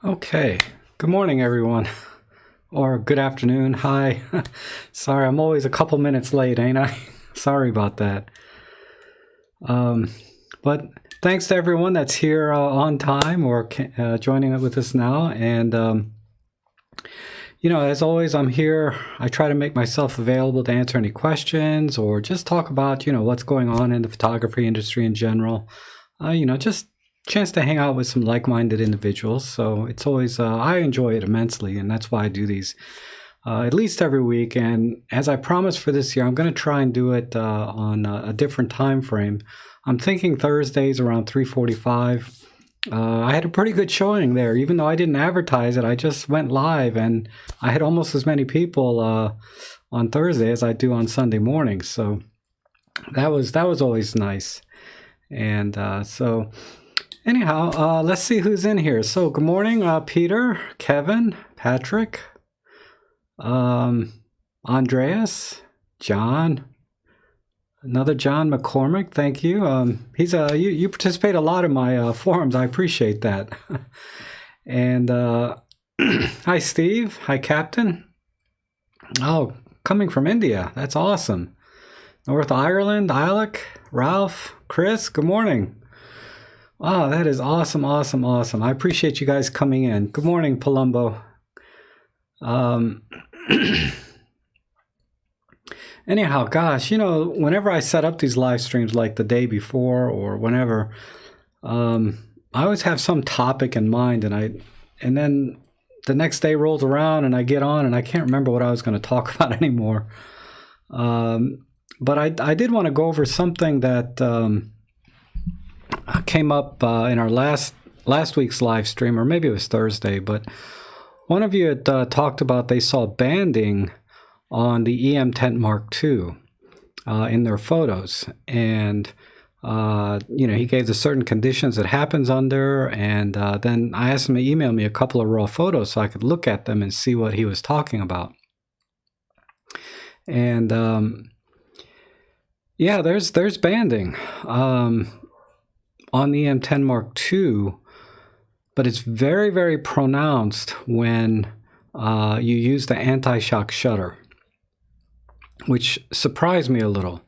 Okay. Good morning, everyone. Or good afternoon. Hi. Sorry, I'm always a couple minutes late, ain't I? Sorry about that. But thanks to everyone that's here on time or joining with us now. And, as always, I'm here. I try to make myself available to answer any questions or just talk about, what's going on in the photography industry in general. Just chance to hang out with some like-minded individuals. So it's always, I enjoy it immensely. And that's why I do these at least every week. And as I promised for this year, I'm going to try and do it on a different time frame. I'm thinking Thursdays around 3:45. I had a pretty good showing there, even though I didn't advertise it. I just went live, and I had almost as many people on Thursday as I do on Sunday mornings. So that was always nice. And so anyhow, let's see who's in here. So good morning, Peter, Kevin, Patrick, Andreas, John. Another John McCormick, thank you. He's you participate a lot in my forums. I appreciate that. And hi, Steve. Hi, Captain. Oh, coming from India. That's awesome. North Ireland, Alec, Ralph, Chris. Good morning. Oh, that is awesome, awesome, awesome. I appreciate you guys coming in. Good morning, Palumbo. Anyhow, gosh, whenever I set up these live streams like the day before or whenever, I always have some topic in mind, and then the next day rolls around and I get on and I can't remember what I was going to talk about anymore. But I did want to go over something that came up in our last week's live stream, or maybe it was Thursday, but one of you had talked about they saw banding on the EM10 Mark II in their photos. And, he gave the certain conditions it happens under. And then I asked him to email me a couple of raw photos so I could look at them and see what he was talking about. And, yeah, there's banding on the EM10 Mark II, but it's very, very pronounced when you use the anti-shock shutter, which surprised me a little.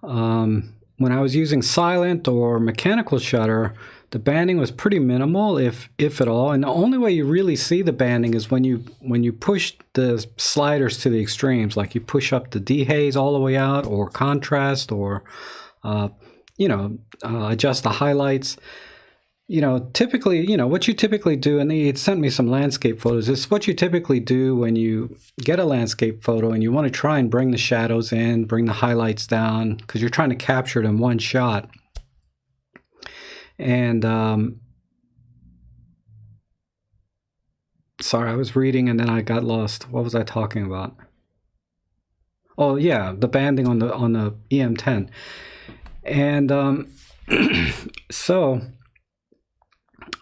When I was using silent or mechanical shutter, the banding was pretty minimal, if at all. And the only way you really see the banding is when you push the sliders to the extremes, like you push up the dehaze all the way out, or contrast, or adjust the highlights. Typically, what you typically do, and it sent me some landscape photos, is what you typically do when you get a landscape photo and you want to try and bring the shadows in, bring the highlights down, because you're trying to capture it in one shot. And, sorry, I was reading and then I got lost. What was I talking about? Oh, yeah, the banding on the EM10. And so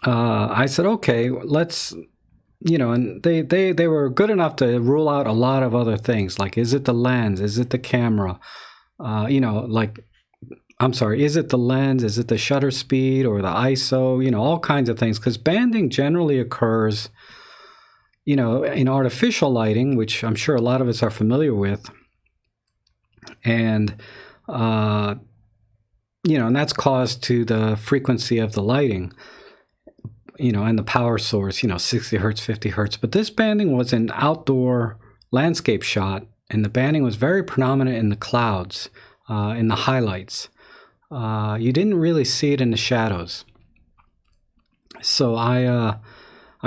I said, okay, let's, and they were good enough to rule out a lot of other things, like, is it the lens? Is it the camera? Is it the lens? Is it the shutter speed or the ISO? All kinds of things, because banding generally occurs, in artificial lighting, which I'm sure a lot of us are familiar with. And, and that's caused to the frequency of the lighting, and the power source, 60 hertz, 50 hertz. But this banding was an outdoor landscape shot, and the banding was very predominant in the clouds, in the highlights. You didn't really see it in the shadows. So I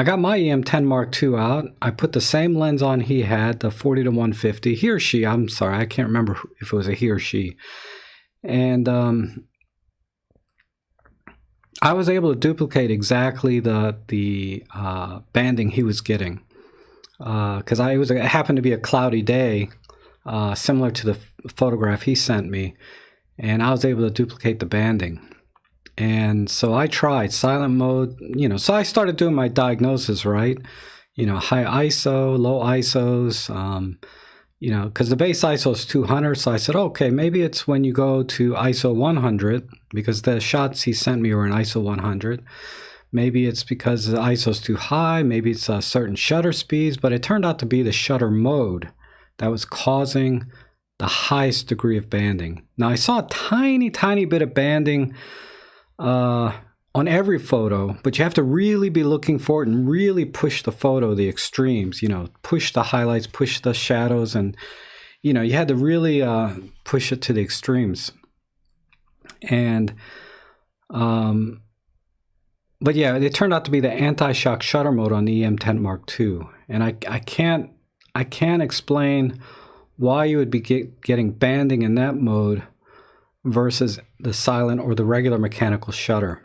got my EM10 Mark II out. I put the same lens on he had, the 40-150. He or she, I'm sorry, I can't remember if it was a he or she. And I was able to duplicate exactly the banding he was getting, because it happened to be a cloudy day, similar to the photograph he sent me, and I was able to duplicate the banding. And so I tried silent mode, so I started doing my diagnosis, right? High ISO, low ISOs, because the base ISO is 200. So I said, okay, maybe it's when you go to ISO 100, because the shots he sent me were in ISO 100. Maybe it's because the ISO is too high, maybe it's certain shutter speeds, but it turned out to be the shutter mode that was causing the highest degree of banding. Now I saw a tiny bit of banding on every photo, but you have to really be looking for it and really push the photo, the extremes, you know, push the highlights, push the shadows, and, you know, you had to really push it to the extremes. And, but yeah, it turned out to be the anti-shock shutter mode on the E-M10 Mark II. And I can't explain why you would be getting banding in that mode versus the silent or the regular mechanical shutter.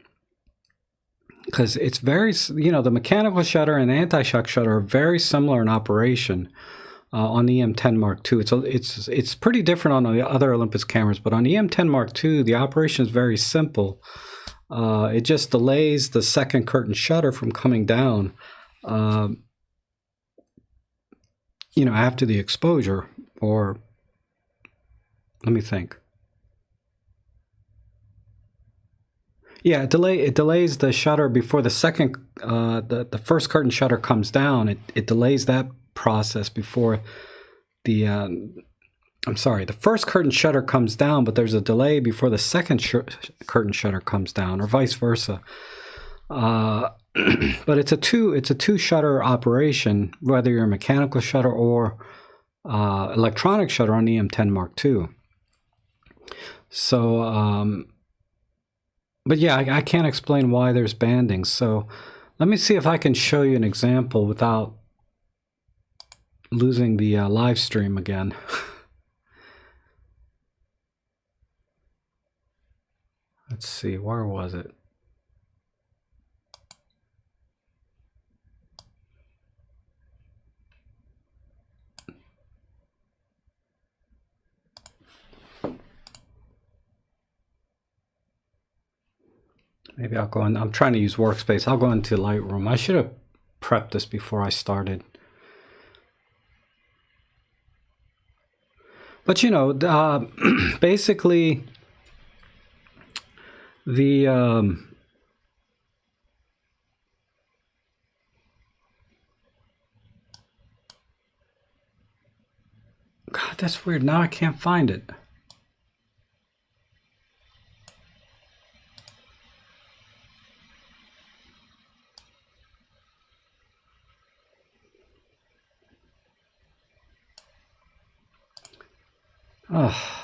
Because it's very, you know, the mechanical shutter and anti-shock shutter are very similar in operation on the E-M10 Mark II. It's pretty different on the other Olympus cameras, but on the E-M10 Mark II, the operation is very simple. It just delays the second curtain shutter from coming down, you know, after the exposure, or let me think. Yeah, it delays the shutter before the second, the first curtain shutter comes down. It delays that process before the, I'm sorry, the first curtain shutter comes down, but there's a delay before the second curtain shutter comes down, or vice versa. But it's a two shutter operation, whether you're a mechanical shutter or electronic shutter on the E-M10 Mark II. So, but yeah, I can't explain why there's banding. So let me see if I can show you an example without losing the live stream again. Let's see, where was it? Maybe I'll go in. I'm trying to use Workspace. I'll go into Lightroom. I should have prepped this before I started. But you know, basically, the God, that's weird. Now I can't find it. Oh.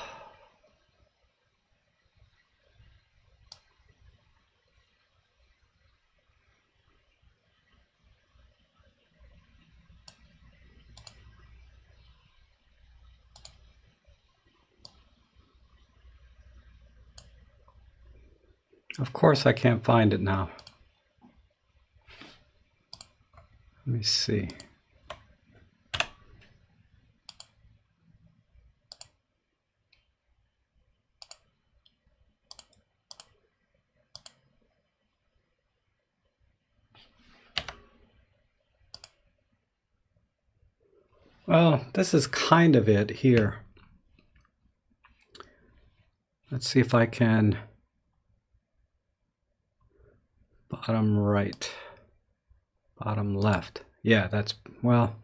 Of course I can't find it now. Let me see. Well, this is kind of it here. Let's see if I can. Bottom right, bottom left. Yeah, that's, well,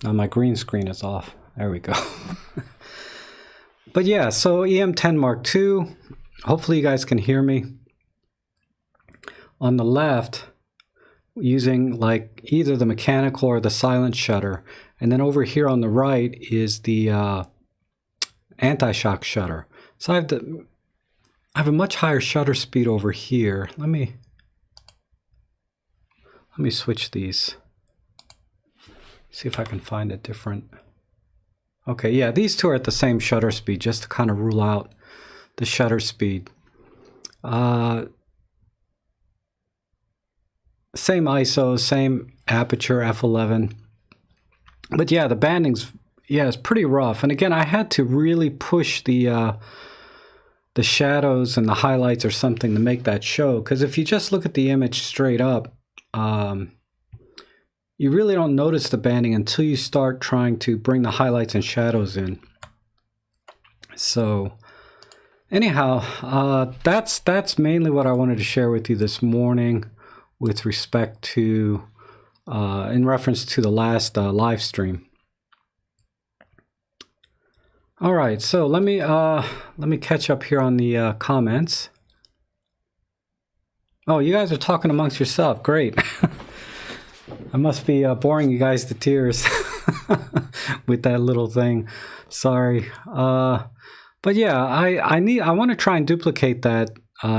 now my green screen is off. There we go. But yeah, so E-M10 Mark II, hopefully you guys can hear me. On the left, using like either the mechanical or the silent shutter. And then over here on the right is the anti-shock shutter. So I have a much higher shutter speed over here. Let me switch these. See if I can find a different. Okay, yeah, these two are at the same shutter speed, just to kind of rule out the shutter speed. Same ISO, same aperture, f11. But yeah, the banding's, yeah, it's pretty rough. And again, I had to really push the shadows and the highlights or something to make that show. Because if you just look at the image straight up, you really don't notice the banding until you start trying to bring the highlights and shadows in. So Anyhow, that's mainly what I wanted to share with you this morning with respect to in reference to the last live stream. All right, so let me catch up here on the comments. Oh, you guys are talking amongst yourself. Great. I must be boring you guys to tears with that little thing. Sorry. But yeah, I want to try and duplicate that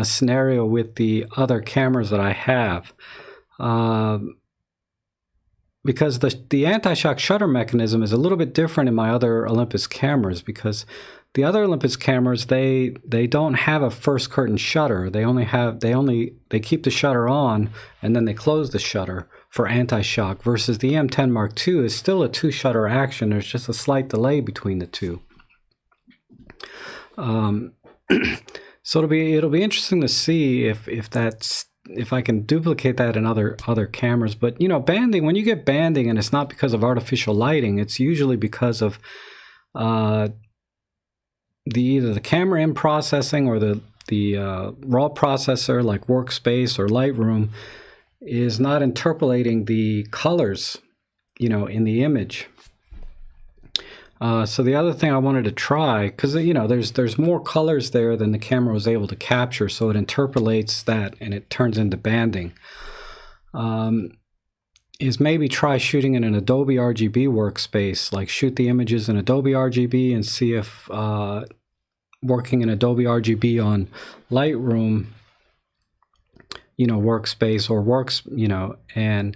scenario with the other cameras that I have. Because the anti-shock shutter mechanism is a little bit different in my other Olympus cameras, because the other Olympus cameras, they don't have a first curtain shutter. They keep the shutter on and then they close the shutter for anti-shock, versus the E-M10 Mark II is still a two shutter action. There's just a slight delay between the two. So it'll be interesting to see if I can duplicate that in other cameras. But you know, banding, when you get banding and it's not because of artificial lighting, it's usually because of either the camera in processing or the raw processor like Workspace or Lightroom is not interpolating the colors, you know, in the image. So the other thing I wanted to try, because you know there's more colors there than the camera was able to capture, so it interpolates that and it turns into banding. Is maybe try shooting in an Adobe RGB workspace, like shoot the images in Adobe RGB and see if working in Adobe RGB on Lightroom, you know, workspace or works, you know, and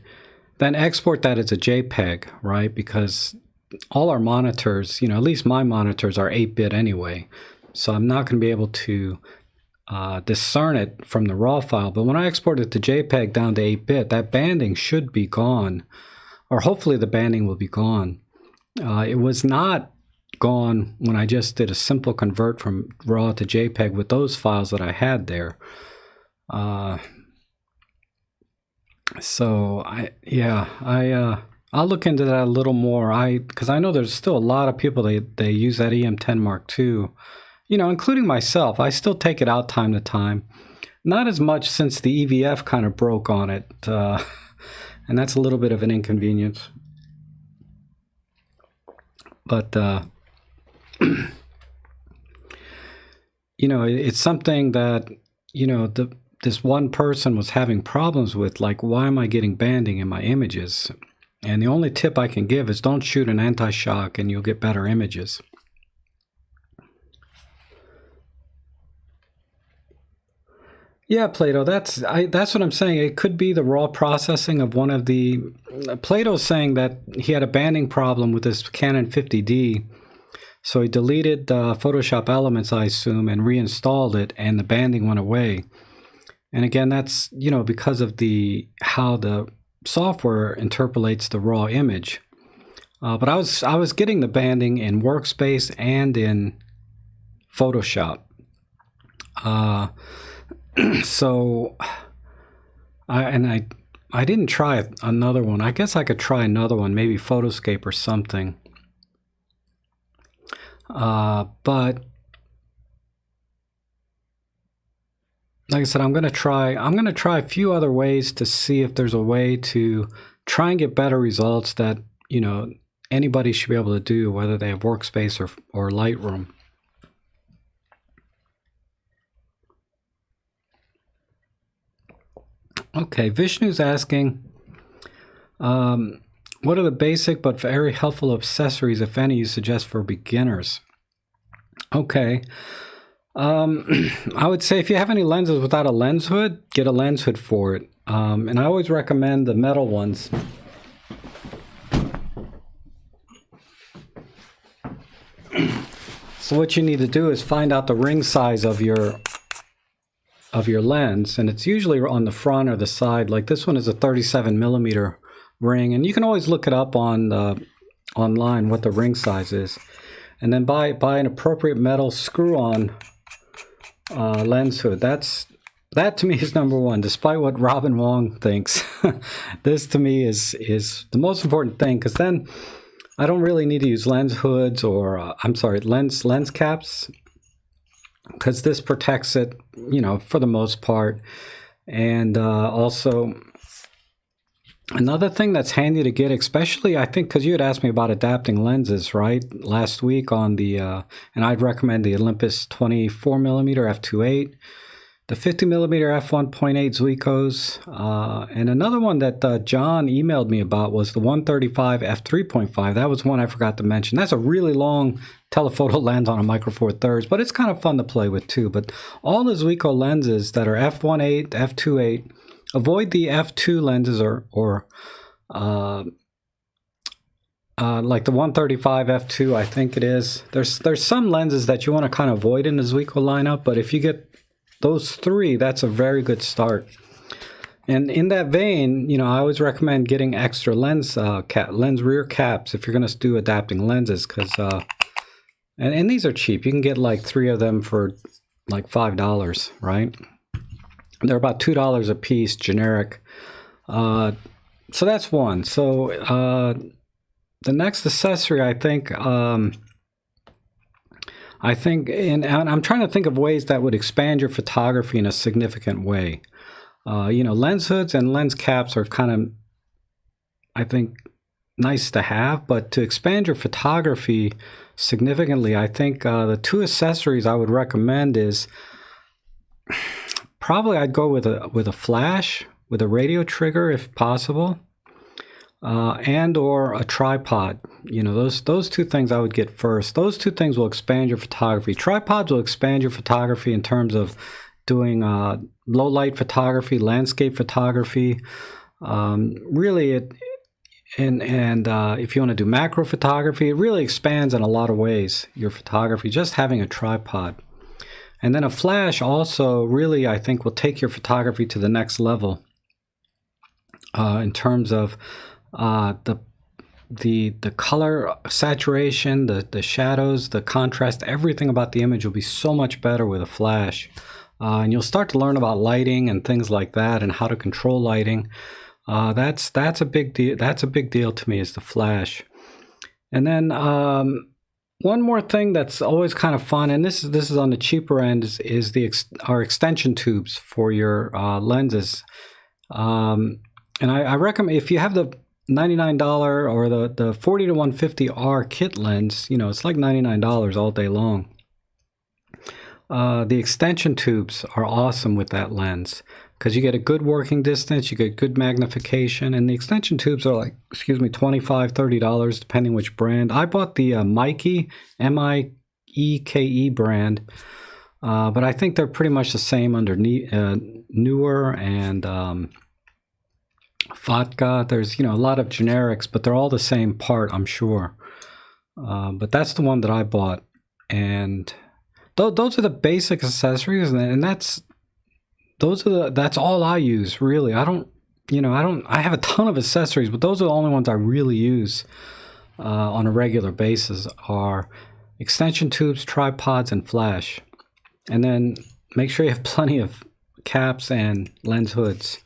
then export that as a JPEG, right? Because all our monitors, you know, at least my monitors are 8-bit anyway, so I'm not going to be able to discern it from the raw file. But when I export it to JPEG down to 8-bit, that banding should be gone, or hopefully the banding will be gone. It was not gone when I just did a simple convert from raw to JPEG with those files that I had there. So I'll look into that a little more. Because I know there's still a lot of people they use that E-M10 Mark II, you know, including myself. I still take it out time to time. Not as much since the EVF kind of broke on it, and that's a little bit of an inconvenience. But you know, it's something that, you know, this one person was having problems with, like, why am I getting banding in my images? And the only tip I can give is don't shoot an anti-shock and you'll get better images. Yeah, Plato, that's what I'm saying. It could be the raw processing of one of the... Plato's saying that he had a banding problem with his Canon 50D. So he deleted Photoshop Elements, I assume, and reinstalled it, and the banding went away. And again, that's, you know, because of how the software interpolates the raw image. But I was getting the banding in Workspace and in Photoshop. So I didn't try another one. I guess I could try another one, maybe Photoscape or something. But like I said, I'm gonna try a few other ways to see if there's a way to try and get better results that, you know, anybody should be able to do, whether they have Workspace or Lightroom. Okay, Vishnu's asking, what are the basic but very helpful accessories, if any, you suggest for beginners? Okay. I would say if you have any lenses without a lens hood, get a lens hood for it. And I always recommend the metal ones. So what you need to do is find out the ring size of your lens, and it's usually on the front or the side. Like this one is a 37mm ring, and you can always look it up on online what the ring size is, and then buy an appropriate metal screw-on lens hood. That to me is number one, despite what Robin Wong thinks. This to me is the most important thing, because then I don't really need to use lens hoods or lens caps. because this protects it, for the most part. And also, another thing that's handy to get, especially I think because you had asked me about adapting lenses, right, last week on the, and I'd recommend the Olympus 24mm f2.8, the 50mm f1.8 Zuikos, and another one that John emailed me about was the 135 f3.5. That was one I forgot to mention. That's a really long telephoto lens on a micro four thirds, but it's kind of fun to play with too. But all the Zuiko lenses that are f1.8, f2.8, avoid the f2 lenses or like the 135 f2, I think it is. There's some lenses that you want to kind of avoid in the Zuiko lineup, but if you get those three, that's a very good start. And in that vein, I always recommend getting extra lens rear caps if you're going to do adapting lenses, because and these are cheap. You can get like 3 of them for like $5, right? They're about $2 a piece, generic. So that's one. So the next accessory, I think, and I'm trying to think of ways that would expand your photography in a significant way. Lens hoods and lens caps are kind of, I think, nice to have, but to expand your photography significantly, I think the 2 accessories I would recommend is probably I'd go with a flash with a radio trigger if possible, and or a tripod. Those 2 things I would get first. Those 2 things will expand your photography. Tripods will expand your photography in terms of doing low light photography, landscape photography. Really, if you want to do macro photography, it really expands in a lot of ways your photography, just having a tripod. And then a flash also really, I think, will take your photography to the next level in terms of the color saturation, the shadows, the contrast, everything about the image will be so much better with a flash. And you'll start to learn about lighting and things like that, and how to control lighting. That's a big deal. That's a big deal to me, is the flash. And then one more thing that's always kind of fun, and this is on the cheaper end, is our extension tubes for your lenses. And I recommend, if you have the $99 or the 40 to 150R kit lens, it's like $99 all day long. The extension tubes are awesome with that lens, because you get a good working distance, you get good magnification, and the extension tubes are like, $25, $30, depending which brand. I bought the Mikey, M-I-E-K-E brand, but I think they're pretty much the same under Newer and Vodka. There's, a lot of generics, but they're all the same part, I'm sure. But that's the one that I bought, and those are the basic accessories, and that's all I use, really. I have a ton of accessories, but those are the only ones I really use on a regular basis, are extension tubes, tripods, and flash. And then make sure you have plenty of caps and lens hoods.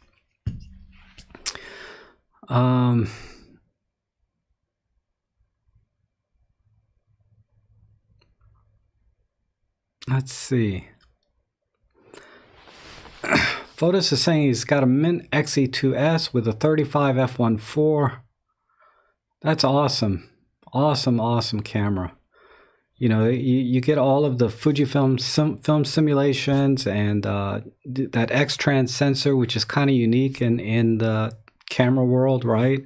Let's see. Fotis is saying he's got a Mint XE2S with a 35 f1.4. That's awesome. Awesome camera. You get all of the Fujifilm film simulations, and that X-Trans sensor, which is kind of unique in the camera world, right?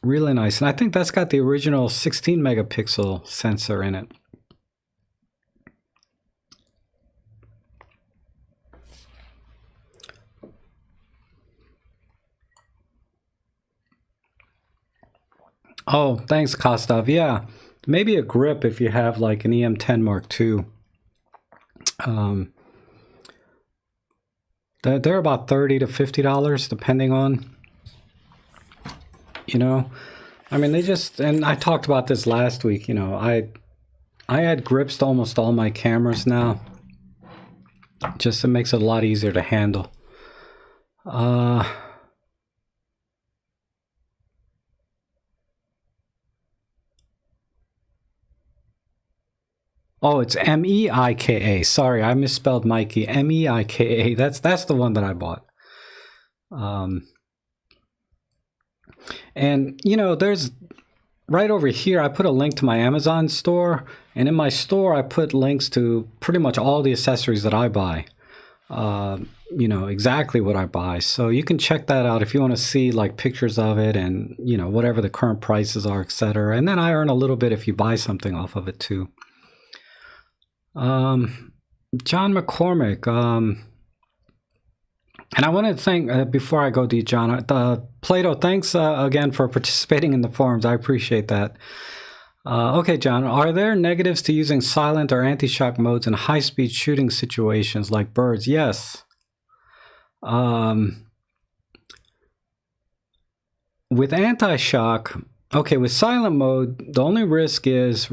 Really nice. And I think that's got the original 16 megapixel sensor in it. Oh, thanks, Kostov. Yeah, maybe a grip if you have like an EM10 Mark II. They're about $30 to $50, depending on, I mean, and I talked about this last week, I add grips to almost all my cameras now. Just it makes it a lot easier to handle. Oh, it's M-E-I-K-A. Sorry, I misspelled Mikey. M-E-I-K-A. That's the one that I bought. And, you know, there's right over here, I put a link to my Amazon store. And in my store, I put links to pretty much all the accessories that I buy. You know, exactly what I buy. So you can check that out if you want to see like pictures of it and, you know, whatever the current prices are, etc. And then I earn a little bit if you buy something off of it too. John McCormick, and I want to thank, before I go to you, John, Plato, thanks again for participating in the forums. I appreciate that. Okay, John, are there negatives to using silent or anti-shock modes in high-speed shooting situations like birds? Yes. With anti-shock, okay, with silent mode, the only risk is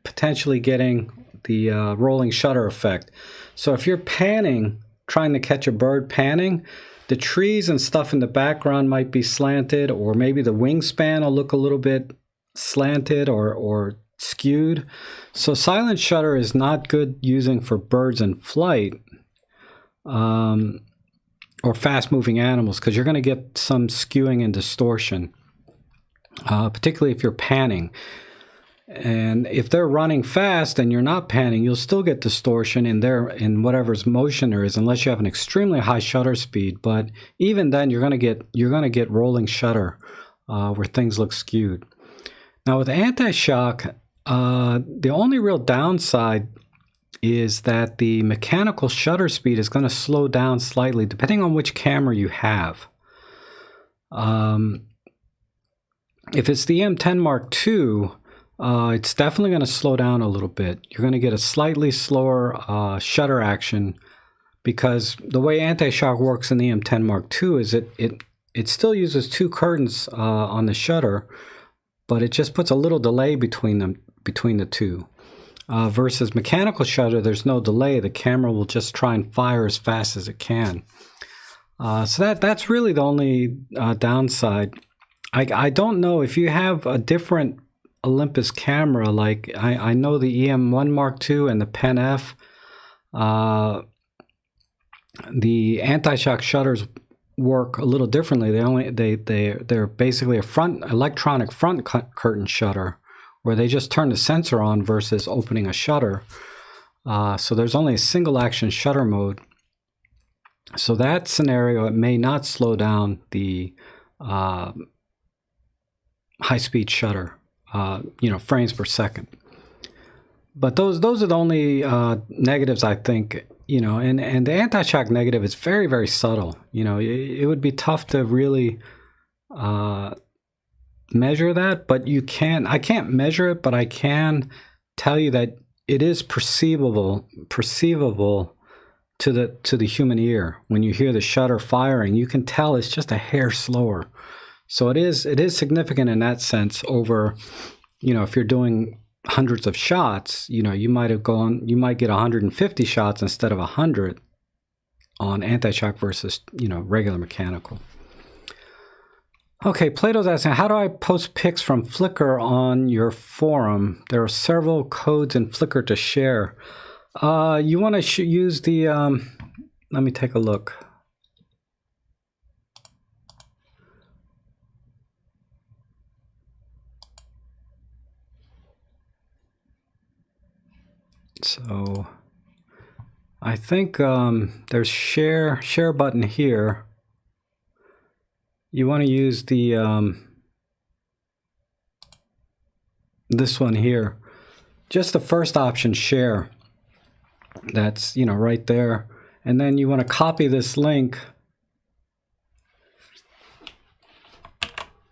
potentially getting the rolling shutter effect. So if you're panning, trying to catch a bird panning, the trees and stuff in the background might be slanted, or maybe the wingspan will look a little bit slanted or skewed. So silent shutter is not good using for birds in flight or fast-moving animals, because you're going to get some skewing and distortion, particularly if you're panning. And if they're running fast and you're not panning, you'll still get distortion in whatever's motion there is, unless you have an extremely high shutter speed. But even then, you're gonna get rolling shutter where things look skewed. Now with anti-shock, the only real downside is that the mechanical shutter speed is going to slow down slightly depending on which camera you have. If it's the E-M1 Mark II, it's definitely going to slow down a little bit. You're going to get a slightly slower shutter action, because the way anti-shock works in the E-M1 Mark II is it still uses two curtains on the shutter, but it just puts a little delay between the two. Versus mechanical shutter, there's no delay. The camera will just try and fire as fast as it can. So that's really the only downside. I don't know if you have a different Olympus camera, like I know the E-M1 Mark II and the Pen F, the anti-shock shutters work a little differently. They're basically a electronic front curtain shutter, where they just turn the sensor on versus opening a shutter. So there's only a single action shutter mode. So that scenario, it may not slow down the high-speed shutter, frames per second. But those are the only negatives, I think. And the anti-shock negative is very, very subtle. It would be tough to really measure that, but I can't measure it, but I can tell you that it is perceivable to the human ear. When you hear the shutter firing, you can tell it's just a hair slower. So it is significant in that sense over, if you're doing hundreds of shots, you might get 150 shots instead of 100 on anti-shock versus, regular mechanical. Okay, Plato's asking, how do I post pics from Flickr on your forum? There are several codes in Flickr to share. You want to use the, let me take a look. So I think there's share button here. You want to use the this one here, just the first option, share. That's right there, and then you want to copy this link.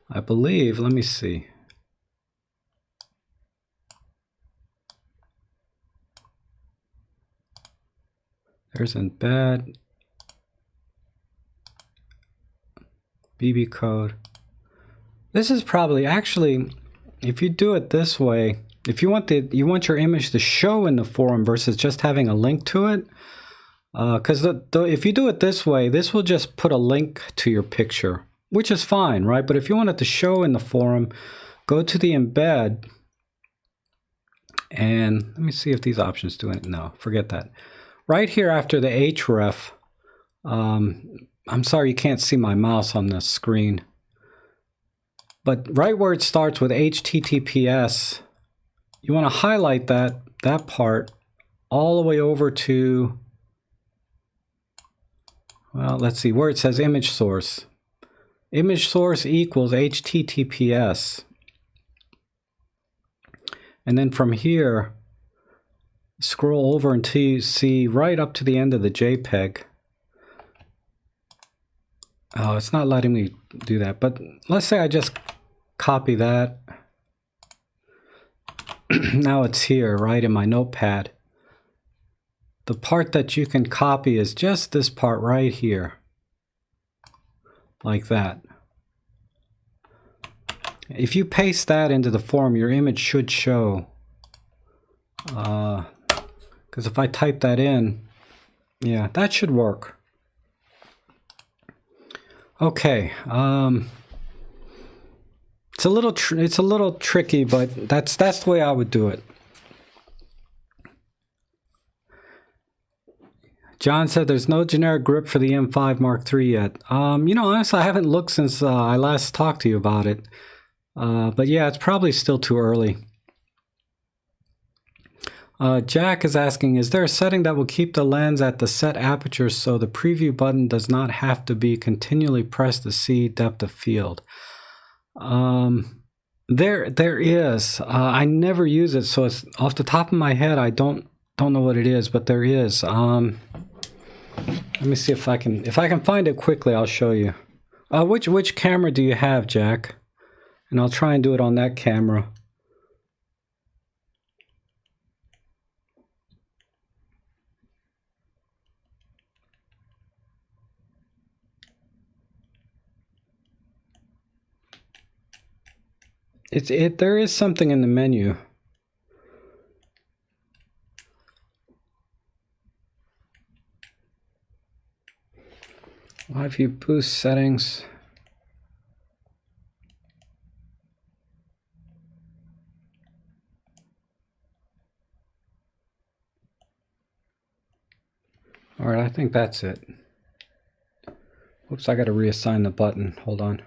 I believe. Let me see. There's embed. BB code. This is probably actually, if you do it this way, if you want your image to show in the forum versus just having a link to it, because if you do it this way, this will just put a link to your picture, which is fine, right? But if you want it to show in the forum, go to the embed, And let me see if these options do it. No, forget that. Right here after the href, I'm sorry you can't see my mouse on the screen, but right where it starts with HTTPS, you want to highlight that part all the way over to, well, let's see, where it says image source. Image source equals HTTPS. And then from here, scroll over until you see right up to the end of the JPEG. Oh, it's not letting me do that, but let's say I just copy that. Now it's here, right, in my notepad. The part that you can copy is just this part right here, like that. If you paste that into the form, your image should show. Because if I type that in, yeah, that should work. Okay, it's a little tricky, but that's the way I would do it. John said there's no generic grip for the E-M5 Mark III yet. You know, honestly, I haven't looked since I last talked to you about it. But yeah, it's probably still too early. Jack is asking, is there a setting that will keep the lens at the set aperture so the preview button does not have to be continually pressed to see depth of field? There is. I never use it, so it's off the top of my head. I don't know what it is, but there is. Let me see if I can find it quickly. I'll show you. Which camera do you have, Jack? And I'll try and do it on that camera. There is something in the menu. Live view boost settings. All right, I think that's it. Oops, I got to reassign the button. Hold on.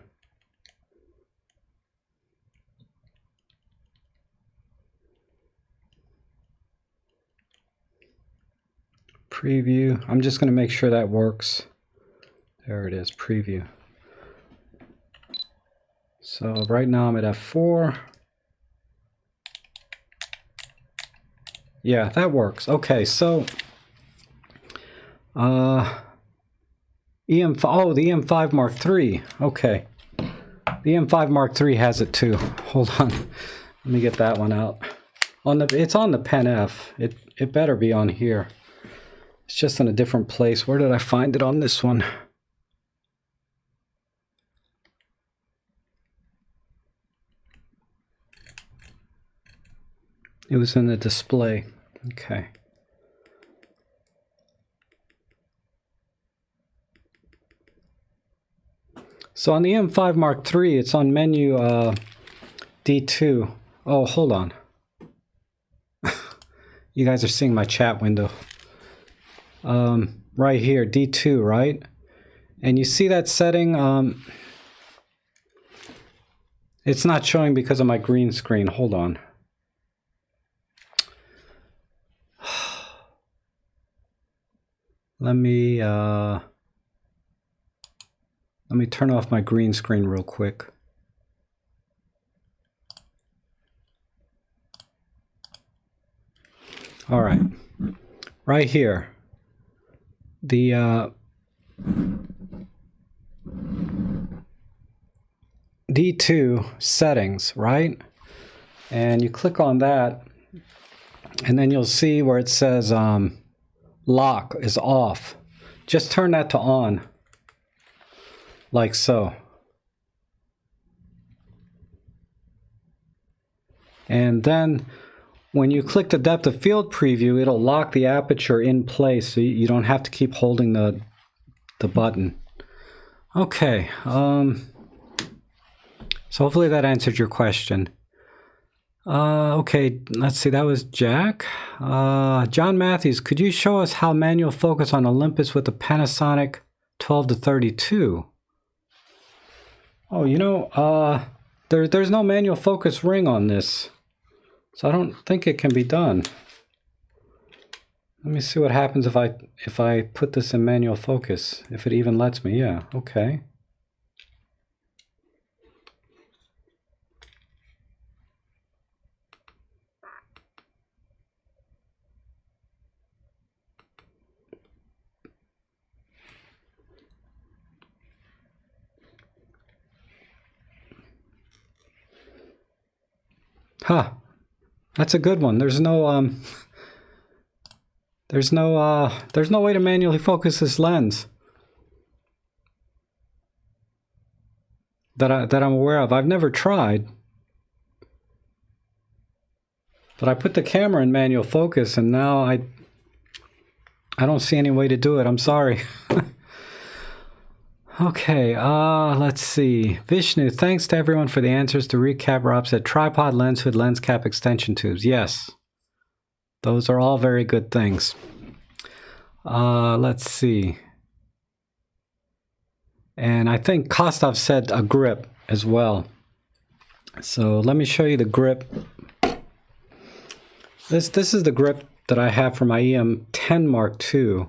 Preview. I'm just going to make sure that works. There it is, preview. So right now I'm at F4. Yeah, that works. Okay, so the E-M5 Mark III. Okay, the E-M5 Mark III has it too. Hold on, let me get that one out. It's on the Pen F. It better be on here. It's just in a different place. Where did I find it on this one? It was in the display. Okay. So on the E-M5 Mark III, it's on menu D2. Oh, hold on. You guys are seeing my chat window. Right here, D2, right? And you see that setting? It's not showing because of my green screen. Hold on. Let me turn off my green screen real quick. All right, right here, the D2 settings, right? And you click on that, and then you'll see where it says lock is off. Just turn that to on, like so. And then when you click the depth of field preview, it'll lock the aperture in place, so you don't have to keep holding the button. Okay, so hopefully that answered your question. Okay, let's see, that was Jack. John Matthews, could you show us how manual focus on Olympus with the Panasonic 12 to 32? Oh, you know, there's no manual focus ring on this, so I don't think it can be done. Let me see what happens if I put this in manual focus, if it even lets me. Yeah, okay. Huh. That's a good one. There's no there's no way to manually focus this lens that I'm aware of. I've never tried. But I put the camera in manual focus and now I don't see any way to do it. I'm sorry. Okay, let's see. Vishnu, thanks to everyone for the answers. To recap, Rob said tripod, lens hood, lens cap, extension tubes. Yes. Those are all very good things. Let's see. And I think Kostov said a grip as well. So let me show you the grip. This is the grip that I have for my E-M1 Mark II.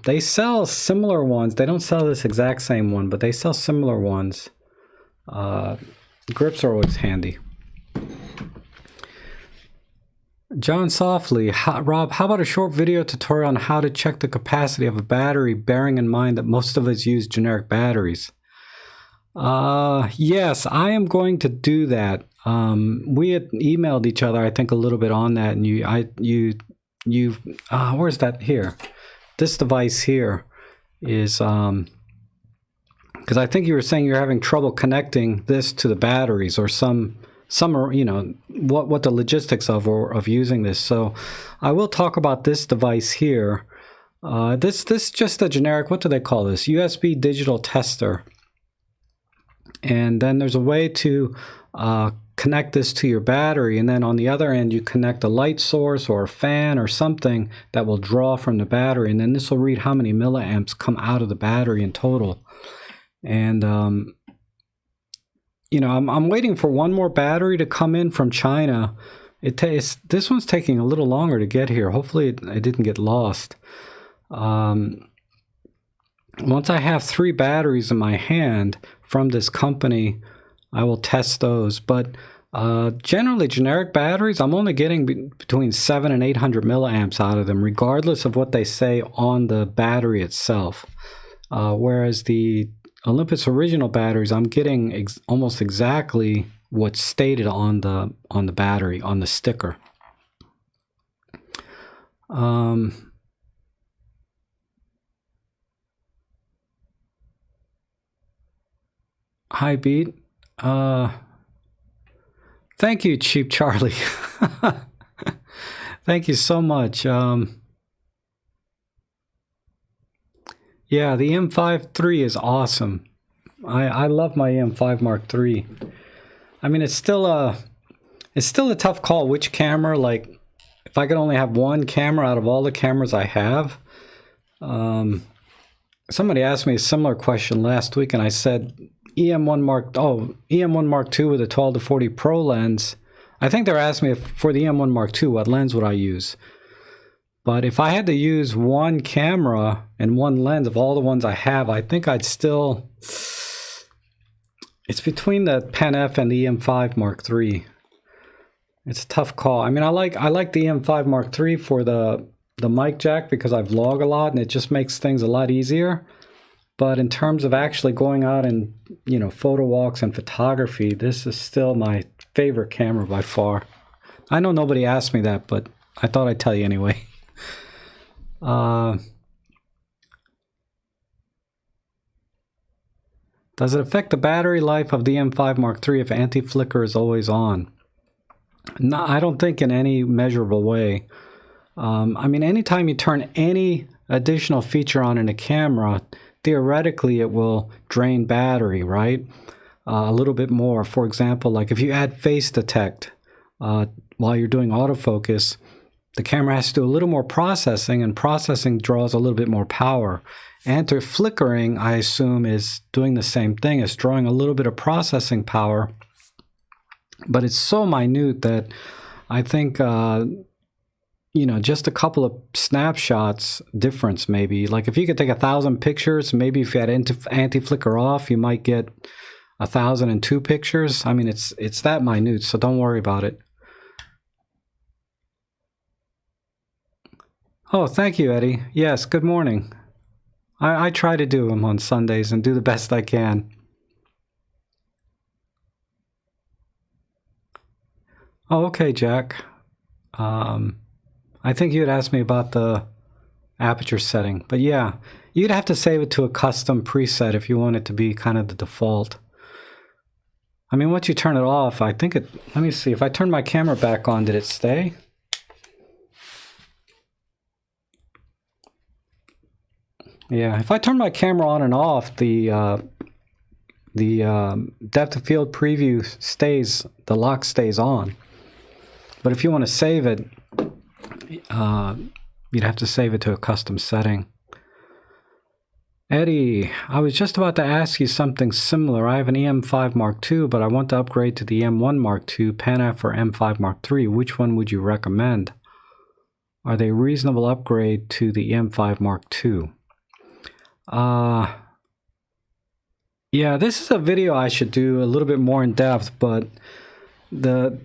They sell similar ones. They don't sell this exact same one, but they sell similar ones. Grips are always handy. John Softly, Rob, how about a short video tutorial on how to check the capacity of a battery, bearing in mind that most of us use generic batteries? Yes, I am going to do that. We had emailed each other, I think, a little bit on that, and where's that here? This device here is, because I think you were saying you're having trouble connecting this to the batteries, or some are, you know, what the logistics of using this. So I will talk about this device here. This just a generic, what do they call this? USB digital tester. And then there's a way to connect this to your battery, and then on the other end you connect a light source or a fan or something that will draw from the battery, and then this will read how many milliamps come out of the battery in total. And you know, I'm waiting for one more battery to come in from China. This one's taking a little longer to get here. Hopefully it didn't get lost. Once I have 3 batteries in my hand from this company, I will test those. But generally, generic batteries, I'm only getting between 700 and 800 milliamps out of them, regardless of what they say on the battery itself. Whereas the Olympus original batteries, I'm getting almost exactly what's stated on the battery, on the sticker. Hi, Beat. Thank you, Cheap Charlie. Thank you so much. Yeah, the E-M5 III is awesome. I love my E-M5 Mark III. I mean, it's still a tough call which camera. Like, if I could only have one camera out of all the cameras I have. Somebody asked me a similar question last week, and I said E-M1 Mark II with a 12 to 40 Pro lens. I think they're asking me for the E-M1 Mark II, what lens would I use? But if I had to use one camera and one lens of all the ones I have, I think I'd still... It's between the Pen F and the E-M5 Mark III. It's a tough call. I mean, I like the E-M5 Mark III for the mic jack because I vlog a lot and it just makes things a lot easier. But in terms of actually going out and, you know, photo walks and photography, this is still my favorite camera by far. I know nobody asked me that, but I thought I'd tell you anyway. Does it affect the battery life of the E-M5 Mark III if anti-flicker is always on? No, I don't think in any measurable way. I mean, anytime you turn any additional feature on in a camera, theoretically it will drain battery, right? a little bit more. For example, like if you add face detect while you're doing autofocus, the camera has to do a little more processing, and processing draws a little bit more power. Anti-flickering, I assume, is doing the same thing. It's drawing a little bit of processing power, but it's so minute that I think, you know, just a couple of snapshots difference maybe. Like if you could take 1,000 pictures, maybe if you had anti-flicker off, you might get 1,002 pictures. I mean, it's that minute, so don't worry about it. Oh, thank you, Eddie. Yes, good morning. I try to do them on Sundays and do the best I can. Oh, okay, Jack. I think you had asked me about the aperture setting, but yeah, you'd have to save it to a custom preset if you want it to be kind of the default. I mean, once you turn it off, I think it, let me see, if I turn my camera back on, did it stay? Yeah, if I turn my camera on and off, the depth of field preview stays, the lock stays on. But if you want to save it, you'd have to save it to a custom setting. Eddie, I was just about to ask you something similar. I have an EM5 Mark II, but I want to upgrade to the E-M1 Mark II, Pan-F or M5 Mark III. Which one would you recommend? Are they reasonable upgrade to the EM5 Mark II? Yeah, this is a video I should do a little bit more in depth, but the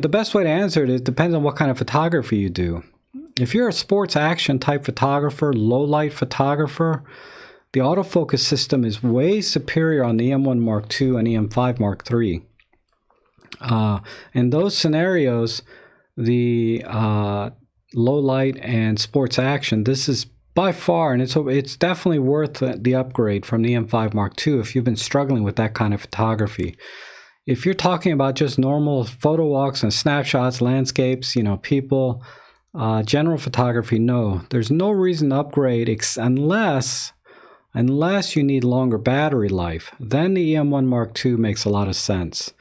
best way to answer it is depends on what kind of photography you do. If you're a sports action type photographer, low light photographer, the autofocus system is way superior on the E-M1 Mark II and EM5 Mark III. In those scenarios, the low light and sports action, this is by far, and it's definitely worth the upgrade from the EM5 Mark II if you've been struggling with that kind of photography. If you're talking about just normal photo walks and snapshots, landscapes, you know, people, general photography, no. There's no reason to upgrade unless you need longer battery life. Then the EM1 Mark II makes a lot of sense.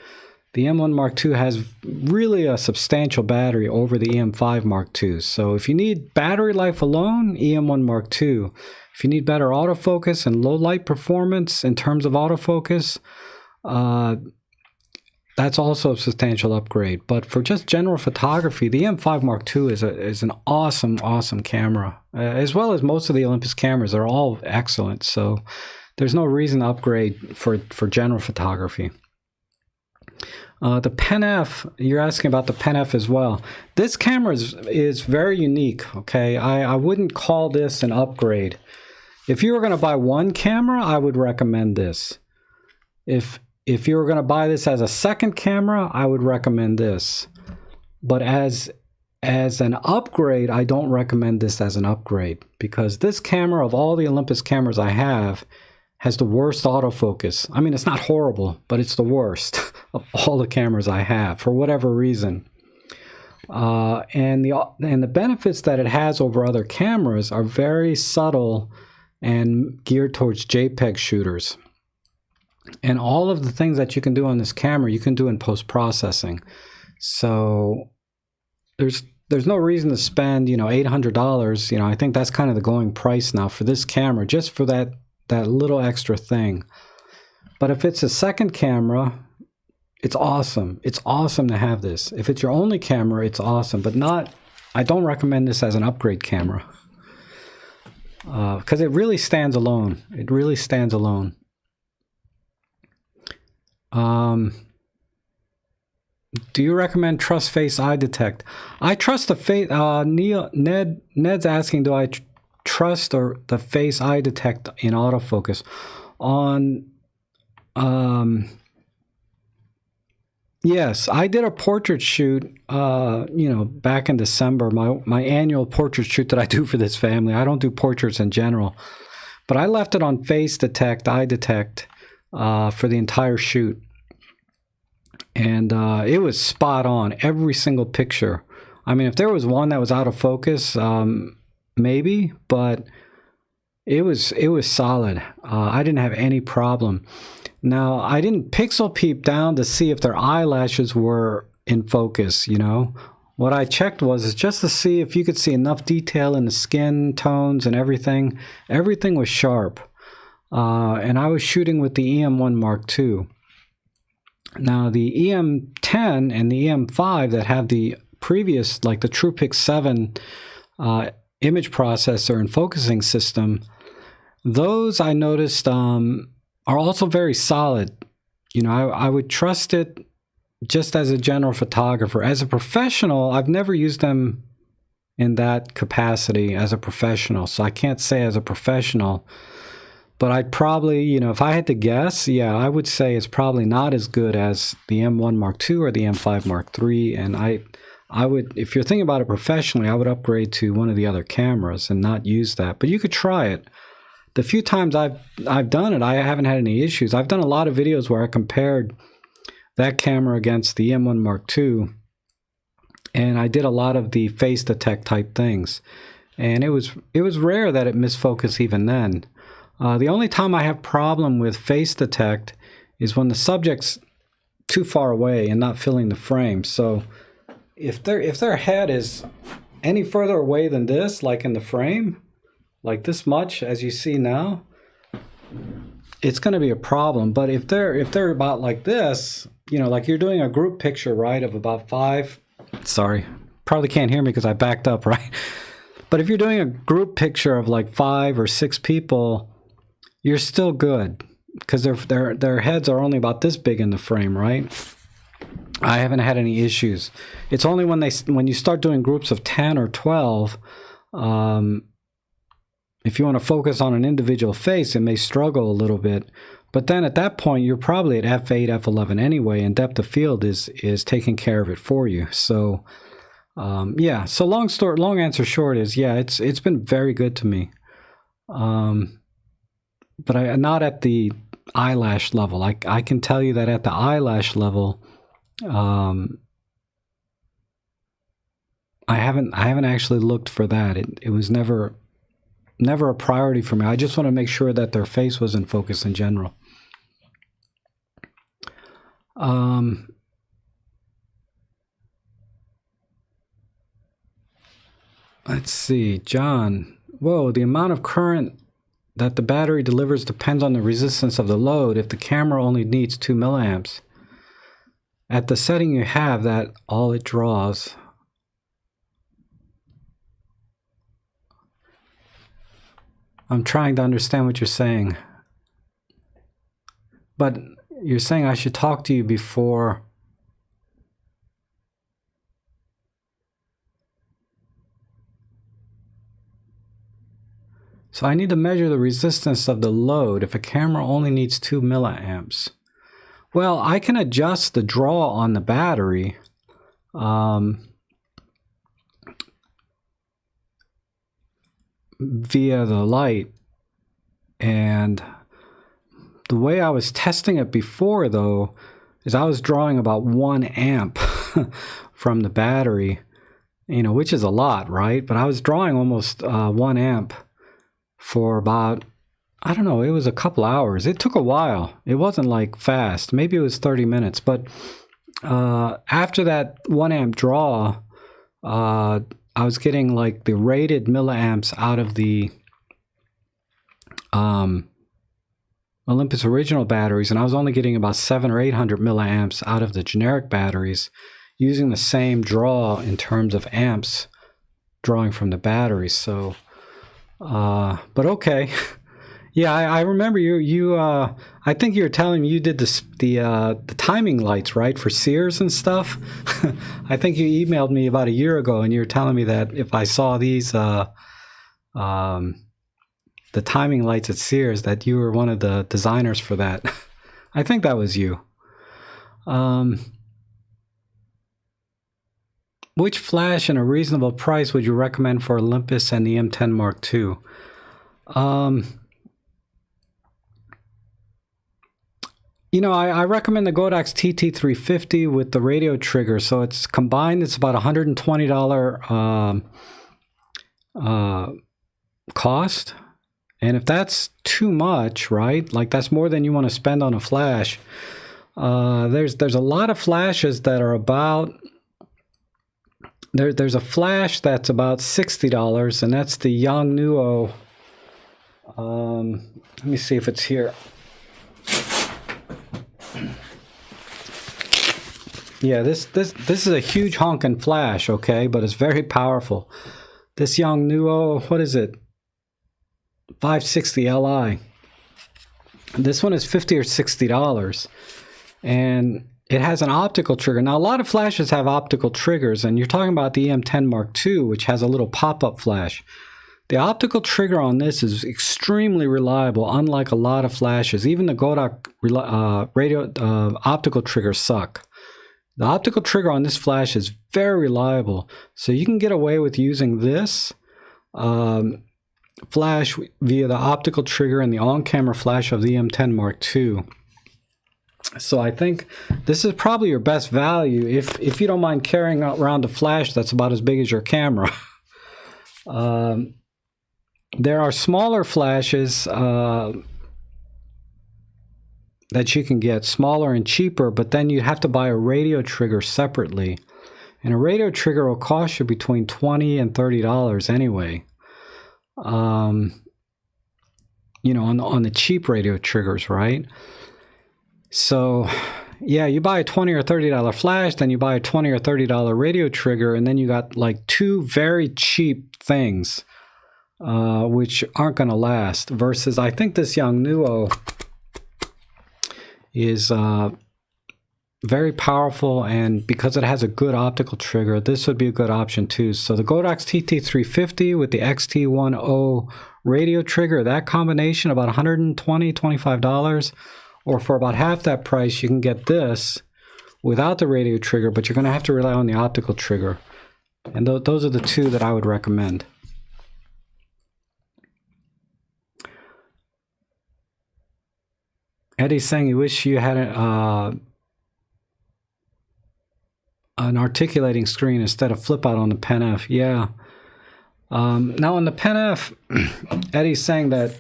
The M1 Mark II has really a substantial battery over the EM5 Mark II. So if you need battery life alone, EM1 Mark II. If you need better autofocus and low light performance in terms of autofocus, that's also a substantial upgrade. But for just general photography, the EM5 Mark II is an awesome camera, as well as most of the Olympus cameras. They're all excellent. So there's no reason to upgrade for general photography. The Pen-F, you're asking about the Pen-F as well. This camera is very unique, okay? I wouldn't call this an upgrade. If you were going to buy one camera, I would recommend this. If you were going to buy this as a second camera, I would recommend this. But as an upgrade, I don't recommend this as an upgrade, because this camera, of all the Olympus cameras I have, has the worst autofocus. I mean, it's not horrible, but it's the worst of all the cameras I have for whatever reason. And the benefits that it has over other cameras are very subtle and geared towards JPEG shooters. And all of the things that you can do on this camera, you can do in post-processing. So there's no reason to spend, you know, $800. You know, I think that's kind of the going price now for this camera, just for that little extra thing. But if it's a second camera, it's awesome. It's awesome to have this. If it's your only camera, it's awesome, but I don't recommend this as an upgrade camera, because it really stands alone. It really stands alone. Do you recommend Trust Face Eye Detect? I trust the face. Ned's asking, do I trust the Face Eye Detect in autofocus? Yes, I did a portrait shoot, you know, back in December, my annual portrait shoot that I do for this family. I don't do portraits in general, but I left it on Face Detect, Eye Detect, for the entire shoot. And it was spot on, every single picture. I mean, if there was one that was out of focus, maybe, but It was solid. I didn't have any problem. Now, I didn't pixel peep down to see if their eyelashes were in focus, you know. What I checked was just to see if you could see enough detail in the skin tones and everything. Everything was sharp. And I was shooting with the E-M1 Mark II. Now, the E-M10 and the E-M5 that have the previous, like the TruePic 7 image processor and focusing system, those I noticed are also very solid. You know, I would trust it just as a general photographer. As a professional, I've never used them in that capacity as a professional, so I can't say as a professional. But I'd probably, you know, if I had to guess, yeah, I would say it's probably not as good as the M1 Mark II or the M5 Mark III. And I would, if you're thinking about it professionally, I would upgrade to one of the other cameras and not use that. But you could try it. The few times I've done it, I haven't had any issues. I've done a lot of videos where I compared that camera against the M1 Mark II, and I did a lot of the face detect type things. And it was rare that it misfocused even then. The only time I have problem with face detect is when the subject's too far away and not filling the frame. So if their head is any further away than this, like in the frame, like this much, as you see now, it's going to be a problem. But if they're about like this, you know, like you're doing a group picture, right, of about 5. Sorry, probably can't hear me because I backed up, right? But if you're doing a group picture of like 5 or 6 people, you're still good because their heads are only about this big in the frame, right? I haven't had any issues. It's only when you start doing groups of 10 or 12. If you want to focus on an individual face, it may struggle a little bit. But then at that point, you're probably at f8, f11 anyway, and depth of field is taking care of it for you. So, yeah. So long answer short is, yeah, it's been very good to me. But not at the eyelash level. I can tell you that at the eyelash level, I haven't actually looked for that. It was never a priority for me. I just want to make sure that their face was in focus in general. Let's see, John. Whoa, the amount of current that the battery delivers depends on the resistance of the load. If the camera only needs 2 milliamps, at the setting you have, that all it draws. I'm trying to understand what you're saying. But you're saying I should talk to you before. So I need to measure the resistance of the load if a camera only needs 2 milliamps. Well, I can adjust the draw on the battery. Via the light. And the way I was testing it before, though, is I was drawing about 1 amp from the battery, you know, which is a lot, right? But I was drawing almost 1 amp for about, I don't know, it was a couple hours. It took a while. It wasn't like fast. Maybe it was 30 minutes. But after that 1 amp draw, I was getting like the rated milliamps out of the Olympus original batteries, and I was only getting about 700 or 800 milliamps out of the generic batteries using the same draw in terms of amps drawing from the batteries. So, but okay. Yeah, I remember you I think you were telling me you did the timing lights, right, for Sears and stuff. I think you emailed me about a year ago, and you were telling me that if I saw these the timing lights at Sears, that you were one of the designers for that. I think that was you. Which flash and a reasonable price would you recommend for Olympus and the M10 Mark II? You know, I recommend the Godox TT350 with the radio trigger. So it's combined, it's about $120 cost. And if that's too much, right, like that's more than you want to spend on a flash, there's a lot of flashes that are about, there's a flash that's about $60, and that's the Yongnuo. Let me see if it's here. Yeah, this is a huge honking flash, okay, but it's very powerful. This Yongnuo, what is it? 560 Li. This one is $50 or $60, and it has an optical trigger. Now, a lot of flashes have optical triggers, and you're talking about the E-M10 Mark II, which has a little pop-up flash. The optical trigger on this is extremely reliable, unlike a lot of flashes. Even the Kodak optical triggers suck. The optical trigger on this flash is very reliable, so you can get away with using this flash via the optical trigger and the on-camera flash of the E-M10 Mark II. So I think this is probably your best value if you don't mind carrying around a flash that's about as big as your camera. There are smaller flashes that you can get, smaller and cheaper, but then you have to buy a radio trigger separately. And a radio trigger will cost you between $20 and $30 anyway. You know, on the cheap radio triggers, right? So, yeah, you buy a $20 or $30 flash, then you buy a $20 or $30 radio trigger, and then you got like two very cheap things, which aren't going to last. Versus, I think this Yongnuo is very powerful, and because it has a good optical trigger, this would be a good option too. So the Kodak's TT350 with the XT10 radio trigger, that combination about $120, $25, or for about half that price you can get this without the radio trigger, but you're going to have to rely on the optical trigger. And those are the two that I would recommend. Eddie's saying he wish you had an articulating screen instead of flip out on the Pen F. Yeah. Now on the Pen F, Eddie's saying that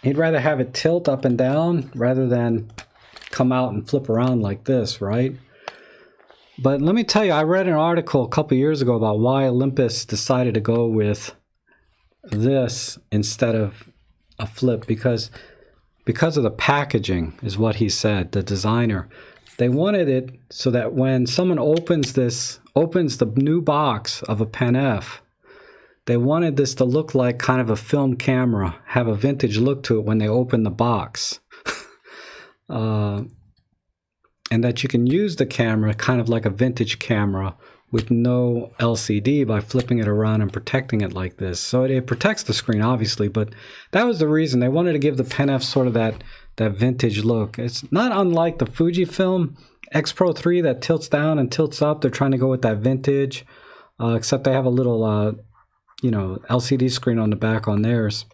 he'd rather have it tilt up and down rather than come out and flip around like this, right? But let me tell you, I read an article a couple years ago about why Olympus decided to go with this instead of a flip, because of the packaging, is what he said, the designer. They wanted it so that when someone opens the new box of a Pen F, they wanted this to look like kind of a film camera, have a vintage look to it when they open the box. And that you can use the camera kind of like a vintage camera with no LCD by flipping it around and protecting it like this. So it protects the screen, obviously, but that was the reason. They wanted to give the Pen F sort of that vintage look. It's not unlike the Fujifilm X Pro 3 that tilts down and tilts up. They're trying to go with that vintage, except they have a little, you know, LCD screen on the back on theirs.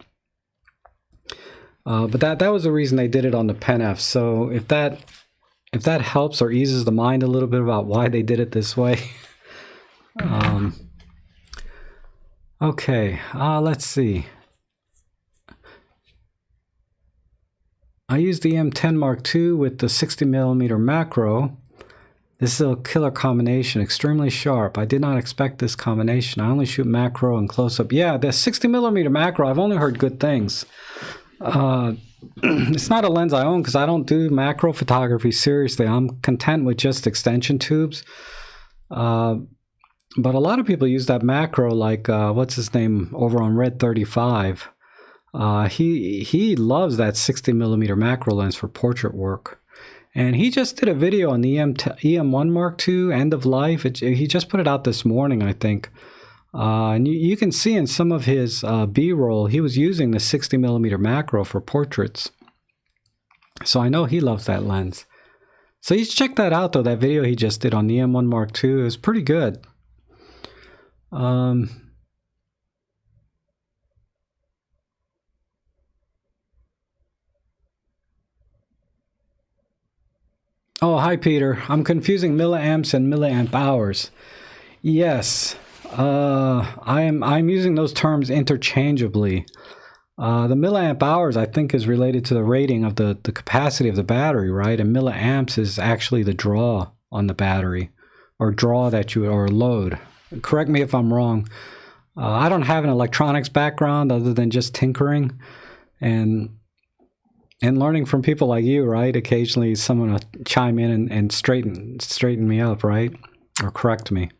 But that was the reason they did it on the Pen F. So if that helps or eases the mind a little bit about why they did it this way. Okay, let's see. I used the E-M10 Mark II with the 60mm macro. This is a killer combination, extremely sharp. I did not expect this combination. I only shoot macro and close-up. Yeah, the 60mm macro, I've only heard good things. It's not a lens I own because I don't do macro photography seriously. I'm content with just extension tubes. But a lot of people use that macro, like what's his name over on Red 35. He loves that 60mm macro lens for portrait work, and he just did a video on the E-M1 Mark II end of life. He just put it out this morning, I think. And you can see in some of his B-roll, he was using the 60mm macro for portraits. So I know he loves that lens. So you should check that out, though. That video he just did on the E-M1 Mark II is pretty good. Oh, hi, Peter. I'm confusing milliamps and milliamp hours. Yes, I'm using those terms interchangeably. The milliamp hours, I think, is related to the rating of the capacity of the battery, right? And milliamps is actually the draw on the battery, or draw that you, or load. Correct me if I'm wrong. I don't have an electronics background other than just tinkering and learning from people like you, right? Occasionally someone will chime in and straighten me up, right? Or correct me.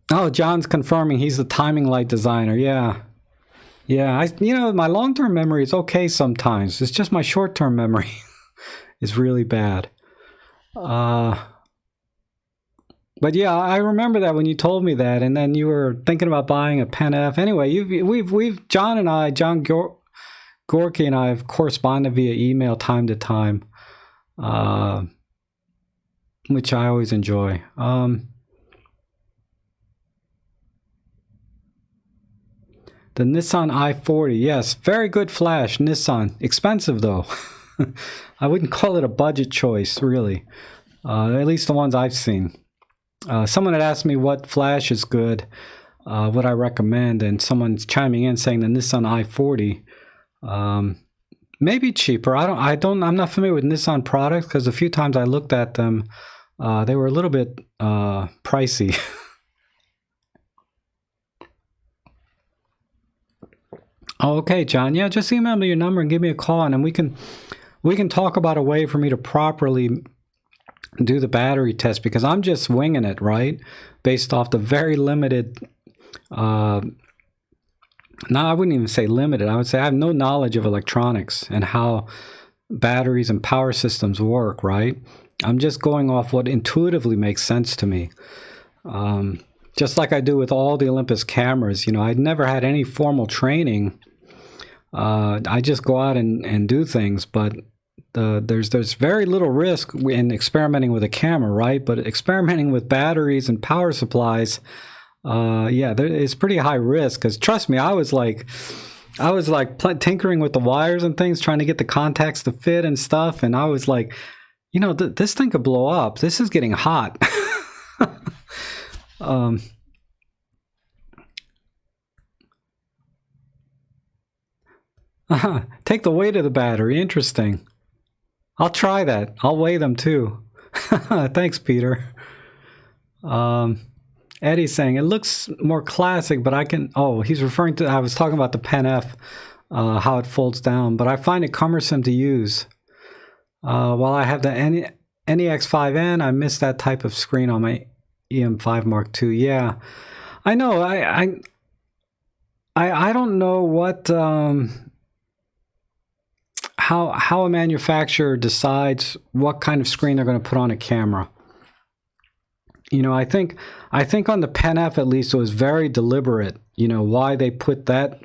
Oh, John's confirming he's the timing light designer. Yeah. Yeah, my long-term memory is okay sometimes. It's just my short-term memory is really bad. But yeah, I remember that when you told me that, and then you were thinking about buying a Pen F. Anyway, John Gorky and I have corresponded via email time to time, which I always enjoy. The Nissan i40, yes, very good flash, Nissan. Expensive though. I wouldn't call it a budget choice, really. At least the ones I've seen. Someone had asked me what flash is good, what I recommend, and someone's chiming in saying the Nissan i40. Maybe cheaper. I'm not familiar with Nissan products because a few times I looked at them, they were a little bit pricey. Oh, okay, John. Yeah, just email me your number and give me a call, and then we can talk about a way for me to properly do the battery test, because I'm just winging it, right? Based off the very limited, no, I wouldn't even say limited. I would say I have no knowledge of electronics and how batteries and power systems work, right? I'm just going off what intuitively makes sense to me. Just like I do with all the Olympus cameras, I'd never had any formal training. I just go out and do things, but there's very little risk in experimenting with a camera, right? But experimenting with batteries and power supplies, yeah, it's pretty high risk. Because trust me, I was like tinkering with the wires and things, trying to get the contacts to fit and stuff, and I was like, this thing could blow up. This is getting hot. Take the weight of the battery. Interesting. I'll try that. I'll weigh them too. Thanks, Peter. Eddie's saying it looks more classic, but he's referring to, I was talking about the Pen F, how it folds down, but I find it cumbersome to use. While I have the NEX5N, I miss that type of screen on my E-M5 Mark II. Yeah, I know. I don't know what how a manufacturer decides what kind of screen they're going to put on a camera. I think on the Pen F at least it was very deliberate. Why they put that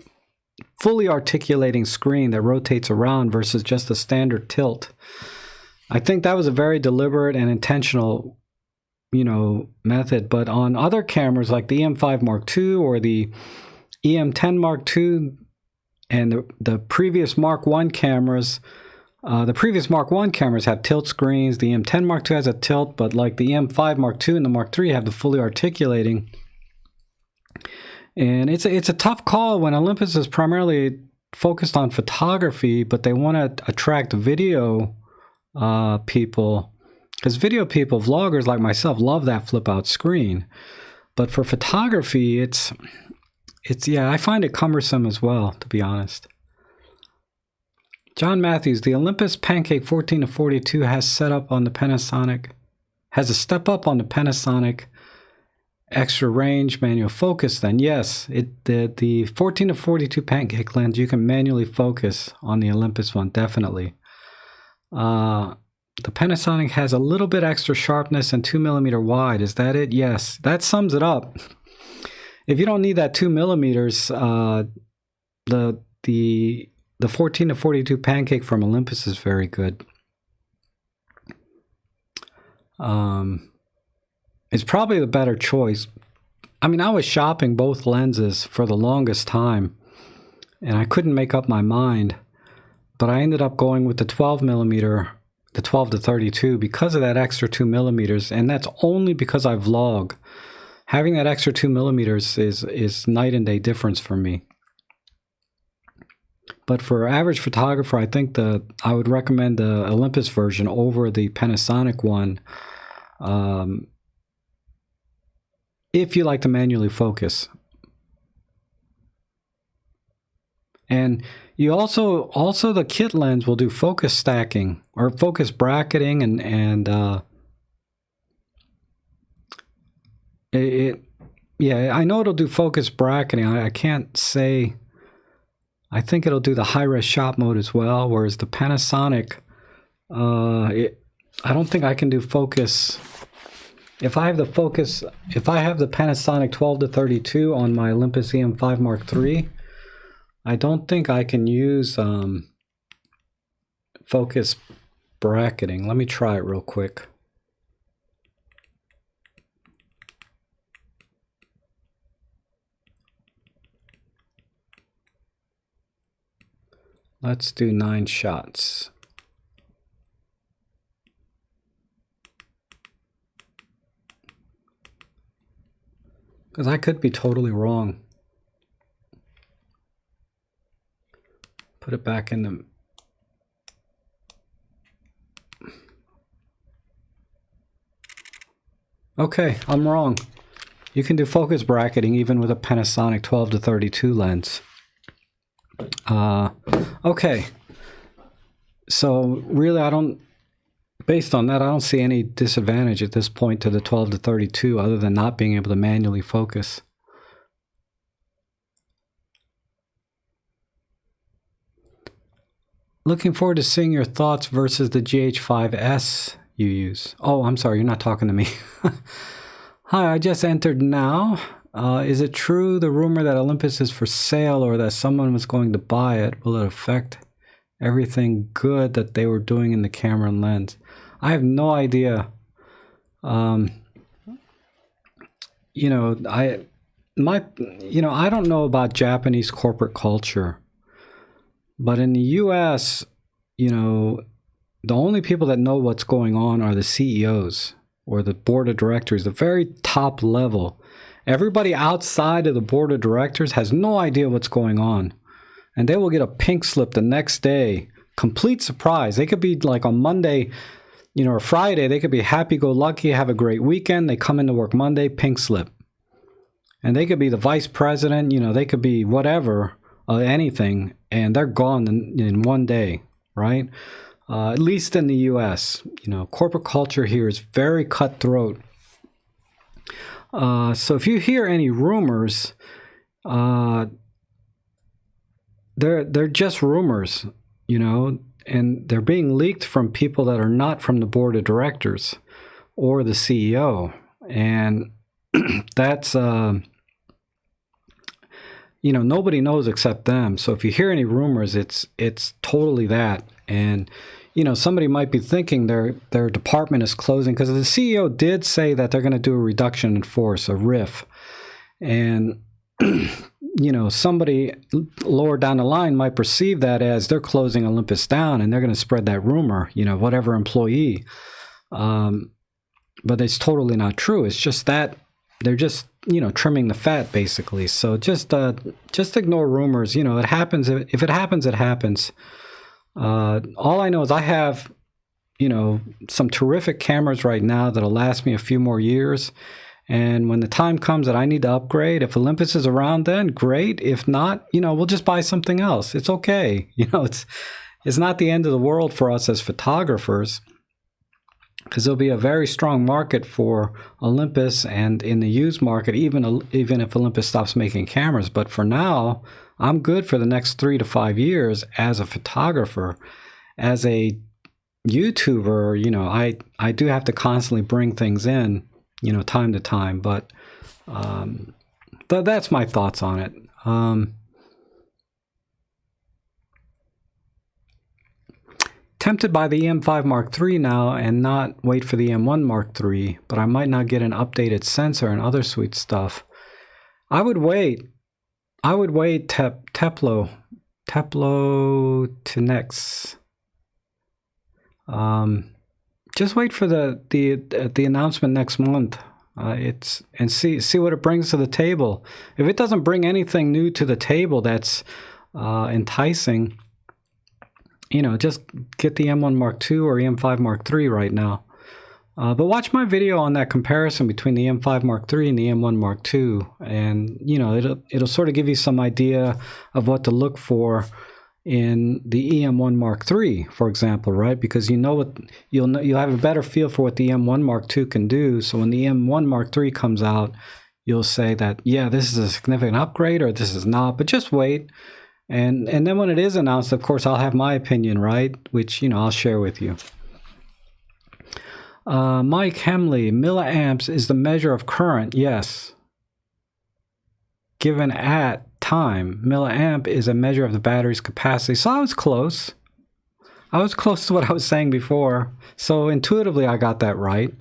fully articulating screen that rotates around versus just a standard tilt. I think that was a very deliberate and intentional method. But on other cameras like the E-M5 Mark II or the E-M10 Mark II and the previous Mark I cameras, the previous Mark I cameras have tilt screens. The E-M10 Mark II has a tilt, but like the E-M5 Mark II and the Mark III have the fully articulating. And it's a tough call when Olympus is primarily focused on photography, but they want to attract video people, because video people, vloggers like myself, love that flip out screen. But for photography, it's yeah, I find it cumbersome as well, to be honest. John Matthews, the Olympus Pancake 14-42 has a step up on the Panasonic extra range manual focus. Then yes, the 14-42 Pancake lens, you can manually focus on the Olympus one, definitely. The Panasonic has a little bit extra sharpness and 2mm wide. Is that it? Yes, that sums it up. If you don't need that 2mm, the 14-42 Pancake from Olympus is very good. It's probably the better choice. I mean, I was shopping both lenses for the longest time, and I couldn't make up my mind. But I ended up going with the 12mm, the 12-32, because of that extra 2mm, and that's only because I vlog. having that extra 2 millimeters is night and day difference for me. But for average photographer, I think I would recommend the Olympus version over the Panasonic one, if you like to manually focus. And you also the kit lens will do focus stacking or focus bracketing, and yeah, I know it'll do focus bracketing. I can't say. I think it'll do the high-res shot mode as well, whereas the Panasonic, I don't think I can do focus. If I have the Panasonic 12-32 on my Olympus E-M1 Mark III, I don't think I can use focus bracketing. Let me try it real quick. Let's do 9 shots. Because I could be totally wrong. Put it back in the... Okay, I'm wrong. You can do focus bracketing even with a Panasonic 12-32 lens. Okay, so really based on that, I don't see any disadvantage at this point to the 12-32 other than not being able to manually focus. Looking forward to seeing your thoughts versus the GH5S you use. Oh, I'm sorry, you're not talking to me. Hi, I just entered now. Is it true the rumor that Olympus is for sale or that someone was going to buy it? Will it affect everything good that they were doing in the camera and lens? I have no idea. I don't know about Japanese corporate culture, but in the US, the only people that know what's going on are the CEOs or the board of directors, the very top level. Everybody outside of the board of directors has no idea what's going on. And they will get a pink slip the next day. Complete surprise. They could be like on Monday, or Friday, they could be happy-go-lucky, have a great weekend. They come into work Monday, pink slip. And they could be the vice president, they could be whatever, anything, and they're gone in one day, right? At least in the US, corporate culture here is very cutthroat. So if you hear any rumors, they're just rumors, and they're being leaked from people that are not from the board of directors or the CEO, and that's nobody knows except them. So if you hear any rumors, it's totally that. And somebody might be thinking their department is closing, because the CEO did say that they're going to do a reduction in force, a RIF. And, somebody lower down the line might perceive that as they're closing Olympus down and they're going to spread that rumor, whatever employee. But it's totally not true. It's just that they're just, trimming the fat, basically. So just ignore rumors. It happens. If it happens, it happens. All I know is I have, some terrific cameras right now that'll last me a few more years. And when the time comes that I need to upgrade, if Olympus is around then, great. If not, we'll just buy something else. It's okay. It's not the end of the world for us as photographers, because there'll be a very strong market for Olympus and in the used market, even if Olympus stops making cameras. But for now, I'm good for the next 3 to 5 years as a photographer. As a YouTuber, I do have to constantly bring things in, time to time. But that's my thoughts on it. Tempted by the E-M1 Mark III now and not wait for the E-M1 Mark III, but I might not get an updated sensor and other sweet stuff. I would wait Teplo to next. Just wait for the announcement next month See what it brings to the table. If it doesn't bring anything new to the table that's enticing, just get the M1 Mark II or EM5 Mark III right now. But watch my video on that comparison between the M5 Mark III and the M1 Mark II, and it'll sort of give you some idea of what to look for in the EM1 Mark III, for example, right? Because you'll have a better feel for what the M1 Mark II can do. So when the M1 Mark III comes out, you'll say that, yeah, this is a significant upgrade, or this is not. But just wait, and then when it is announced, of course, I'll have my opinion, right? Which I'll share with you. Mike Hemley, milliamps is the measure of current. Yes. Given at time, milliamp is a measure of the battery's capacity. So I was close. I was close to what I was saying before. So intuitively, I got that right.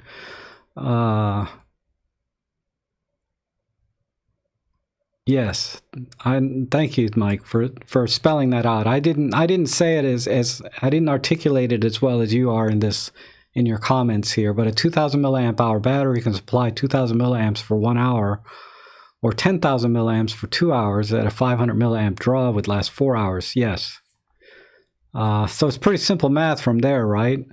Yes. Thank you, Mike, for spelling that out. I didn't say it as I didn't articulate it as well as you are in your comments here, but a 2,000 milliamp hour battery can supply 2,000 milliamps for 1 hour, or 10,000 milliamps for 2 hours at a 500 milliamp draw would last 4 hours. Yes. So it's pretty simple math from there, right?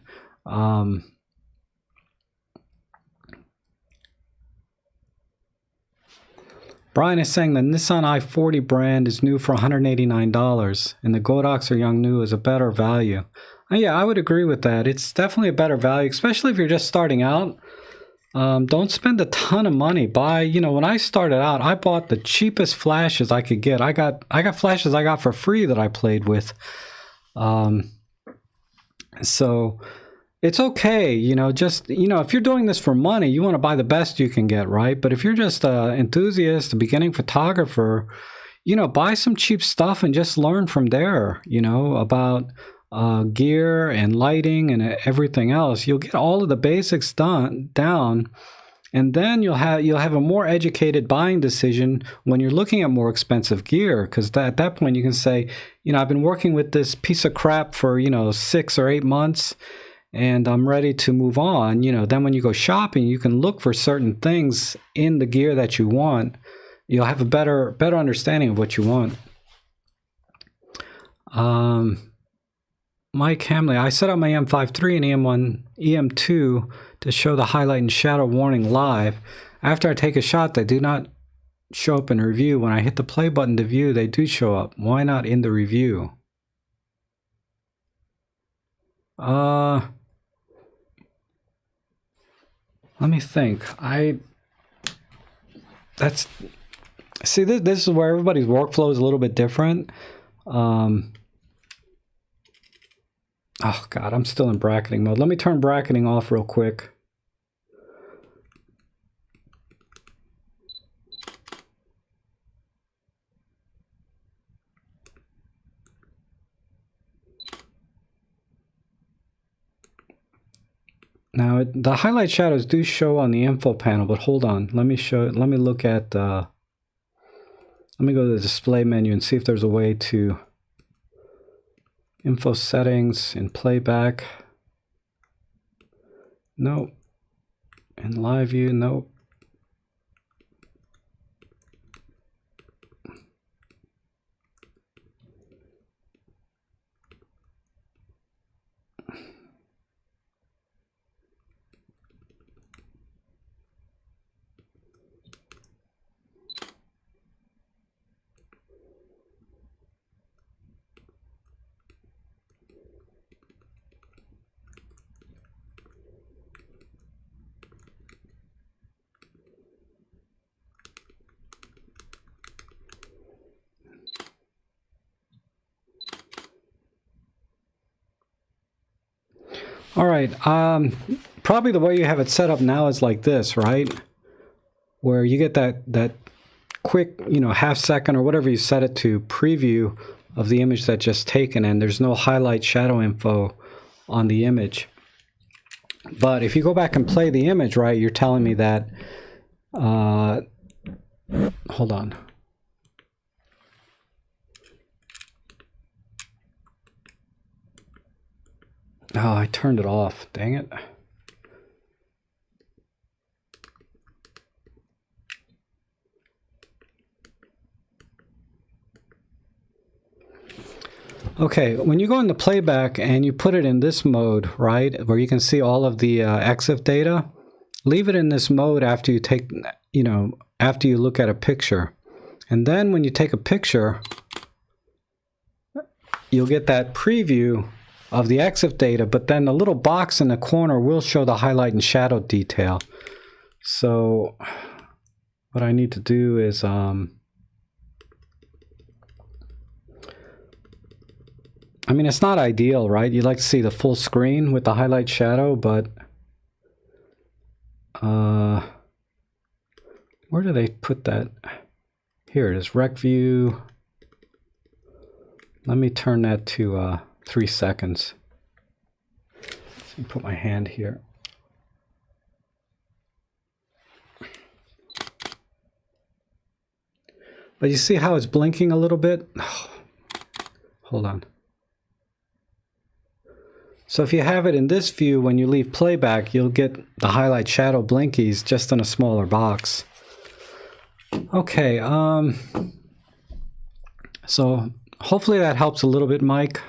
Brian is saying the Nissan i40 brand is new for $189, and the Godox or Yongnuo is a better value. Yeah, I would agree with that. It's definitely a better value, especially if you're just starting out. Don't spend a ton of money. Buy, when I started out, I bought the cheapest flashes I could get. I got flashes I got for free that I played with. So it's okay, if you're doing this for money, you want to buy the best you can get, right? But if you're just an enthusiast, a beginning photographer, buy some cheap stuff and just learn from there, about gear and lighting and everything else. You'll get all of the basics down, and then you'll have a more educated buying decision when you're looking at more expensive gear, because at that point you can say, I've been working with this piece of crap for 6 or 8 months, and I'm ready to move on. Then when you go shopping, you can look for certain things in the gear that you want. You'll have a better understanding of what you want. Mike Hamley, I set up my M5 III and EM1, EM2 to show the highlight and shadow warning live. After I take a shot, they do not show up in review. When I hit the play button to view, they do show up. Why not in the review? Let me think. See, this is where everybody's workflow is a little bit different. Oh God, I'm still in bracketing mode. Let me turn bracketing off real quick. Now, the highlight shadows do show on the info panel, but hold on. Let me look at, let me go to the display menu and see if there's a way to info settings and playback. Nope. In live view, nope. All right, probably the way you have it set up now is like this, right? Where you get that quick, half second or whatever you set it to preview of the image that's just taken, and there's no highlight shadow info on the image. But if you go back and play the image, right, you're telling me that, hold on. Oh, I turned it off. Dang it. Okay, when you go into playback and you put it in this mode, right, where you can see all of the EXIF data, leave it in this mode after you take, after you look at a picture. And then when you take a picture, you'll get that preview of the EXIF data, but then the little box in the corner will show the highlight and shadow detail. So what I need to do is, I mean, it's not ideal, right? You'd like to see the full screen with the highlight shadow, but where do they put that? Here it is, Rec View. Let me turn that to 3 seconds. Let me put my hand here. But you see how it's blinking a little bit? Oh, hold on. So if you have it in this view, when you leave playback, you'll get the highlight shadow blinkies just in a smaller box. Okay, so hopefully that helps a little bit, Mike.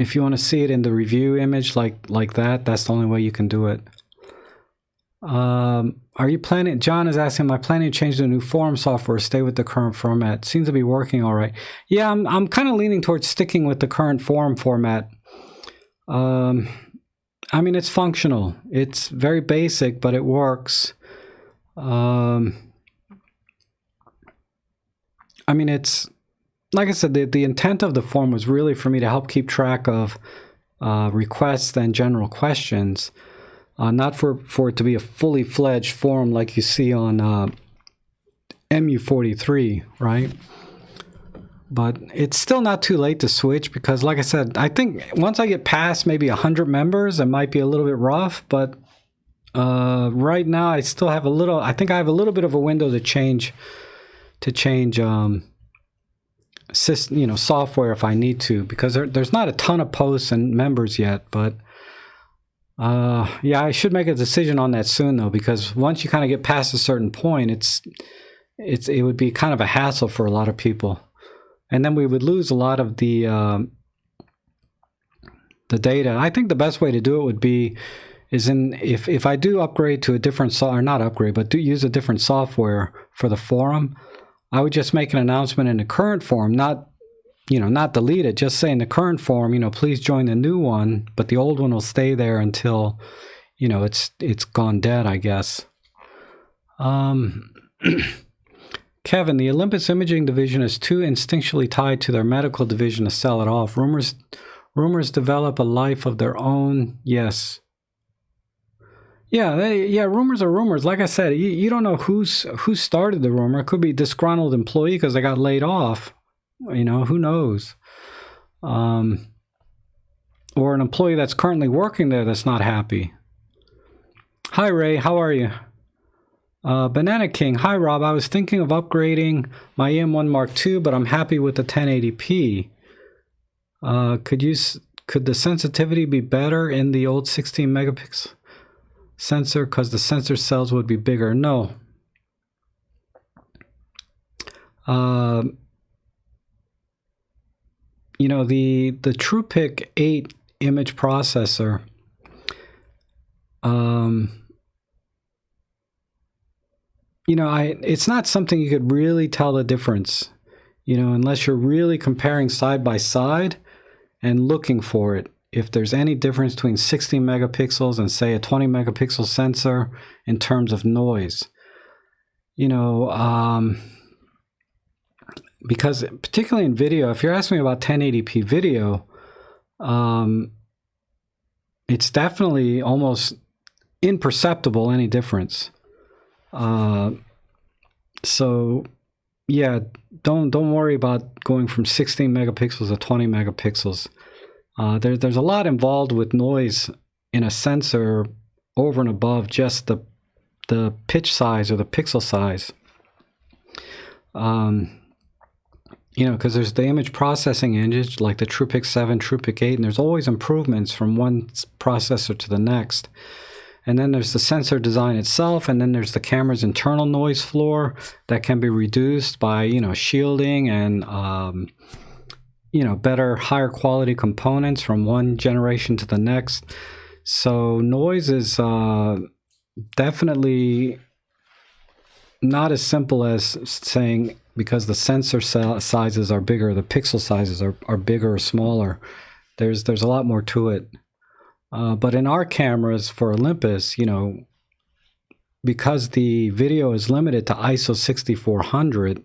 If you want to see it in the review image like that, that's the only way you can do it. Are you planning, John is asking, am I planning to change the new forum software or stay with the current format? Seems to be working all right. Yeah, I'm kind of leaning towards sticking with the current forum format. I mean, it's functional. It's very basic, but it works. I mean, it's, like I said, the intent of the forum was really for me to help keep track of requests and general questions. Not for it to be a fully fledged forum like you see on MU43, right? But it's still not too late to switch because, like I said, I think once I get past maybe 100 members, it might be a little bit rough. But right now, I still have a little. I think I have a little bit of a window to change software if I need to, because there's not a ton of posts and members yet, but. Yeah, I should make a decision on that soon though, because once you kind of get past a certain point, it would be kind of a hassle for a lot of people, and then we would lose a lot of the data. I think the best way to do it would be if I do upgrade to a different or not upgrade, but do use a different software for the forum, I would just make an announcement in the current forum, not delete it, just say in the current forum, please join the new one, but the old one will stay there until, it's gone dead, I guess. Kevin, the Olympus imaging division is too instinctually tied to their medical division to sell it off. Rumors develop a life of their own. Yes. Yeah, rumors are rumors. Like I said, you don't know who started the rumor. It could be a disgruntled employee because they got laid off. Who knows? Or an employee that's currently working there that's not happy. Hi, Ray. How are you? Banana King. Hi, Rob. I was thinking of upgrading my E-M1 Mark II, but I'm happy with the 1080p. Could the sensitivity be better in the old 16 megapixel sensor? Because the sensor cells would be bigger. No. The TruePic 8 image processor, it's not something you could really tell the difference, unless you're really comparing side by side and looking for it. If there's any difference between 16 megapixels and say a 20 megapixel sensor in terms of noise, because particularly in video, if you're asking me about 1080p video, it's definitely almost imperceptible any difference. So yeah, don't worry about going from 16 megapixels to 20 megapixels. There's a lot involved with noise in a sensor over and above just the pitch size or the pixel size. Because there's the image processing engines like the TruePic 7, TruePic 8, and there's always improvements from one processor to the next. And then there's the sensor design itself, and then there's the camera's internal noise floor that can be reduced by, shielding and, better, higher quality components from one generation to the next. So noise is definitely not as simple as saying because the sensor sizes are bigger, the pixel sizes are bigger or smaller. There's a lot more to it. But in our cameras for Olympus, because the video is limited to ISO 6400,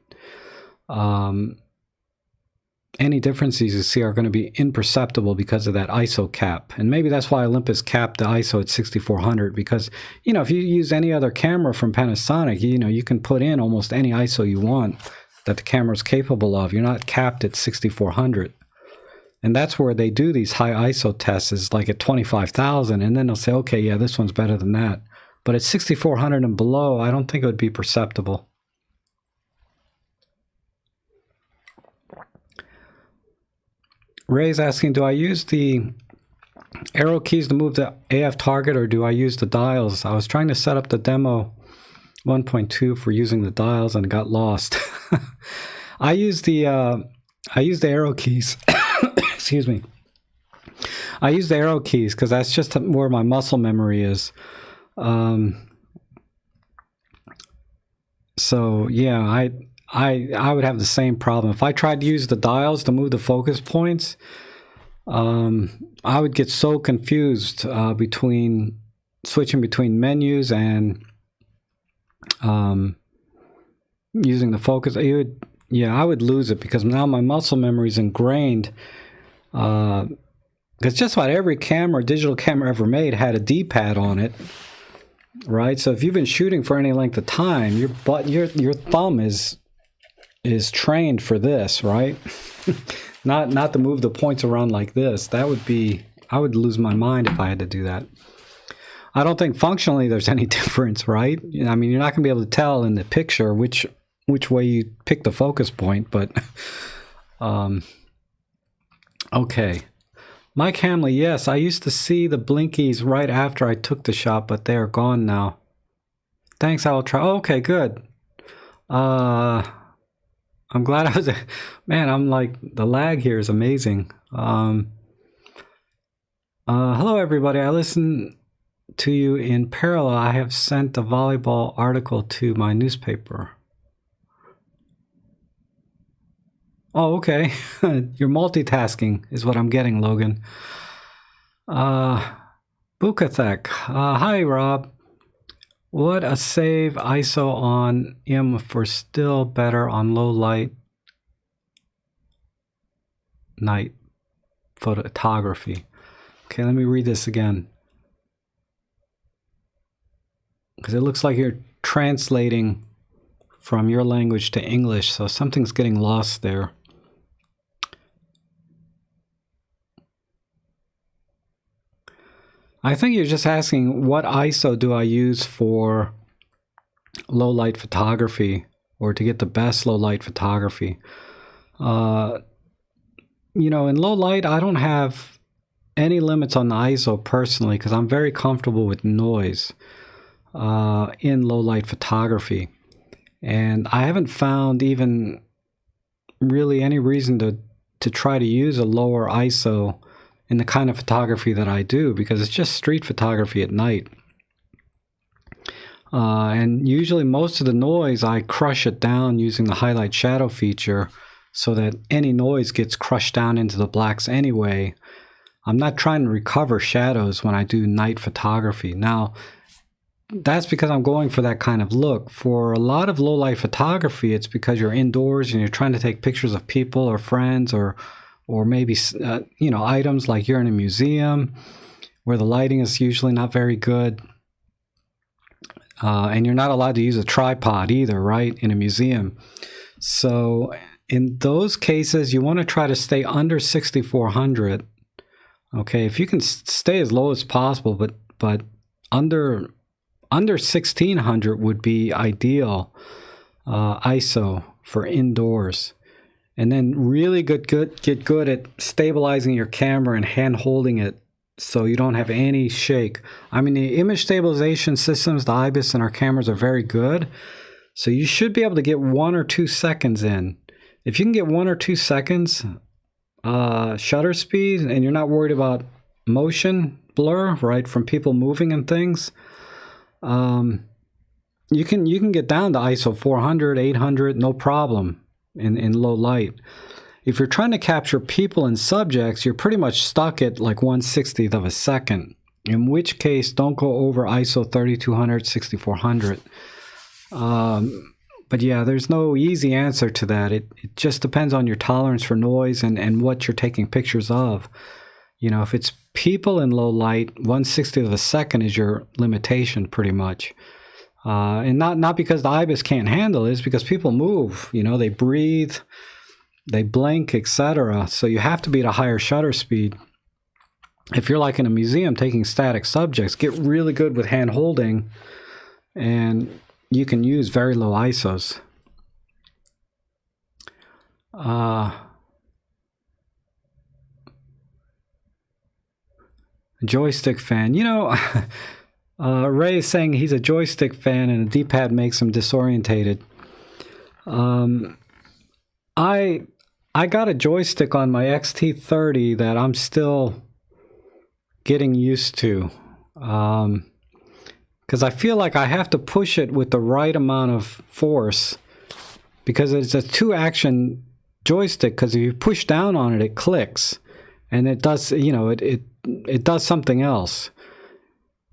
any differences you see are going to be imperceptible because of that ISO cap. And maybe that's why Olympus capped the ISO at 6400, because, if you use any other camera from Panasonic, you can put in almost any ISO you want that the camera is capable of. You're not capped at 6400. And that's where they do these high ISO tests, is like at 25,000, and then they'll say, okay, yeah, this one's better than that. But at 6400 and below, I don't think it would be perceptible. Ray's asking, do I use the arrow keys to move the AF target, or do I use the dials? I was trying to set up the demo 1.2 for using the dials and got lost. I use the arrow keys. Excuse me. I use the arrow keys because that's just where my muscle memory is. So yeah, I would have the same problem. If I tried to use the dials to move the focus points, I would get so confused switching between menus and using the focus. I would lose it because now my muscle memory is ingrained. Because just about every digital camera ever made had a D-pad on it, right? So if you've been shooting for any length of time, your thumb is trained for this, right? not to move the points around like this. I would lose my mind if I had to do that. I don't think functionally there's any difference, right? I mean, you're not going to be able to tell in the picture which way you pick the focus point, but okay. Mike Hamley, yes, I used to see the blinkies right after I took the shot, but they are gone now. Thanks, I will try. Oh, okay, good. I'm glad I was... Man, I'm like, the lag here is amazing. Hello, everybody. I listen to you in parallel. I have sent a volleyball article to my newspaper. Oh, okay. You're multitasking is what I'm getting, Logan. Bukathek. Hi, Rob. Would a save ISO on E-M1 for still better on low light night photography? Okay, let me read this again. Because it looks like you're translating from your language to English, so something's getting lost there. I think you're just asking what ISO do I use for low light photography, or to get the best low light photography. In low light, I don't have any limits on the ISO personally because I'm very comfortable with noise in low light photography. And I haven't found even really any reason to try to use a lower ISO in the kind of photography that I do, because it's just street photography at night. And usually most of the noise, I crush it down using the highlight shadow feature so that any noise gets crushed down into the blacks anyway. I'm not trying to recover shadows when I do night photography. Now, that's because I'm going for that kind of look. For a lot of low light photography, it's because you're indoors and you're trying to take pictures of people or friends or maybe items, like you're in a museum where the lighting is usually not very good, and you're not allowed to use a tripod either, right, in a museum. So in those cases, you want to try to stay under 6400. Okay, if you can stay as low as possible, but under 1600 would be ideal ISO for indoors. And then really get good at stabilizing your camera and hand holding it so you don't have any shake. I mean, the image stabilization systems, the IBIS and our cameras are very good. So you should be able to get 1 or 2 seconds in. If you can get 1 or 2 seconds shutter speed and you're not worried about motion blur, right, from people moving and things, you can get down to ISO 400, 800, no problem in low light. If you're trying to capture people and subjects, you're pretty much stuck at like 1/60th of a second, in which case don't go over ISO 3200, 6400. But yeah, there's no easy answer to that. It just depends on your tolerance for noise and what you're taking pictures of. You know, if it's people in low light, 1/60th of a second is your limitation pretty much. And not because the IBIS can't handle it, it's because people move, you know, they breathe, they blink, etc. So you have to be at a higher shutter speed. If you're like in a museum taking static subjects, get really good with hand holding, and you can use very low ISOs. Joystick fan. You know, Ray is saying he's a joystick fan and a D-pad makes him disorientated. I got a joystick on my XT30 that I'm still getting used to. Because I feel like I have to push it with the right amount of force, because it's a 2-action joystick. Because if you push down on it, it clicks, and it does, you know, it does something else.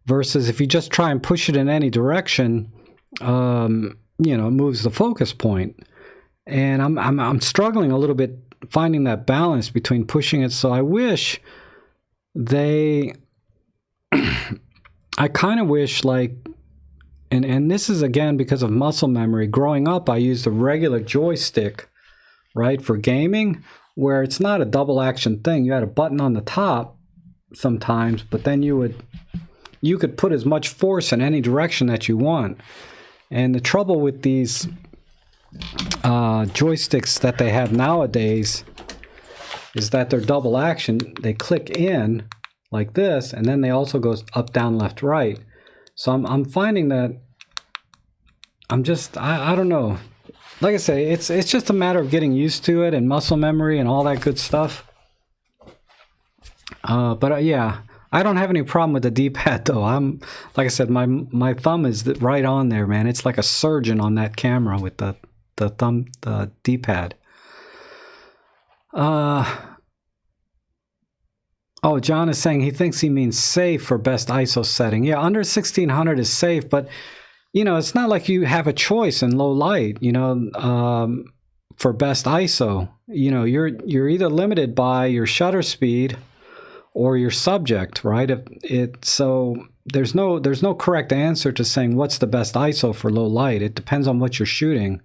Versus if you just try and push it in any direction, you know, it moves the focus point. And I'm struggling a little bit finding that balance between pushing it. So I wish they. I kind of wish, like, and this is again because of muscle memory. Growing up, I used a regular joystick, right, for gaming, where it's not a double action thing. You had a button on the top sometimes, but then you could put as much force in any direction that you want. And the trouble with these joysticks that they have nowadays is that they're double action. They click in like this, and then they also go up, down, left, right. So I'm finding that I don't know. Like I say, it's just a matter of getting used to it and muscle memory and all that good stuff. But yeah, I don't have any problem with the D-pad though. Like I said, my thumb is right on there, man. It's like a surgeon on that camera with the D-pad. Oh, John is saying he thinks he means safe for best ISO setting. Yeah, under 1600 is safe, but you know, it's not like you have a choice in low light, you know, for best ISO. You know, you're either limited by your shutter speed or your subject, right? So there's no correct answer to saying what's the best ISO for low light. It depends on what you're shooting.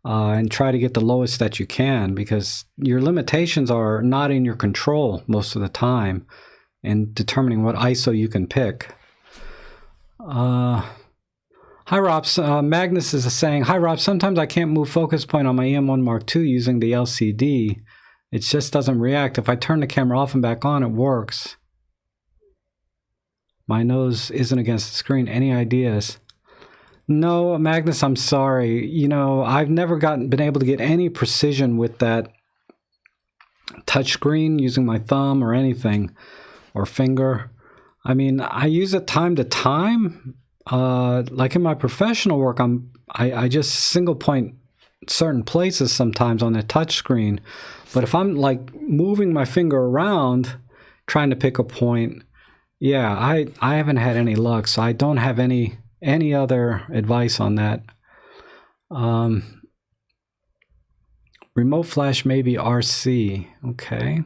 And try to get the lowest that you can, because your limitations are not in your control most of the time in determining what ISO you can pick. Hi Rob, Magnus is saying, hi Rob, sometimes I can't move focus point on my E-M1 Mark II using the LCD. It just doesn't react. If I turn the camera off and back on, it works. My nose isn't against the screen. Any ideas? No, Magnus, I'm sorry. You know, I've never been able to get any precision with that touchscreen using my thumb or anything, or finger. I mean, I use it time to time. Like in my professional work, I just single point certain places sometimes on the touchscreen. But if I'm like moving my finger around, trying to pick a point, yeah, I haven't had any luck. So I don't have any other advice on that. Remote flash maybe RC. Okay.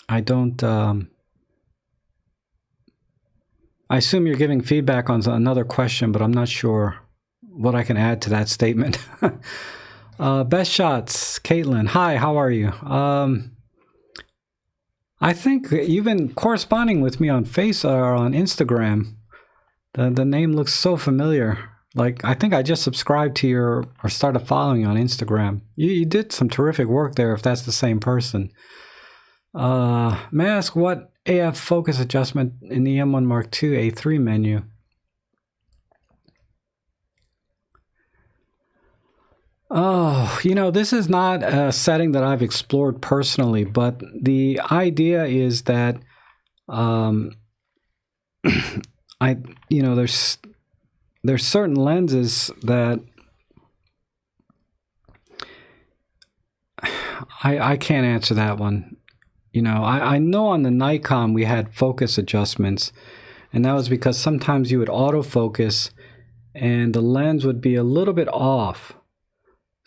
I don't. I assume you're giving feedback on another question, but I'm not sure what I can add to that statement. Best shots, Caitlin. Hi, how are you? I think you've been corresponding with me on on Instagram. The name looks so familiar. Like, I think I just subscribed to or started following you on Instagram. You did some terrific work there, if that's the same person. May I ask what AF focus adjustment in the E-M1 Mark II A3 menu? Oh, this is not a setting that I've explored personally, but the idea is that there's certain lenses that I can't answer that one. I know on the Nikon we had focus adjustments, and that was because sometimes you would autofocus and the lens would be a little bit off.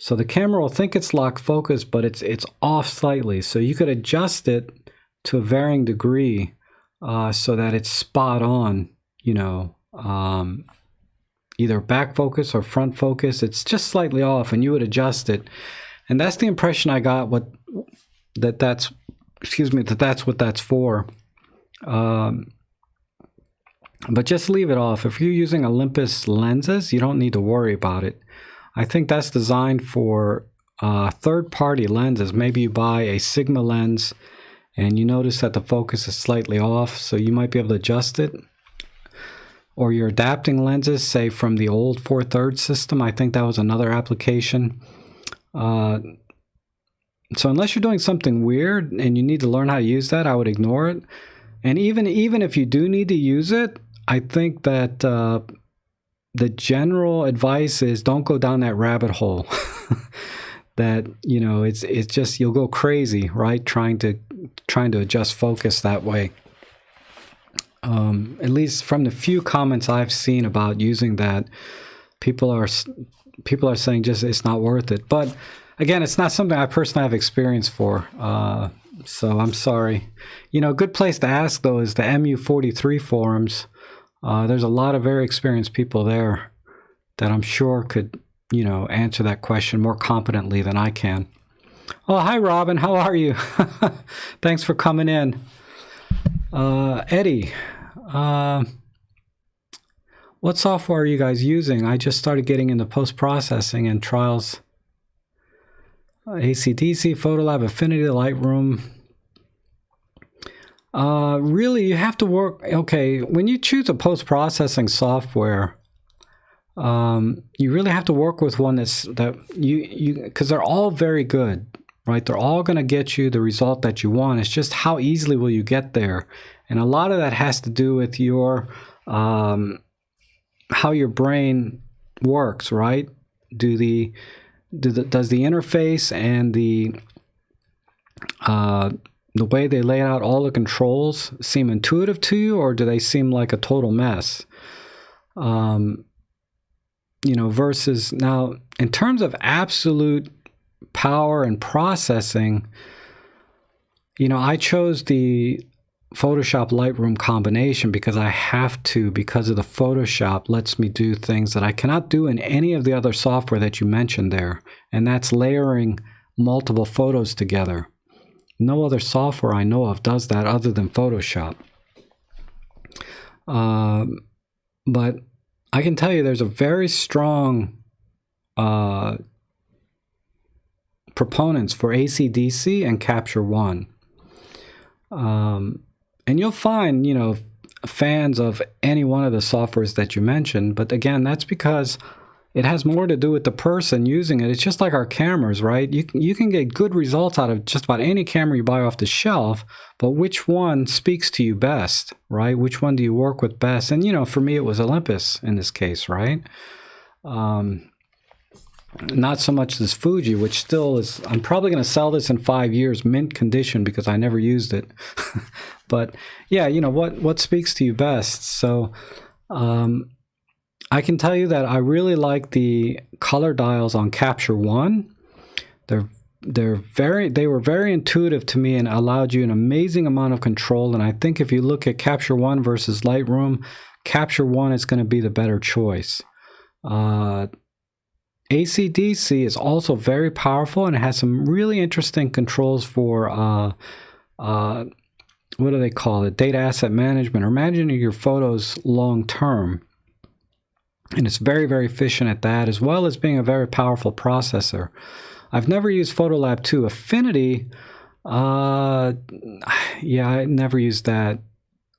So the camera will think it's locked focus, but it's off slightly. So you could adjust it to a varying degree so that it's spot on, either back focus or front focus. It's just slightly off, and you would adjust it. And that's the impression I got that's what that's for. But just leave it off. If you're using Olympus lenses, you don't need to worry about it. I think that's designed for third-party lenses. Maybe you buy a Sigma lens and you notice that the focus is slightly off, so you might be able to adjust it. Or you're adapting lenses, say from the old 4/3 system. I think that was another application. So unless you're doing something weird and you need to learn how to use that, I would ignore it. And even if you do need to use it, I think that the general advice is don't go down that rabbit hole. That it's just you'll go crazy, right? Trying to adjust focus that way. At least from the few comments I've seen about using that, people are saying just it's not worth it. But again, it's not something I personally have experience for. So I'm sorry. A good place to ask though is the MU43 forums. There's a lot of very experienced people there that I'm sure could, answer that question more competently than I can. Oh, hi, Robin. How are you? Thanks for coming in. Eddie, what software are you guys using? I just started getting into post-processing and trials. AC/DC, Photolab, Affinity, Lightroom. Really, you have to work. Okay, when you choose a post-processing software, you really have to work with one because they're all very good, right? They're all going to get you the result that you want. It's just how easily will you get there, and a lot of that has to do with your how your brain works, right? Does the interface and the way they lay out all the controls seem intuitive to you, or do they seem like a total mess? Versus now, in terms of absolute power and processing, I chose the Photoshop Lightroom combination because I have to, because of the Photoshop lets me do things that I cannot do in any of the other software that you mentioned there, and that's layering multiple photos together. No other software I know of does that other than Photoshop. But I can tell you there's a very strong proponents for AC/DC and Capture One. And you'll find, fans of any one of the softwares that you mentioned. But again, that's because it has more to do with the person using it. It's just like our cameras, right? You can get good results out of just about any camera you buy off the shelf, but which one speaks to you best, right? Which one do you work with best? And, for me, it was Olympus in this case, right? Not so much this Fuji, which still is, I'm probably going to sell this in 5 years, mint condition, because I never used it. But yeah, what speaks to you best? So I can tell you that I really like the color dials on Capture One. They were very intuitive to me and allowed you an amazing amount of control. And I think if you look at Capture One versus Lightroom, Capture One is going to be the better choice. AC/DC is also very powerful, and it has some really interesting controls for what do they call it? Data asset management, or managing your photos long term. And it's very, very efficient at that, as well as being a very powerful processor. I've never used Photolab 2. Affinity, Uh, yeah, I never used that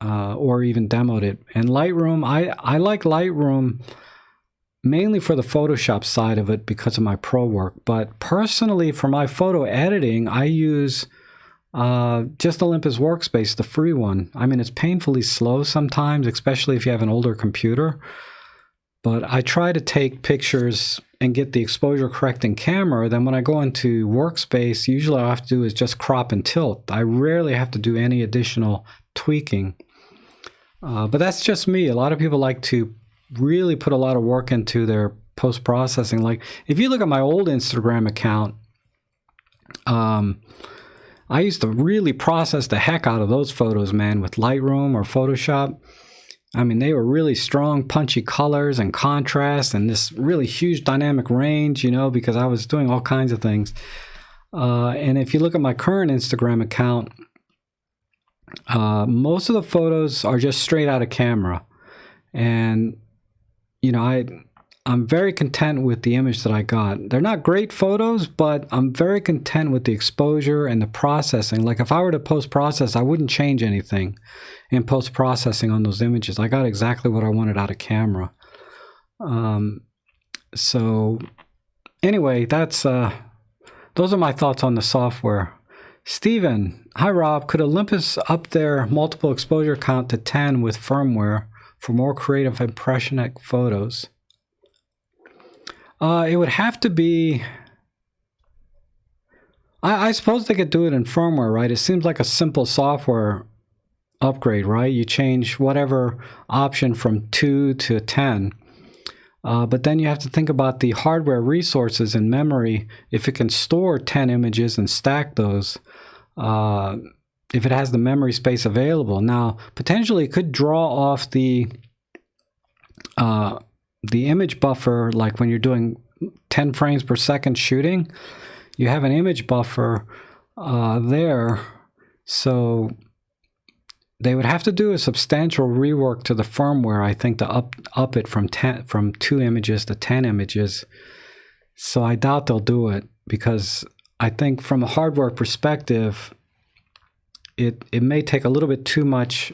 or even demoed it. And Lightroom, I like Lightroom mainly for the Photoshop side of it because of my pro work. But personally, for my photo editing, I use just Olympus Workspace, the free one. I mean, it's painfully slow sometimes, especially if you have an older computer. But I try to take pictures and get the exposure correct in camera. Then when I go into Workspace, usually all I have to do is just crop and tilt. I rarely have to do any additional tweaking. But that's just me. A lot of people like to really put a lot of work into their post-processing. Like if you look at my old Instagram account, I used to really process the heck out of those photos, man, with Lightroom or Photoshop. I mean, they were really strong, punchy colors and contrast and this really huge dynamic range, you know, because I was doing all kinds of things. And if you look at my current Instagram account, most of the photos are just straight out of camera. And, you know, I'm very content with the image that I got. They're not great photos, but I'm very content with the exposure and the processing. Like if I were to post-process, I wouldn't change anything in post-processing on those images. I got exactly what I wanted out of camera. So anyway, those are my thoughts on the software. Steven, hi Rob, could Olympus up their multiple exposure count to 10 with firmware for more creative impressionistic photos? It would have to be... I suppose they could do it in firmware, right? It seems like a simple software upgrade, right? You change whatever option from 2 to 10. But then you have to think about the hardware resources and memory. If it can store 10 images and stack those, if it has the memory space available. Now, potentially it could draw off the image buffer, like when you're doing 10 frames per second shooting, you have an image buffer there. So they would have to do a substantial rework to the firmware, I think, to up it from 2 images to 10 images. So I doubt they'll do it because I think from a hardware perspective, it may take a little bit too much.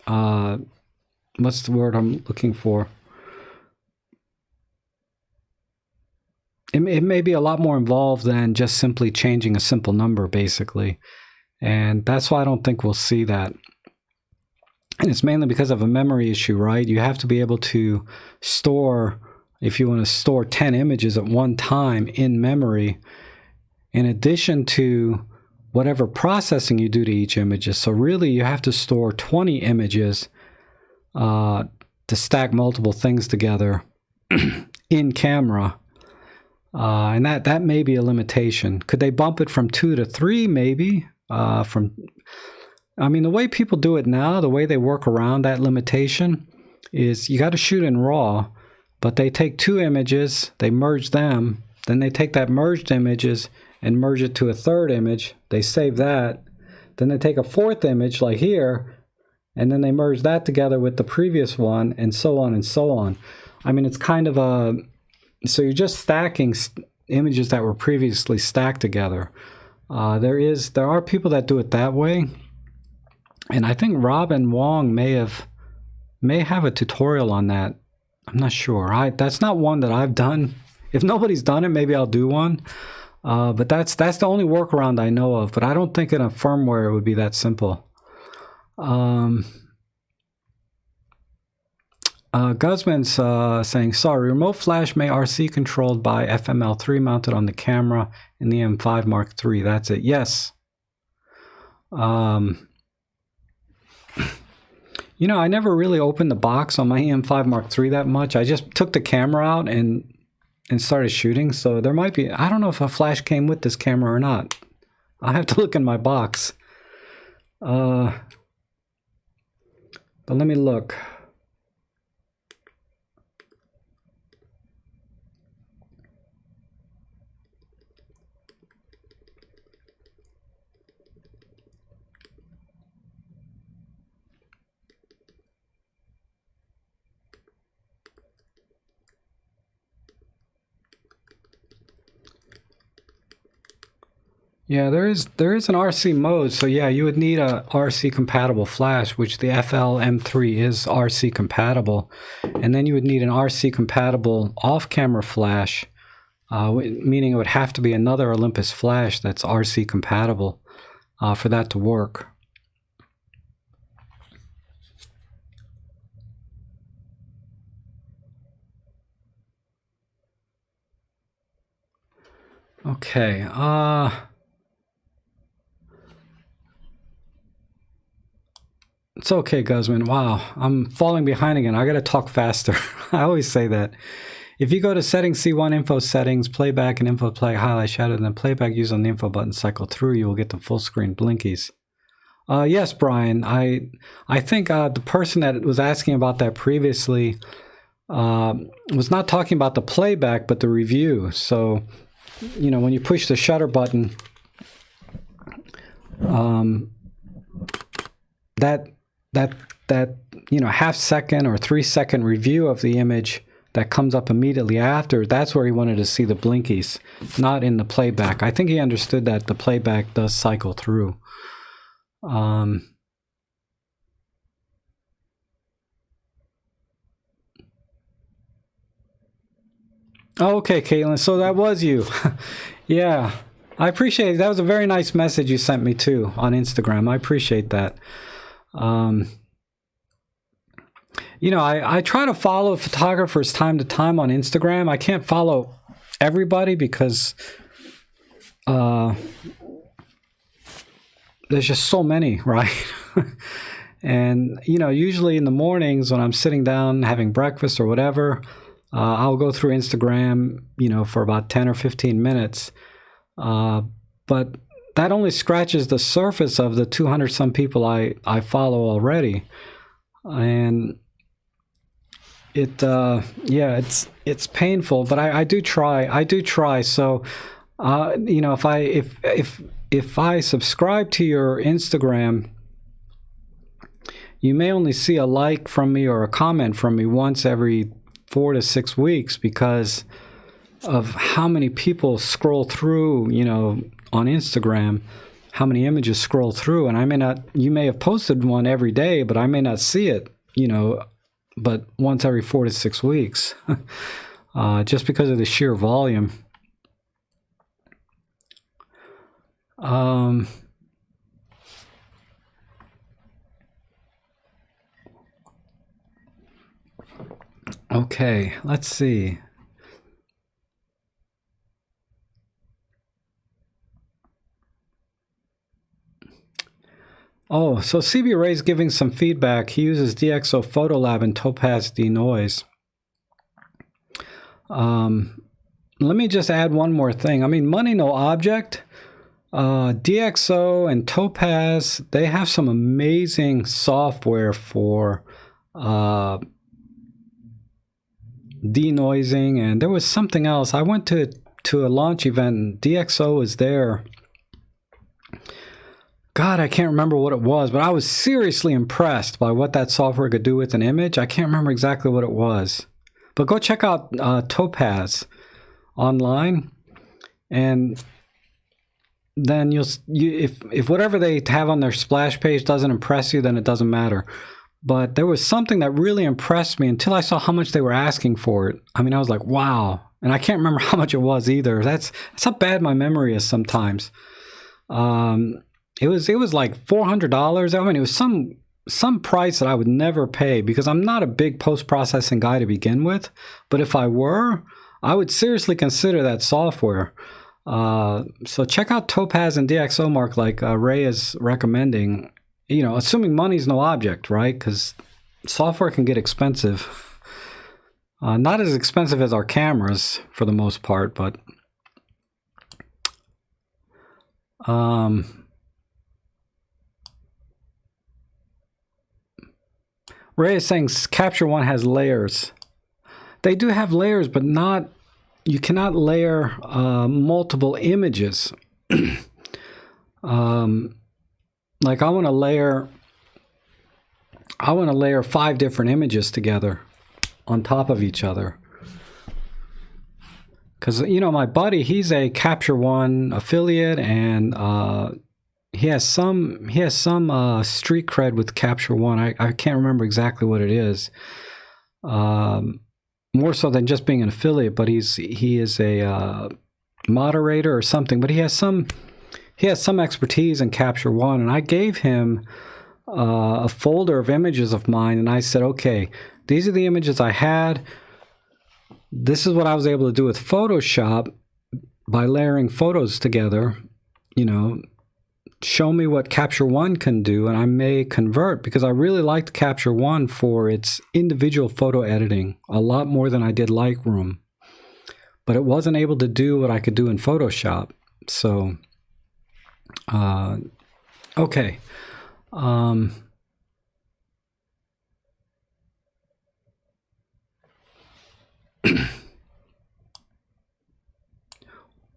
What's the word I'm looking for? It may be a lot more involved than just simply changing a simple number, basically. And that's why I don't think we'll see that. And it's mainly because of a memory issue, right? You have to be able to store, if you want to store 10 images at one time in memory, in addition to whatever processing you do to each image. So really, you have to store 20 images to stack multiple things together in camera. And that may be a limitation. Could they bump it from 2 to 3? Maybe. I mean, the way people do it now, the way they work around that limitation is you got to shoot in RAW, but they take 2 images, they merge them, then they take that merged images and merge it to a 3rd image. They save that. Then they take a 4th image, like here, and then they merge that together with the previous one, and so on and so on. I mean, it's kind of a... So you're just stacking images that were previously stacked together. There are people that do it that way, and I think Robin Wong may have a tutorial on that. I'm not sure. That's not one that I've done. If nobody's done it, maybe I'll do one. But that's the only workaround I know of. But I don't think in a firmware it would be that simple. Guzman's saying, sorry, remote flash may RC controlled by FML3 mounted on the camera in the E-M5 Mark III. That's it. Yes. You know, I never really opened the box on my E-M5 Mark III that much. I just took the camera out and started shooting. So there might be, I don't know if a flash came with this camera or not. I have to look in my box. But let me look. Yeah, there is an RC mode, so yeah, you would need a RC compatible flash, which the FL-M3 is RC compatible, and then you would need an RC compatible off-camera flash, meaning it would have to be another Olympus flash that's RC compatible for that to work. Okay, it's okay, Guzman. Wow, I'm falling behind again. I gotta talk faster. I always say that. If you go to settings, C1 info settings, playback and info play, highlight shadow, then playback, use on the info button, cycle through, you will get the full screen blinkies. Yes, Brian, I think the person that was asking about that previously was not talking about the playback, but the review. So, you know, when you push the shutter button, that you know, half-second or 3-second review of the image that comes up immediately after, that's where he wanted to see the blinkies, not in the playback. I think he understood that the playback does cycle through. Okay, Caitlin, so that was you. Yeah, I appreciate it. That was a very nice message you sent me too on Instagram. I appreciate that. You know, I try to follow photographers time to time on Instagram. I can't follow everybody because there's just so many, right? And, you know, usually in the mornings when I'm sitting down having breakfast or whatever, I'll go through Instagram, you know, for about 10 or 15 minutes. But that only scratches the surface of the 200 some people I follow already. And yeah, it's painful, but I do try. So, you know, if I subscribe to your Instagram, you may only see a like from me or a comment from me once every 4 to 6 weeks because of how many people scroll through, you know, on Instagram, how many images scroll through. And you may have posted one every day, but I may not see it, you know, but once every 4 to 6 weeks, just because of the sheer volume. Okay, let's see. Oh, so CB Ray's giving some feedback. He uses DxO Photolab and Topaz denoise. Let me just add one more thing. I mean, Money No Object, DxO and Topaz, they have some amazing software for denoising, and there was something else. I went to a launch event and DxO was there. God, I can't remember what it was, but I was seriously impressed by what that software could do with an image. I can't remember exactly what it was, but go check out Topaz online, and then if whatever they have on their splash page doesn't impress you, then it doesn't matter. But there was something that really impressed me until I saw how much they were asking for it. I mean, I was like, wow. And I can't remember how much it was either. That's how bad my memory is sometimes. It was like $400. I mean, it was some price that I would never pay because I'm not a big post-processing guy to begin with. But if I were, I would seriously consider that software. So check out Topaz and DxO, Mark, like Ray is recommending. You know, assuming money's no object, right? Because software can get expensive. Not as expensive as our cameras for the most part, but Ray is saying Capture One has layers. They do have layers, but not. You cannot layer multiple images. Like I want to layer 5 different images together on top of each other. Because, my buddy, he's a Capture One affiliate, and he has some street cred with Capture One. I can't remember exactly what it is. More so than just being an affiliate, but he is a moderator or something. But he has some expertise in Capture One, and I gave him a folder of images of mine, and I said, okay, these are the images I had. This is what I was able to do with Photoshop by layering photos together. Show me what Capture One can do, and I may convert, because I really liked Capture One for its individual photo editing a lot more than I did Lightroom. But it wasn't able to do what I could do in Photoshop. So, okay.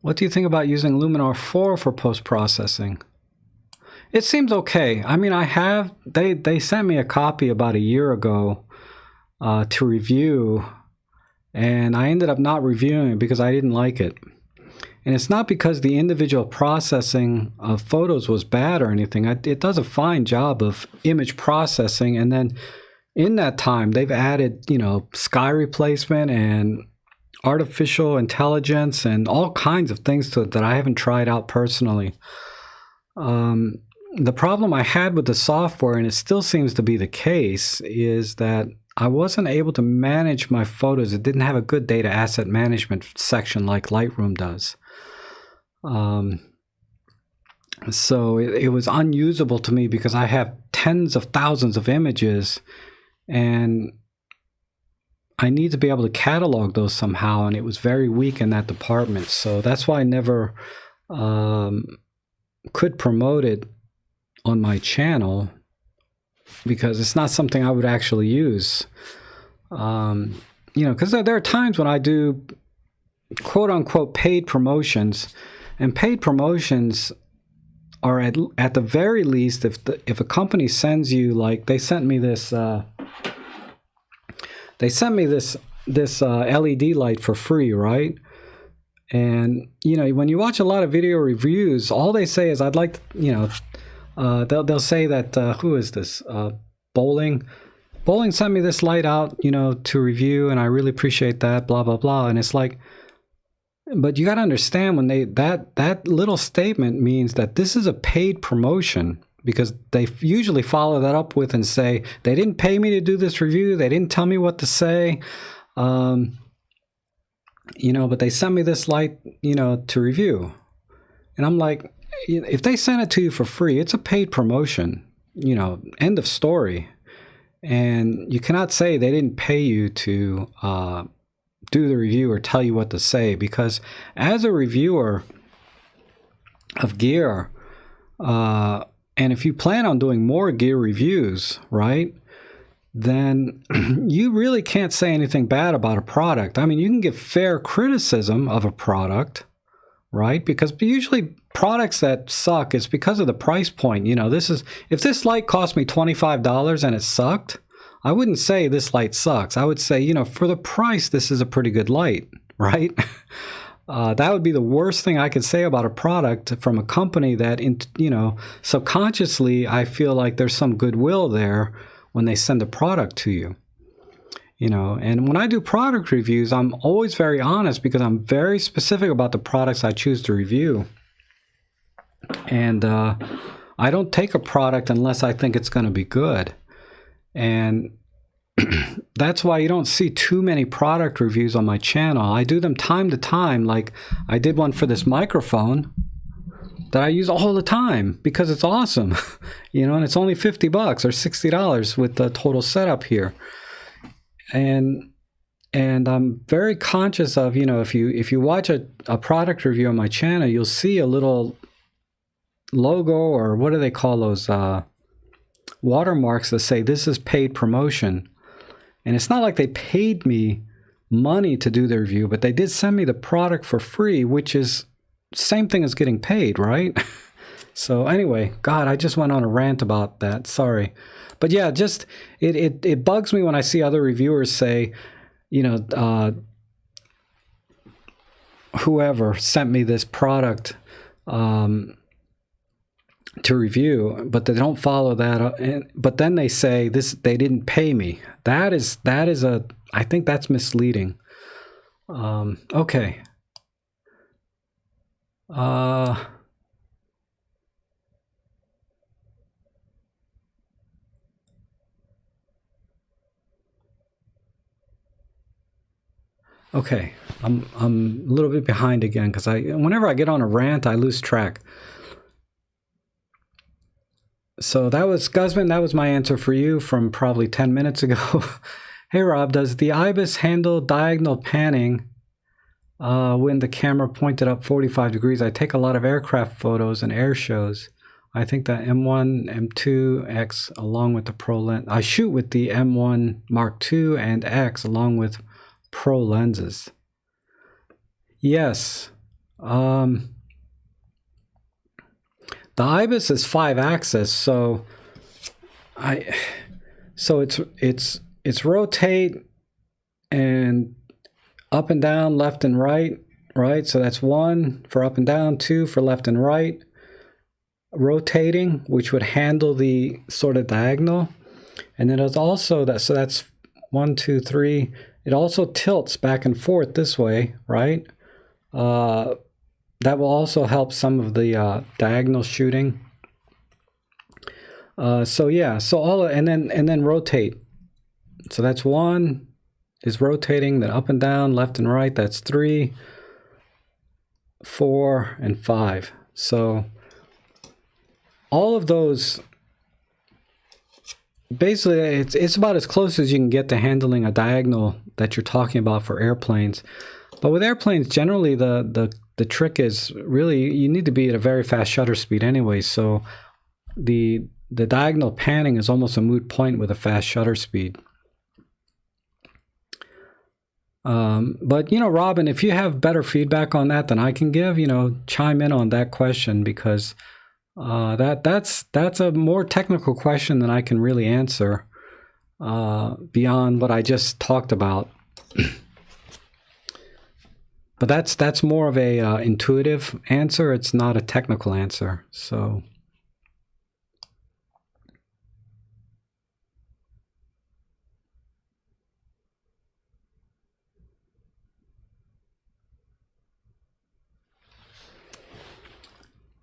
What do you think about using Luminar 4 for post-processing? It seems okay. I mean, they sent me a copy about a year ago to review, and I ended up not reviewing it because I didn't like it. And it's not because the individual processing of photos was bad or anything. It does a fine job of image processing, and then in that time, they've added, sky replacement and artificial intelligence and all kinds of things to it that I haven't tried out personally. The problem I had with the software, and it still seems to be the case, is that I wasn't able to manage my photos. It didn't have a good data asset management section like Lightroom does. So it was unusable to me because I have tens of thousands of images, and I need to be able to catalog those somehow, and it was very weak in that department. So that's why I never could promote it on my channel, because it's not something I would actually use. Because there are times when I do quote-unquote paid promotions, and paid promotions are at the very least, if a company sends you, like they sent me this LED light for free, right? And when you watch a lot of video reviews, all they say is, I'd like to, they'll say that who is this? Bowling sent me this light out, to review, and I really appreciate that, blah blah blah. And it's like, but you got to understand, when that little statement means that this is a paid promotion, because they usually follow that up with and say, they didn't pay me to do this review, they didn't tell me what to say, but they sent me this light, to review. And I'm like, if they send it to you for free, it's a paid promotion, end of story. And you cannot say they didn't pay you to do the review or tell you what to say, because as a reviewer of gear, and if you plan on doing more gear reviews, right, then you really can't say anything bad about a product. I mean, you can give fair criticism of a product, right? Because usually products that suck is because of the price point. If this light cost me $25 and it sucked, I wouldn't say this light sucks. I would say, for the price, this is a pretty good light, right? That would be the worst thing I could say about a product from a company that, subconsciously, I feel like there's some goodwill there when they send a product to you. And when I do product reviews, I'm always very honest, because I'm very specific about the products I choose to review. And I don't take a product unless I think it's going to be good. And that's why you don't see too many product reviews on my channel. I do them time to time. Like I did one for this microphone that I use all the time because it's awesome, and it's only $50 or $60 with the total setup here. And I'm very conscious of, if you watch a product review on my channel, you'll see a little logo, or what do they call those, watermarks that say this is paid promotion. And it's not like they paid me money to do the review, but they did send me the product for free, which is same thing as getting paid, right? So anyway, God, I just went on a rant about that. Sorry. But yeah, just it bugs me when I see other reviewers say, whoever sent me this product to review, but they don't follow that. But then they say they didn't pay me. That is I think that's misleading. Okay. Okay, I'm a little bit behind again because whenever I get on a rant, I lose track. So that was Guzman. That was my answer for you from probably 10 minutes ago. Hey Rob, does the IBIS handle diagonal panning when the camera pointed up 45 degrees? I take a lot of aircraft photos and air shows. I think the M1, M2, X along with the Pro lens. I shoot with the M1 Mark II and X along with Pro lenses. Yes. The IBIS is 5-axis, so it's rotate and up and down, left and right, right? So that's 1 for up and down, 2 for left and right. Rotating, which would handle the sort of diagonal. And then it's also that, so that's 1, 2, 3. It also tilts back and forth this way, right? That will also help some of the diagonal shooting. So yeah, so and then rotate. So that's 1 is rotating, then up and down, left and right. That's 3, 4, and 5. So all of those, basically, it's about as close as you can get to handling a diagonal that you're talking about for airplanes. But with airplanes, generally the trick is really you need to be at a very fast shutter speed anyway. So the diagonal panning is almost a moot point with a fast shutter speed. But Robin, if you have better feedback on that than I can give, chime in on that question, because that's a more technical question than I can really answer beyond what I just talked about. But that's more of a intuitive answer. It's not a technical answer. So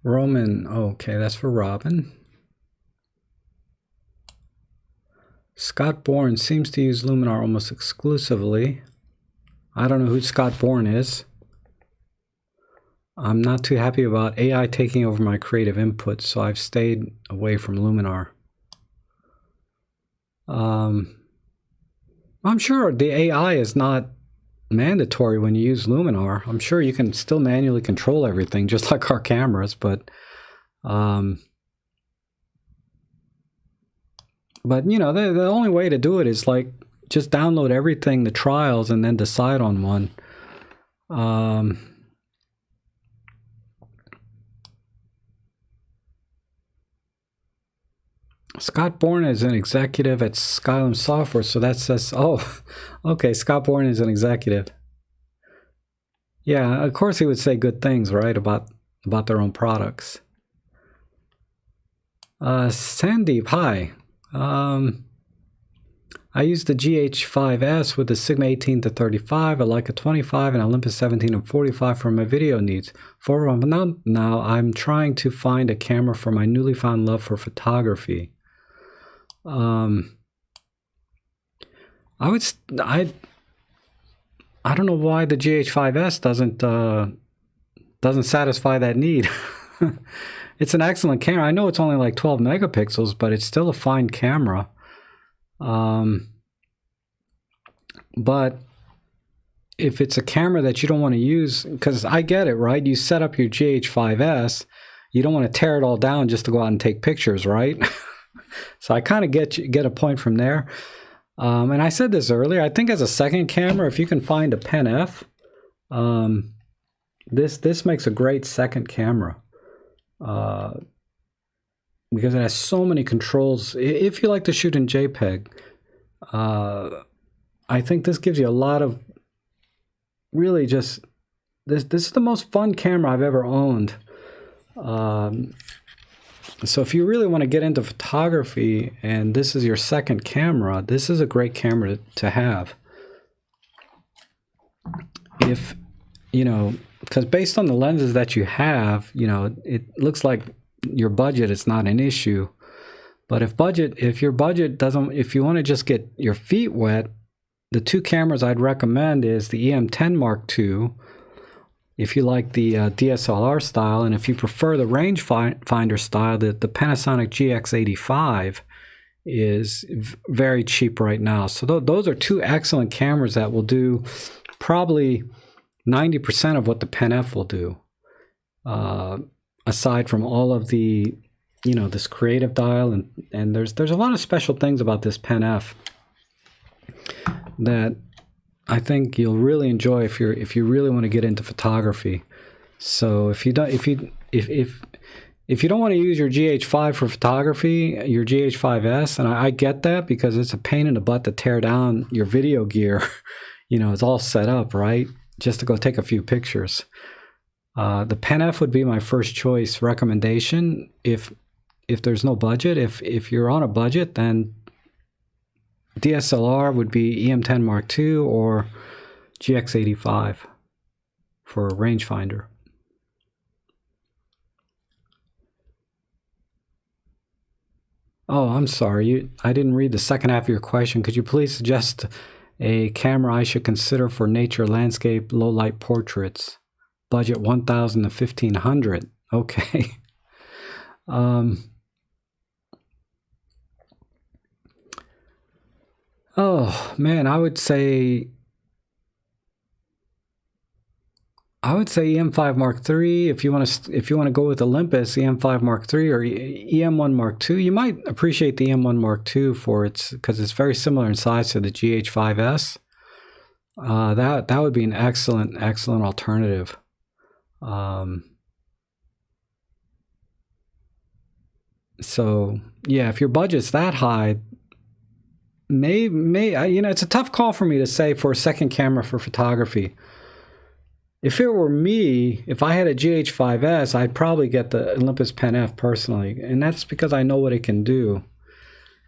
Roman, okay, that's for Robin. Scott Bourne seems to use Luminar almost exclusively. I don't know who Scott Bourne is. I'm not too happy about AI taking over my creative input, so I've stayed away from Luminar. I'm sure the AI is not mandatory when you use Luminar. I'm sure you can still manually control everything, just like our cameras, but the only way to do it is like just download everything, the trials, and then decide on one. Scott Bourne is an executive at Skylum Software, so that says, oh, okay, Scott Bourne is an executive. Yeah, of course he would say good things, right, about their own products. Sandeep, hi. I use the GH5S with the Sigma 18 to 35, a Leica 25, and Olympus 17 and 45 for my video needs. For a month now, I'm trying to find a camera for my newly found love for photography. I don't know why the GH5S doesn't satisfy that need. It's an excellent camera. I know it's only like 12 megapixels, but it's still a fine camera. But if it's a camera that you don't want to use, because I get it, right? You set up your GH5S, you don't want to tear it all down just to go out and take pictures, right? So I kind of get a point from there. And I said this earlier, I think as a second camera, if you can find a Pen F, this makes a great second camera. Because it has so many controls. If you like to shoot in JPEG, I think this gives you a lot of really just this is the most fun camera I've ever owned. So if you really want to get into photography and this is your second camera, this is a great camera to have. If, you know, because based on the lenses that you have, you know, it looks like your budget is not an issue. But if your budget doesn't, if you want to just get your feet wet, the two cameras I'd recommend is the E-M10 Mark II, if you like the DSLR style, and if you prefer the rangefinder style, the Panasonic GX85 is very cheap right now. So those are two excellent cameras that will do probably 90% of what the Pen F will do. Aside from all of the, you know, this creative dial, and there's a lot of special things about this Pen F that I think you'll really enjoy if you really want to get into photography. So if you don't want to use your GH5 for photography, your GH5S, and I get that because it's a pain in the butt to tear down your video gear. You know, it's all set up, right? Just to go take a few pictures. The Pen F would be my first choice recommendation if there's no budget. If you're on a budget, then DSLR would be E-M10 Mark II or GX85 for a rangefinder. Oh, I'm sorry. I didn't read the second half of your question. Could you please suggest a camera I should consider for nature, landscape, low light portraits? Budget 1,000 to 1,500. Okay. Oh man, I would say E-M5 Mark III. If you want to go with Olympus, E-M5 Mark III or E-M1 Mark II, you might appreciate the E-M1 Mark II because it's very similar in size to the GH5S. That would be an excellent alternative. So yeah, if your budget's that high, you know, it's a tough call for me to say for a second camera for photography. If it were me, if I had a GH5S, I'd probably get the Olympus Pen F personally, and that's because I know what it can do.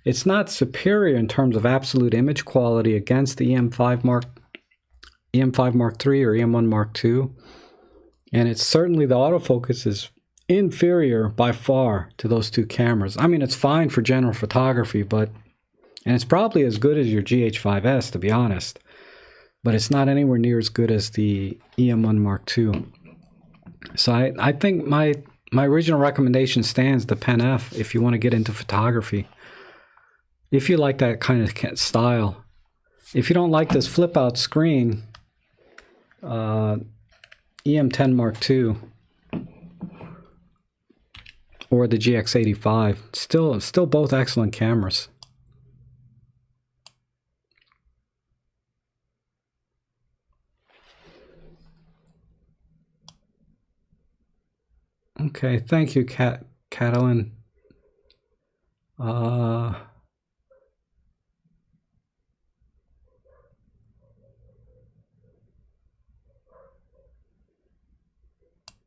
It's not superior in terms of absolute image quality against the E-M5 Mark III or E-M1 Mark II, and it's certainly, the autofocus is inferior by far to those two cameras. I mean, it's fine for general photography, and it's probably as good as your GH5S, to be honest, but it's not anywhere near as good as the E-M1 Mark II. So I think my original recommendation stands, the Pen F, if you want to get into photography. If you like that kind of style. If you don't like this flip out screen, E-M10 Mark II or the GX85, still both excellent cameras. Okay, thank you, Catalin.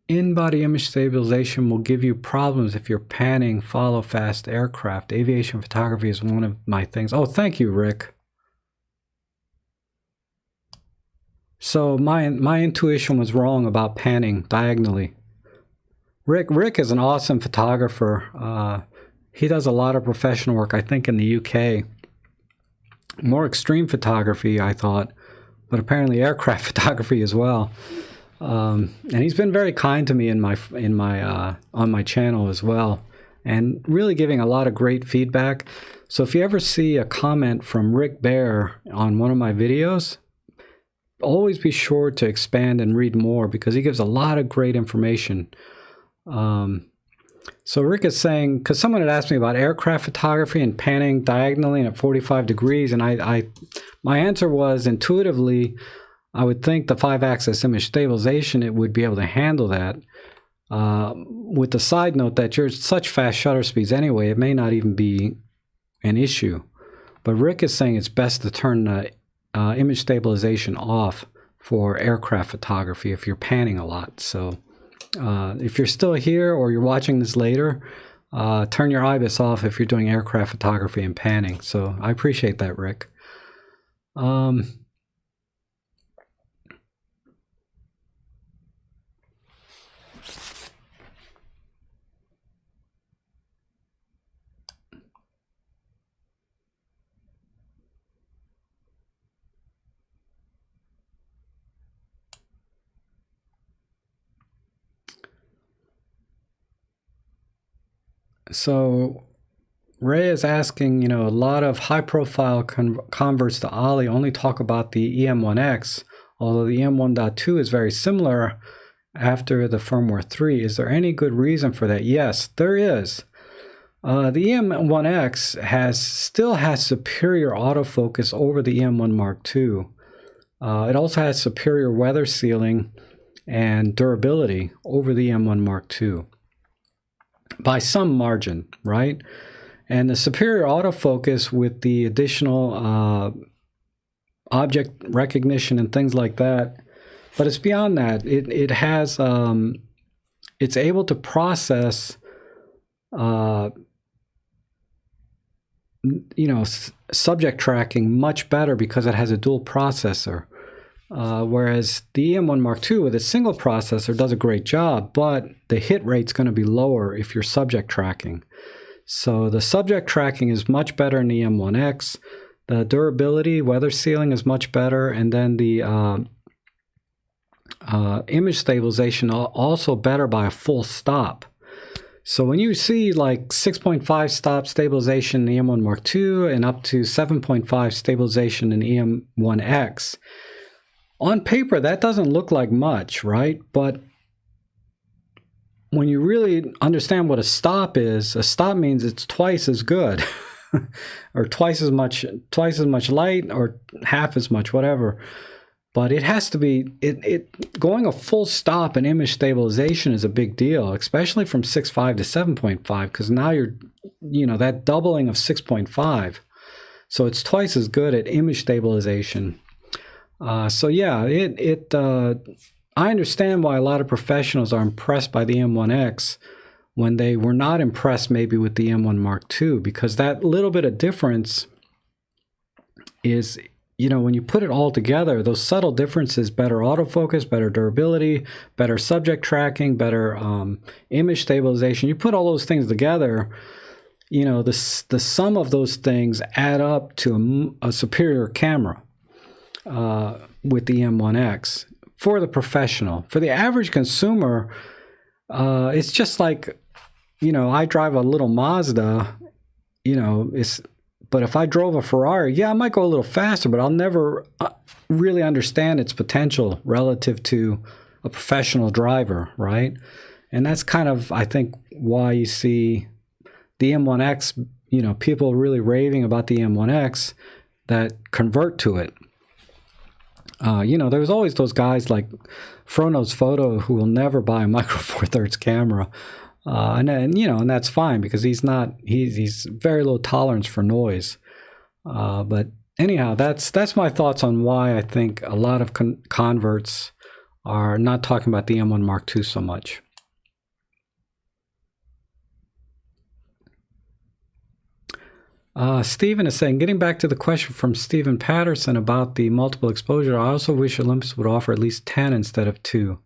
In-body image stabilization will give you problems if you're panning follow fast aircraft. Aviation photography is one of my things. Oh, thank you, Rick. So my intuition was wrong about panning diagonally. Rick is an awesome photographer. He does a lot of professional work, I think, in the UK. More extreme photography, I thought, but apparently aircraft photography as well. And he's been very kind to me on my channel as well, and really giving a lot of great feedback. So if you ever see a comment from Rick Bear on one of my videos, always be sure to expand and read more, because he gives a lot of great information. So Rick is saying, because someone had asked me about aircraft photography and panning diagonally and at 45 degrees, and my answer was, intuitively, I would think the 5-axis image stabilization, it would be able to handle that. With the side note that you're such fast shutter speeds anyway, it may not even be an issue. But Rick is saying it's best to turn the image stabilization off for aircraft photography if you're panning a lot. So if you're still here or you're watching this later, turn your IBIS off if you're doing aircraft photography and panning. So I appreciate that, Rick. So Ray is asking, you know, a lot of high-profile converts to Ollie only talk about the EM1X, although the EM1.2 is very similar after the firmware 3. Is there any good reason for that? Yes, there is. The EM1X still has superior autofocus over the EM1 Mark II. It also has superior weather sealing and durability over the EM1 Mark II. By some margin, right? And the superior autofocus with the additional object recognition and things like that, but it's beyond that. It has, it's able to process, you know, subject tracking much better because it has a dual processor. Whereas the EM1 Mark II with a single processor does a great job, but the hit rate's going to be lower if you're subject tracking. So the subject tracking is much better in the EM1X. The durability, weather sealing is much better, and then the image stabilization also better by a full stop. So when you see like 6.5 stop stabilization in the EM1 Mark II and up to 7.5 stabilization in EM1X, on paper, that doesn't look like much, right? But when you really understand what a stop is, a stop means it's twice as good, or twice as much light, or half as much, whatever. But it has to be, going a full stop in image stabilization is a big deal, especially from 6.5 to 7.5, because now you're, you know, that doubling of 6.5. So it's twice as good at image stabilization. So yeah, I understand why a lot of professionals are impressed by the M1X when they were not impressed maybe with the M1 Mark II, because that little bit of difference is, you know, when you put it all together, those subtle differences, better autofocus, better durability, better subject tracking, better image stabilization, you put all those things together, you know, the sum of those things add up to a superior camera. With the M1X for the professional. For the average consumer, it's just like, you know, I drive a little Mazda, you know, but if I drove a Ferrari, yeah, I might go a little faster, but I'll never really understand its potential relative to a professional driver, right? And that's kind of, I think, why you see the M1X, you know, people really raving about the M1X that convert to it. You know, there's always those guys like Frono's Photo who will never buy a Micro Four Thirds camera, and you know, and that's fine because he's very low tolerance for noise. But anyhow, that's my thoughts on why I think a lot of converts are not talking about the M1 Mark II so much. Stephen is saying, getting back to the question from Stephen Patterson about the multiple exposure, I also wish Olympus would offer at least 10 instead of 2.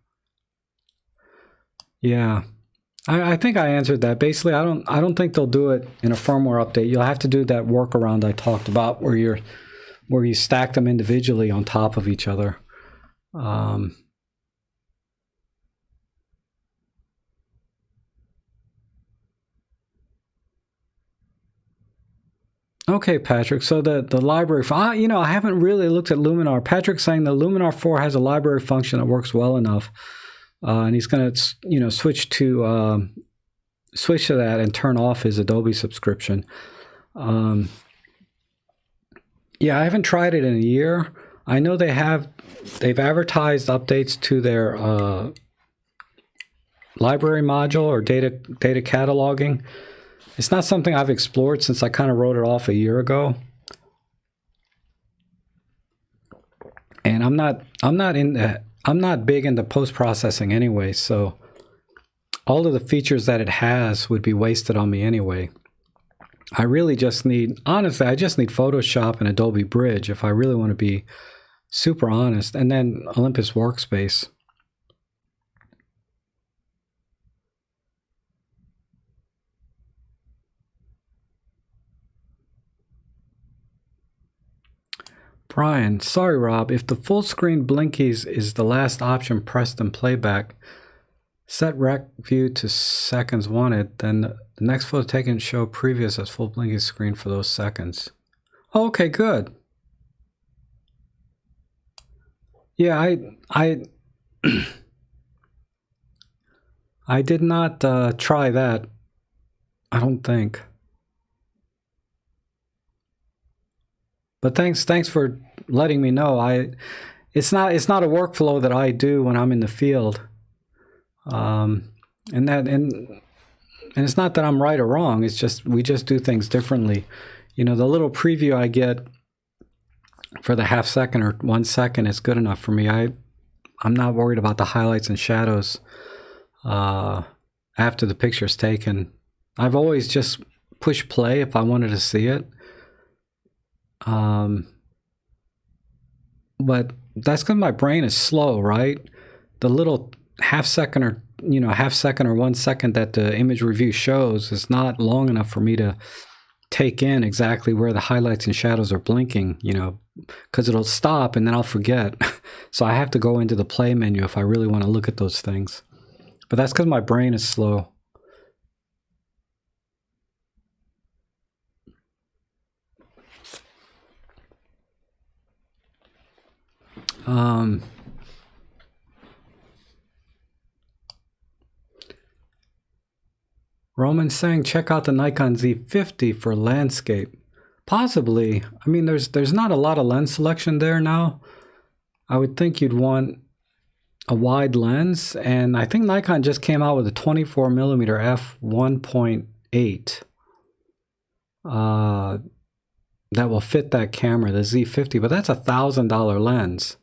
Yeah, I think I answered that. Basically, I don't think they'll do it in a firmware update. You'll have to do that workaround I talked about where you stack them individually on top of each other. Okay, Patrick. So the library, you know, I haven't really looked at Luminar. Patrick's saying the Luminar 4 has a library function that works well enough, and he's going to, you know, switch to that and turn off his Adobe subscription. Yeah, I haven't tried it in a year. I know they've advertised updates to their library module or data cataloging. It's not something I've explored since I kind of wrote it off a year ago. And And I'm not big into post-processing anyway, so all of the features that it has would be wasted on me anyway. I really just need, honestly, I just need Photoshop and Adobe Bridge if I really want to be super honest, and then Olympus Workspace. Brian, sorry Rob, if the full screen blinkies is the last option pressed in playback, set rec view to seconds wanted, then the next photo taken show previous as full blinky screen for those seconds. Oh, okay, good. Yeah, I did not try that. I don't think. But thanks for letting me know. It's not a workflow that I do when I'm in the field. And it's not that I'm right or wrong. It's just we just do things differently. You know, the little preview I get for the half second or 1 second is good enough for me. I'm not worried about the highlights and shadows after the picture's taken. I've always just pushed play if I wanted to see it. But that's because my brain is slow, right? The little half second or 1 second that the image review shows is not long enough for me to take in exactly where the highlights and shadows are blinking, because it'll stop and then I'll forget. So I have to go into the play menu if I really want to look at those things. But that's because my brain is slow. Roman's saying check out the Nikon Z50 for landscape. Possibly. I mean, there's not a lot of lens selection there now. I would think you'd want a wide lens, and I think Nikon just came out with a 24mm f1.8 that will fit that camera, the Z50, but that's $1,000 lens.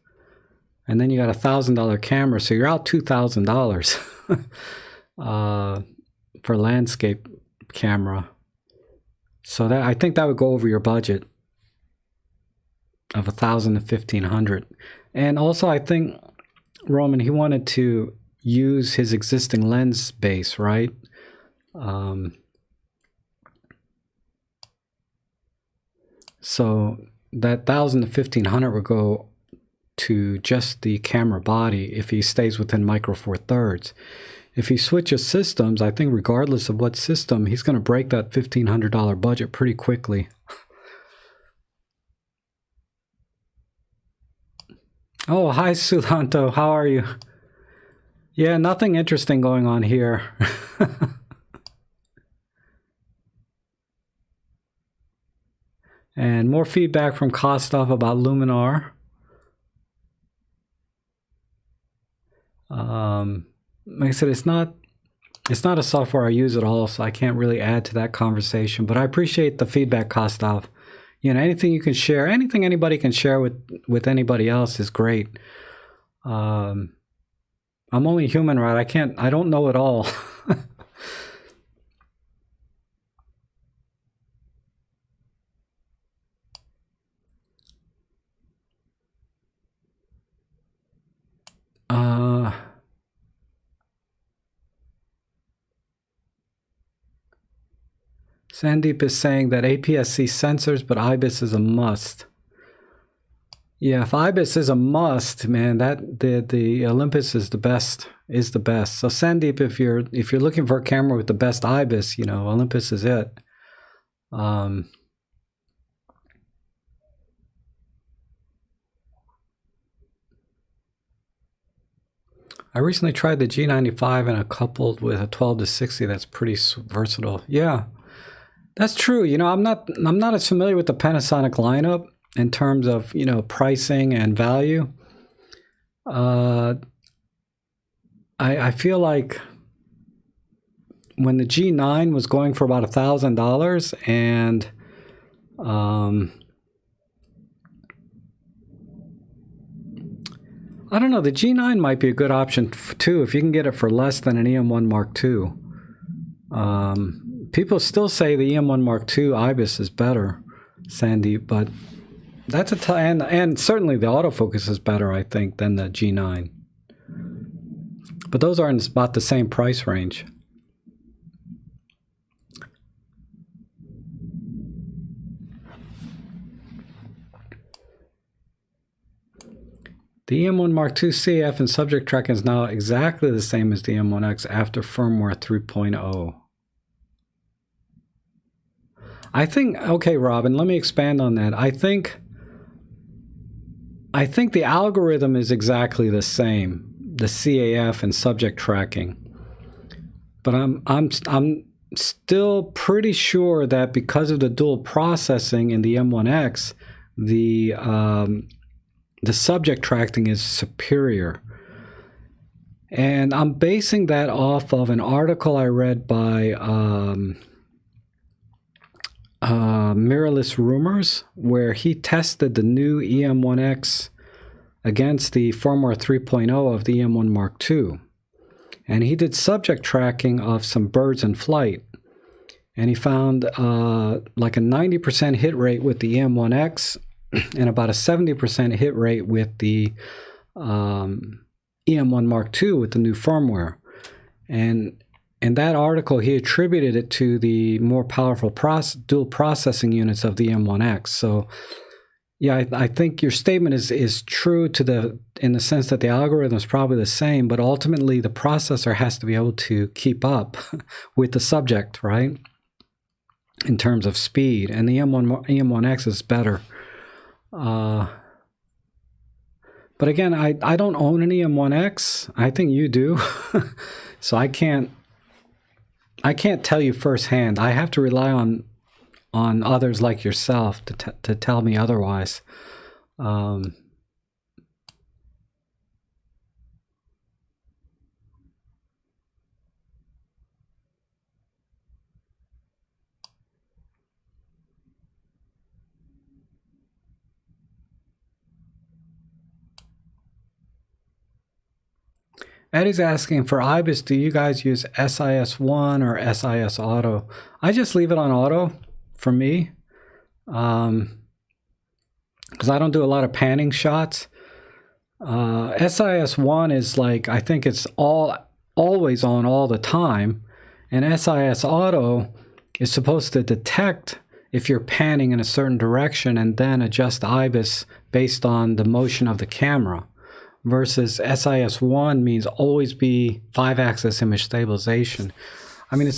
And then you got $1,000 camera, so you're out $2,000 for landscape camera. So that I think that would go over your budget of $1,000 to $1,500. And also, I think Roman, he wanted to use his existing lens base, right? So that $1,000 to $1,500 would go to just the camera body if he stays within Micro Four Thirds. If he switches systems, I think regardless of what system, he's going to break that $1,500 budget pretty quickly. Oh, hi Sulanto, how are you? Yeah, nothing interesting going on here. And more feedback from Kostov about Luminar. Like I said, it's not a software I use at all, so I can't really add to that conversation. But I appreciate the feedback, Kostov. Anything you can share, anything anybody can share with anybody else is great. I'm only human, right? I don't know it all. Sandeep is saying that APS-C sensors, but IBIS is a must. Yeah, if IBIS is a must, man, that the Olympus is the best. So Sandeep, if you're looking for a camera with the best IBIS, Olympus is it. I recently tried the G95 and a coupled with a 12 to 60. That's pretty versatile. Yeah. That's true. I'm not as familiar with the Panasonic lineup in terms of, pricing and value. I feel like when the G9 was going for about $1,000 and I don't know. The G9 might be a good option too if you can get it for less than an E-M1 Mark II. People still say the E-M1 Mark II IBIS is better, Sandeep, but that's and certainly the autofocus is better, I think, than the G9. But those are in about the same price range. The E-M1 Mark II CAF and subject tracking is now exactly the same as the E-M1X after firmware 3.0. I think, okay, Robin, let me expand on that. I think the algorithm is exactly the same, the CAF and subject tracking. But I'm still pretty sure that because of the dual processing in the M1X, the subject tracking is superior. And I'm basing that off of an article I read by Mirrorless Rumors, where he tested the new E-M1X against the firmware 3.0 of the E-M1 Mark II. And he did subject tracking of some birds in flight. And he found like a 90% hit rate with the E-M1X and about a 70% hit rate with the E-M1 Mark II with the new firmware. And in that article, he attributed it to the more powerful dual processing units of the E-M1X. So yeah, I think your statement is true in the sense that the algorithm is probably the same, but ultimately the processor has to be able to keep up with the subject, right? In terms of speed, and the E-M1X is better. But again, I don't own an E-M1X. I think you do, so I can't tell you firsthand. I have to rely on others like yourself to tell me otherwise. Eddie's asking, for IBIS, do you guys use SIS1 or SIS Auto? I just leave it on auto for me, because I don't do a lot of panning shots. SIS1 is like, I think it's always on all the time, and SIS Auto is supposed to detect if you're panning in a certain direction and then adjust the IBIS based on the motion of the camera. Versus SIS1 means always be 5-axis image stabilization. I mean,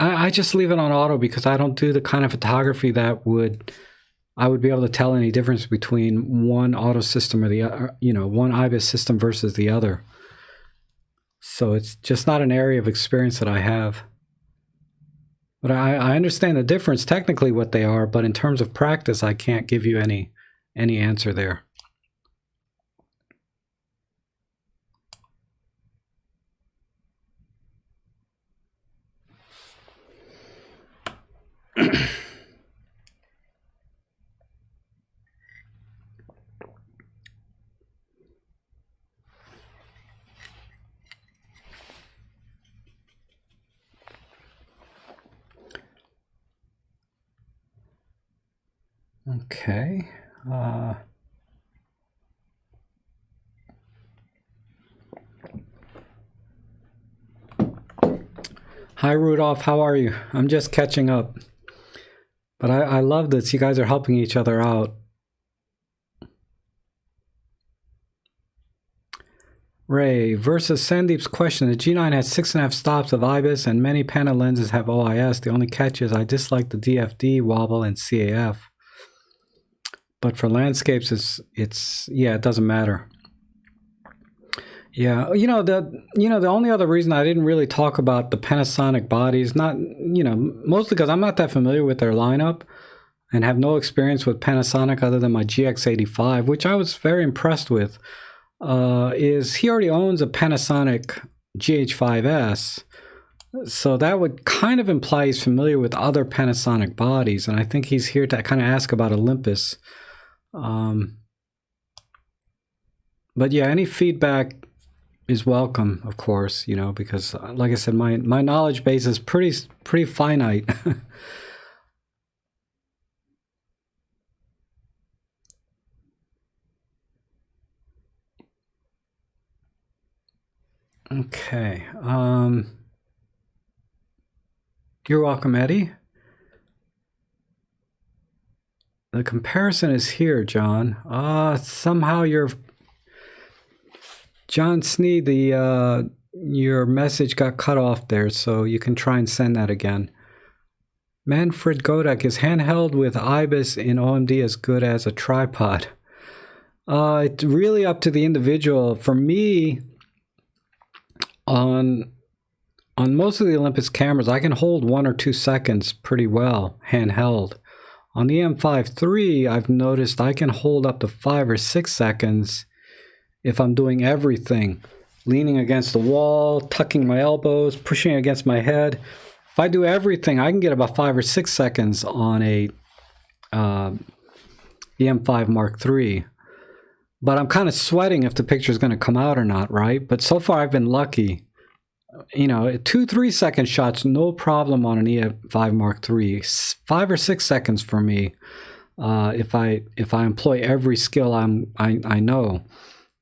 I just leave it on auto because I don't do the kind of photography that I would be able to tell any difference between one auto system or the other, one IBIS system versus the other. So it's just not an area of experience that I have. But I understand the difference, technically what they are, but in terms of practice, I can't give you any answer there. Okay. Hi, Rudolph. How are you? I'm just catching up. But I love this. You guys are helping each other out. Ray, versus Sandeep's question, the G9 has 6.5 stops of IBIS and many Pana lenses have OIS. The only catch is I dislike the DFD, wobble, and CAF. But for landscapes, it doesn't matter. Yeah, the only other reason I didn't really talk about the Panasonic bodies, mostly because I'm not that familiar with their lineup and have no experience with Panasonic other than my GX85, which I was very impressed with, is he already owns a Panasonic GH5S. So that would kind of imply he's familiar with other Panasonic bodies, and I think he's here to kind of ask about Olympus. But yeah, any feedback is welcome, of course, you know, because like I said, my knowledge base is pretty finite. Okay. You're welcome, Eddie. The comparison is here, John. Somehow John Sneed, your message got cut off there, so you can try and send that again. Manfred Godek, is handheld with IBIS in OMD as good as a tripod? It's really up to the individual. For me, on most of the Olympus cameras, I can hold 1 or 2 seconds pretty well, handheld. On the M5 III, I've noticed I can hold up to 5 or 6 seconds if I'm doing everything. Leaning against the wall, tucking my elbows, pushing against my head. If I do everything, I can get about 5 or 6 seconds on a E-M5 Mark III. But I'm kind of sweating if the picture is going to come out or not, right? But so far I've been lucky. You know, 2-3 second shots, no problem on an E-M5 Mark III. 5 or 6 seconds for me, if I employ every skill I know.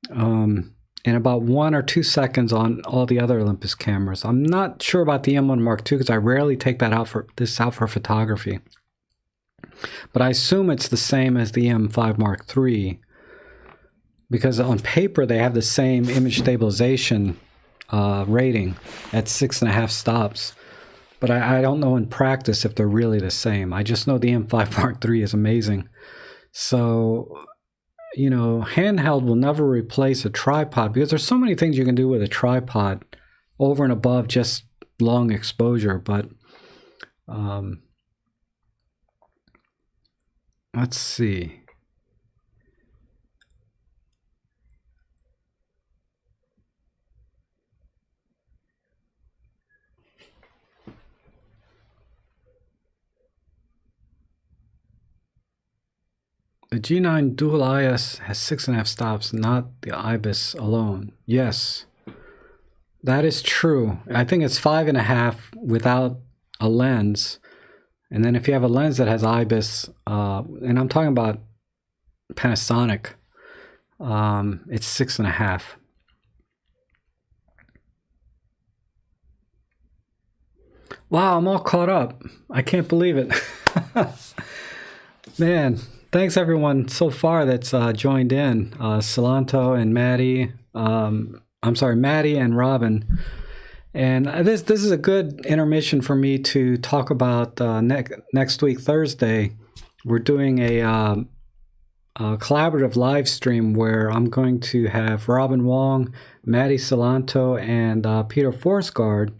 And about 1 or 2 seconds on all the other Olympus cameras. I'm not sure about the M1 Mark II because I rarely take that out for photography. But I assume it's the same as the M5 Mark III because on paper they have the same image stabilization rating at 6.5 stops. But I don't know in practice if they're really the same. I just know the M5 Mark III is amazing. So, you know, handheld will never replace a tripod because there's so many things you can do with a tripod over and above just long exposure. But let's see. The G9 Dual IS has 6.5 stops, not the IBIS alone. Yes, that is true. I think it's 5.5 without a lens. And then if you have a lens that has IBIS, and I'm talking about Panasonic, it's 6.5. Wow, I'm all caught up. I can't believe it. Man, thanks everyone so far that's joined in. Salanto and Maddie. I'm sorry, Maddie and Robin. And this is a good intermission for me to talk about next week, Thursday. We're doing a collaborative live stream where I'm going to have Robin Wong, Maddie Salanto, and Peter Forsgaard,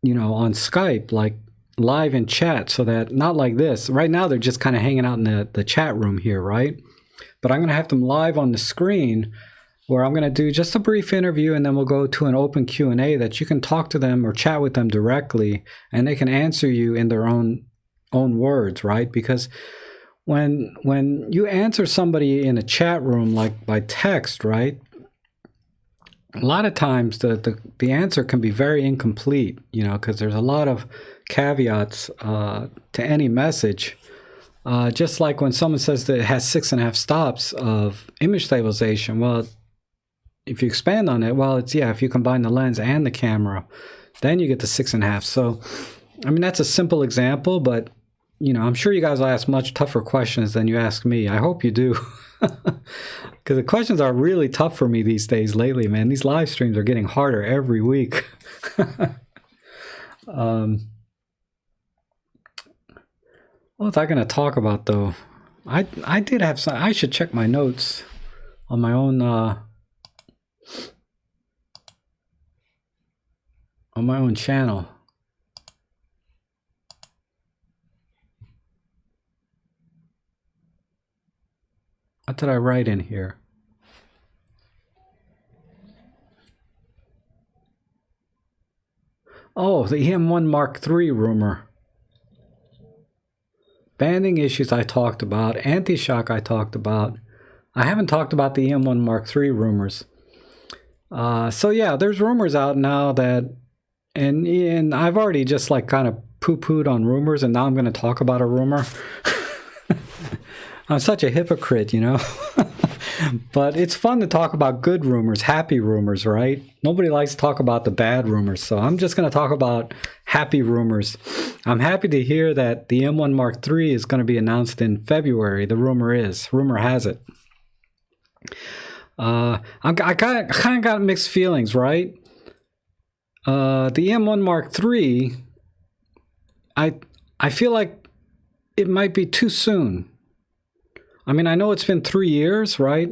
you know, on Skype, like live in chat, so that not like this. Right now they're just kind of hanging out in the chat room here, right? But I'm going to have them live on the screen where I'm going to do just a brief interview and then we'll go to an open Q&A that you can talk to them or chat with them directly and they can answer you in their own words, right? Because when you answer somebody in a chat room like by text, right? A lot of times the answer can be very incomplete, you know, because there's a lot of caveats to any message. Just like when someone says that it has 6.5 stops of image stabilization, well, if you expand on it, well, it's, yeah, if you combine the lens and the camera, then you get the 6.5. So, I mean, that's a simple example, but, you know, I'm sure you guys will ask much tougher questions than you ask me. I hope you do. Because the questions are really tough for me these days lately, man. These live streams are getting harder every week. What was I going to talk about, though? I did have some. I should check my notes on my own channel. What did I write in here? Oh, the E-M1 Mark III rumor. Banding issues I talked about. Anti-shock I talked about. I haven't talked about the E-M1 Mark III rumors. So yeah, there's rumors out now that, and I've already just like kind of poo-pooed on rumors, and now I'm going to talk about a rumor. I'm such a hypocrite, you know. But it's fun to talk about good rumors, happy rumors, right? Nobody likes to talk about the bad rumors, so I'm just going to talk about happy rumors. I'm happy to hear that the M1 Mark III is going to be announced in February. The rumor has it. I kind of got mixed feelings, right? The M1 Mark III, I feel like it might be too soon. I mean, I know it's been 3 years, right?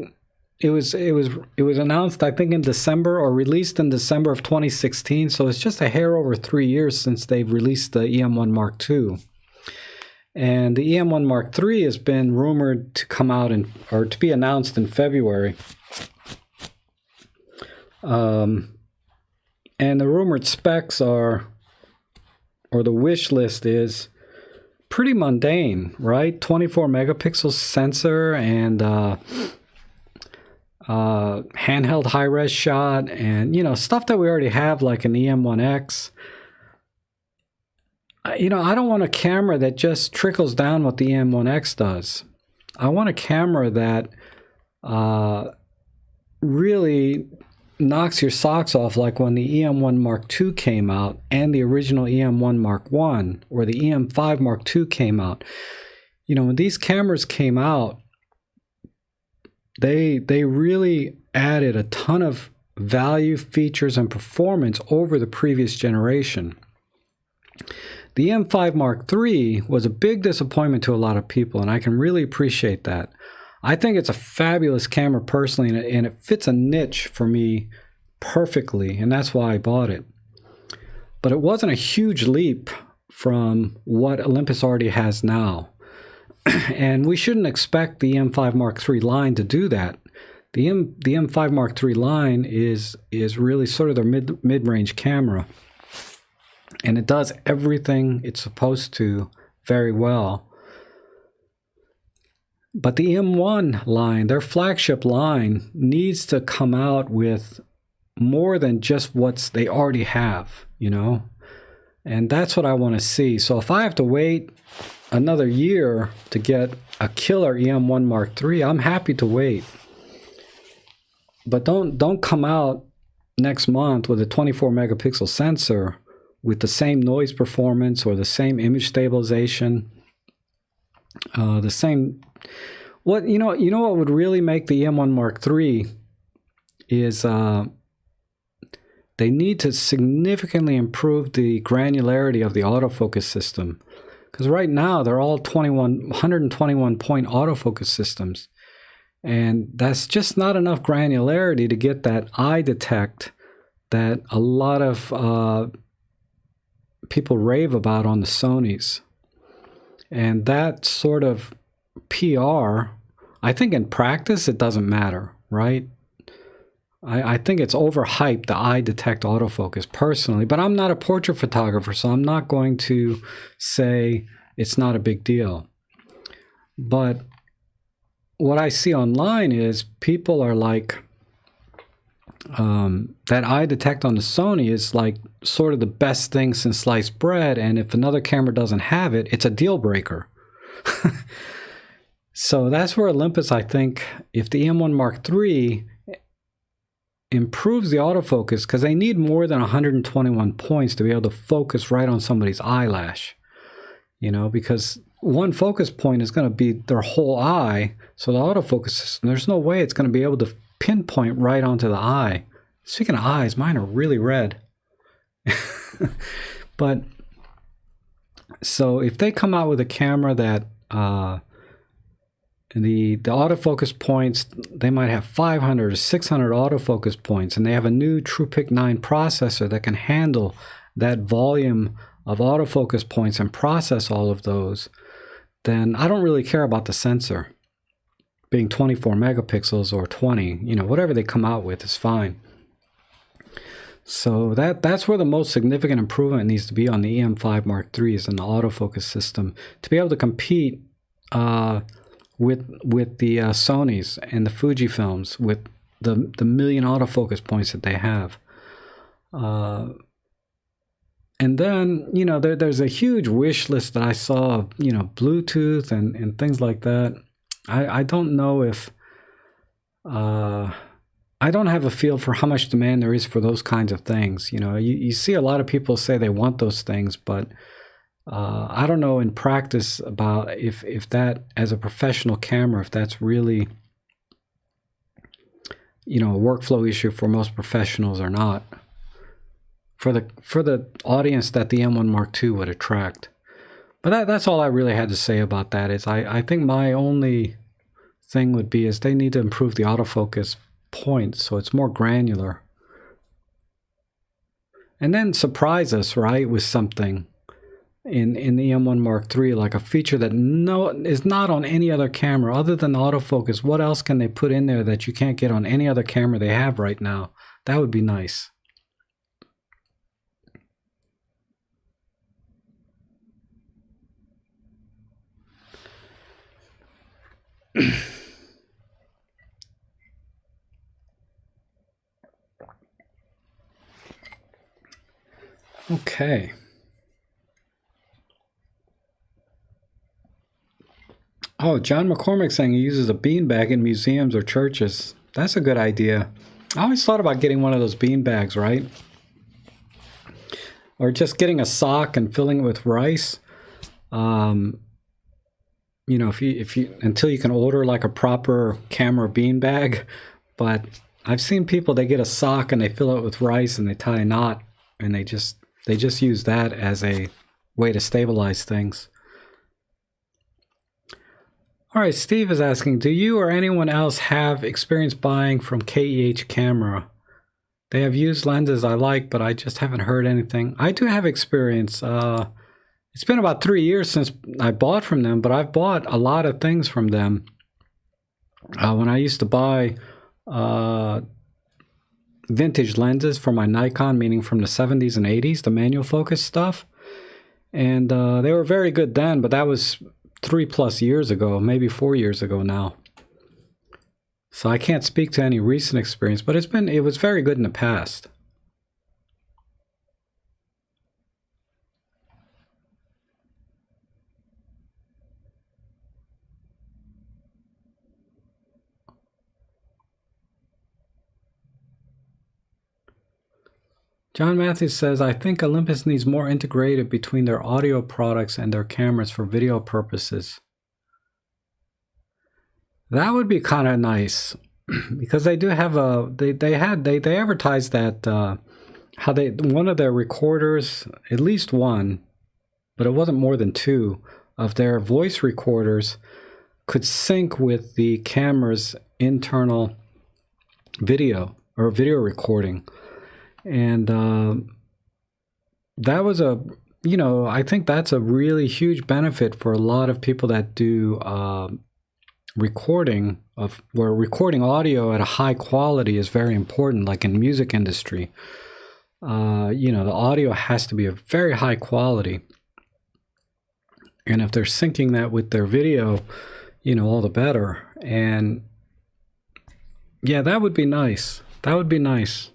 It was announced, I think, in December, or released in December of 2016. So it's just a hair over 3 years since they've released the E-M1 Mark II. And the E-M1 Mark III has been rumored to come out or to be announced in February. And the rumored specs are, or the wish list is, pretty mundane, right? 24 megapixel sensor and handheld high-res shot, and stuff that we already have, like an E-M1X. I don't want a camera that just trickles down what the E-M1X does. I want a camera that really knocks your socks off, like when the E-M1 Mark II came out and the original E-M1 Mark I, or the E-M5 Mark II came out. When these cameras came out, they really added a ton of value, features, and performance over the previous generation. The E-M5 Mark III was a big disappointment to a lot of people, and I can really appreciate that. I think it's a fabulous camera personally, and it fits a niche for me perfectly, and that's why I bought it. But it wasn't a huge leap from what Olympus already has now. And we shouldn't expect the E-M5 Mark III line to do that. The M5 Mark III line is really sort of their mid-range camera, and it does everything it's supposed to very well. But the M1 line, their flagship line, needs to come out with more than just what they already have, and that's what I want to see. So if I have to wait another year to get a killer E-M1 Mark III, I'm happy to wait. But don't come out next month with a 24 megapixel sensor with the same noise performance or the same image stabilization, the same. What what would really make the E-M1 Mark III is they need to significantly improve the granularity of the autofocus system, because right now they're all 121 point autofocus systems, and that's just not enough granularity to get that eye detect that a lot of people rave about on the Sonys. And that sort of PR, I think in practice it doesn't matter, right? I think it's overhyped, the eye detect autofocus, personally, but I'm not a portrait photographer, so I'm not going to say it's not a big deal. But what I see online is people are like, that eye detect on the Sony is like sort of the best thing since sliced bread, and if another camera doesn't have it, it's a deal breaker. So that's where Olympus, I think, if the E-M1 Mark III improves the autofocus, because they need more than 121 points to be able to focus right on somebody's eyelash, because one focus point is going to be their whole eye. So the autofocus system, there's no way it's going to be able to pinpoint right onto the eye. Speaking of eyes, mine are really red. But so if they come out with a camera that the autofocus points, they might have 500 or 600 autofocus points, and they have a new TruePic 9 processor that can handle that volume of autofocus points and process all of those, then I don't really care about the sensor being 24 megapixels or 20, whatever they come out with is fine. So that's where the most significant improvement needs to be on the E-M5 Mark III, is in the autofocus system, to be able to compete with the Sonys and the Fujifilms with the million autofocus points that they have. And then, you know, there's a huge wish list that I saw of, you know, Bluetooth and things like that. I don't know if, I don't have a feel for how much demand there is for those kinds of things. You know, you see a lot of people say they want those things, but I don't know in practice about if that, as a professional camera, if that's really, you know, a workflow issue for most professionals or not. For the audience that the M1 Mark II would attract. But that's all I really had to say about that. Is I think my only thing would be is they need to improve the autofocus point so it's more granular. And then surprise us, right, with something in the M1 Mark III, like a feature that is not on any other camera other than the autofocus. What else can they put in there that you can't get on any other camera they have right now? That would be nice. Okay. Oh, John McCormick saying he uses a beanbag in museums or churches. That's a good idea. I always thought about getting one of those beanbags, right? Or just getting a sock and filling it with rice. You know, if you until you can order like a proper camera beanbag. But I've seen people, they get a sock and they fill it with rice and they tie a knot and they just use that as a way to stabilize things. All right, Steve is asking, do you or anyone else have experience buying from KEH Camera? They have used lenses I like, but I just haven't heard anything. I do have experience. It's been about 3 years since I bought from them, but I've bought a lot of things from them. When I used to buy vintage lenses for my Nikon, meaning from the 70s and 80s, the manual focus stuff. And they were very good then, but that was 3+ years ago, maybe 4 years ago now. So I can't speak to any recent experience, but it was very good in the past. John Matthews says, I think Olympus needs more integrated between their audio products and their cameras for video purposes. That would be kind of nice because they do have they advertised that how one of their recorders, at least one, but it wasn't more than two of their voice recorders, could sync with the camera's internal video or video recording. And that was I think that's a really huge benefit for a lot of people that do recording where recording audio at a high quality is very important, like in music industry. The audio has to be of very high quality. And if they're syncing that with their video, all the better. And yeah, that would be nice. That would be nice.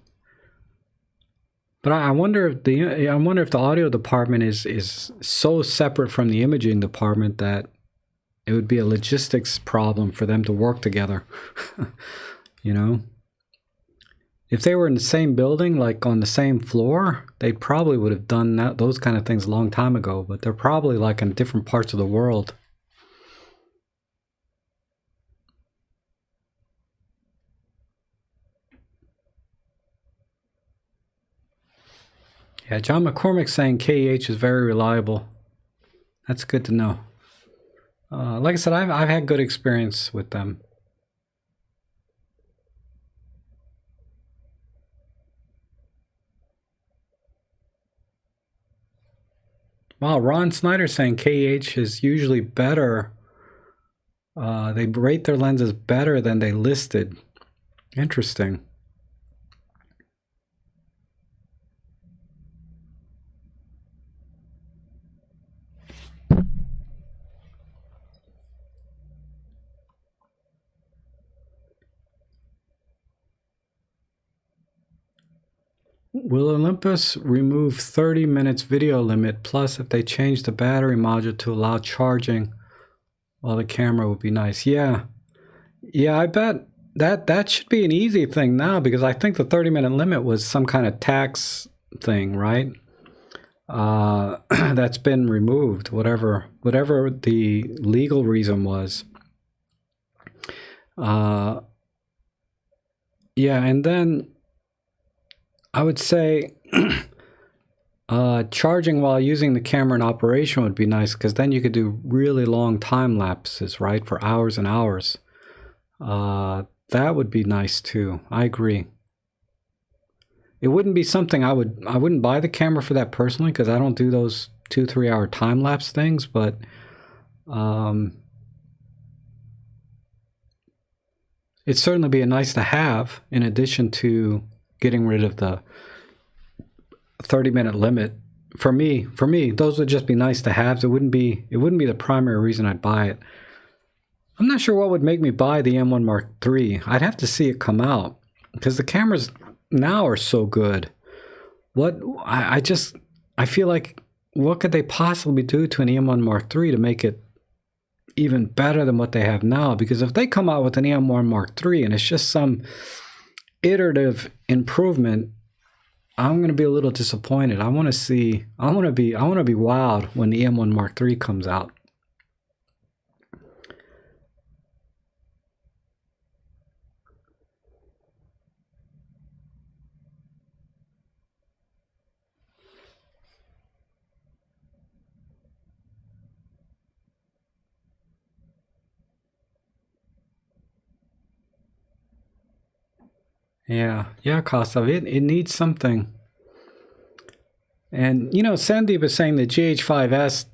But I wonder if the audio department is so separate from the imaging department that it would be a logistics problem for them to work together. If they were in the same building, like on the same floor, they probably would have done those kind of things a long time ago. But they're probably like in different parts of the world. Yeah, John McCormick saying KEH is very reliable. That's good to know. Like I said, I've had good experience with them. Wow, Ron Snyder saying KEH is usually better. They rate their lenses better than they listed. Interesting. Will Olympus remove 30 minutes video limit? Plus, if they change the battery module to allow charging while the camera would be nice. Yeah, I bet that should be an easy thing now, because I think the 30-minute limit was some kind of tax thing, right? That's been removed, whatever the legal reason was. Yeah, and then I would say charging while using the camera in operation would be nice, because then you could do really long time lapses, right, for hours and hours. That would be nice too. I agree. It wouldn't be something I wouldn't buy the camera for that personally, because I don't do those 2-3 hour time lapse things, but it'd certainly be a nice to have, in addition to getting rid of the 30-minute limit. For me, those would just be nice to have. It wouldn't be the primary reason I'd buy it. I'm not sure what would make me buy the E-M1 Mark III. I'd have to see it come out, because the cameras now are so good. I feel like, what could they possibly do to an E-M1 Mark III to make it even better than what they have now? Because if they come out with an E-M1 Mark III and it's just some iterative improvement, I'm going to be a little disappointed. I want to be wowed when the E-M1 Mark III comes out. Yeah, Kostov, it needs something. And, Sandeep is saying the GH5S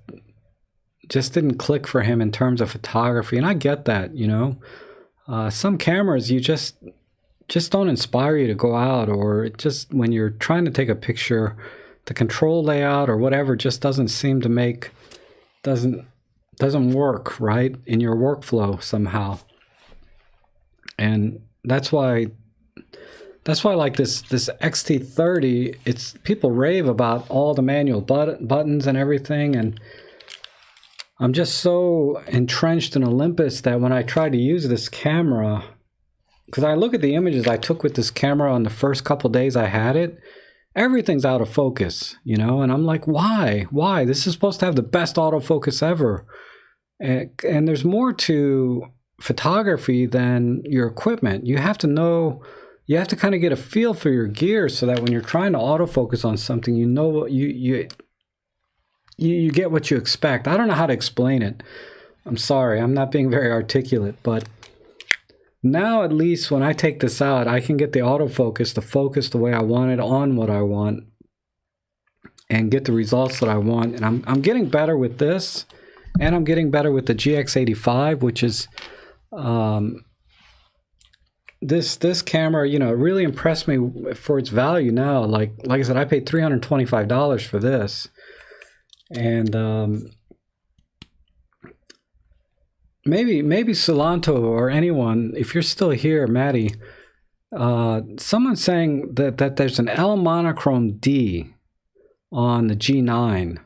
just didn't click for him in terms of photography, and I get that, some cameras, you just don't inspire you to go out, or just when you're trying to take a picture, the control layout or whatever just doesn't seem to doesn't work right in your workflow somehow. And that's why like this XT30, people rave about all the manual buttons and everything, and I'm just so entrenched in Olympus that when I try to use this camera, because I look at the images I took with this camera on the first couple days I had it, everything's out of focus, and I'm like, why? This is supposed to have the best autofocus ever. And there's more to photography than your equipment. You have to kind of get a feel for your gear, so that when you're trying to autofocus on something, you get what you expect. I don't know how to explain it. I'm sorry, I'm not being very articulate, but now at least when I take this out, I can get the autofocus to focus the way I want it on what I want and get the results that I want. And I'm getting better with this, and I'm getting better with the GX85, which is this camera, it really impressed me for its value now. Like I said, I paid $325 for this. And maybe Solanto or anyone, if you're still here, Maddie, someone's saying that there's an L monochrome D on the G9.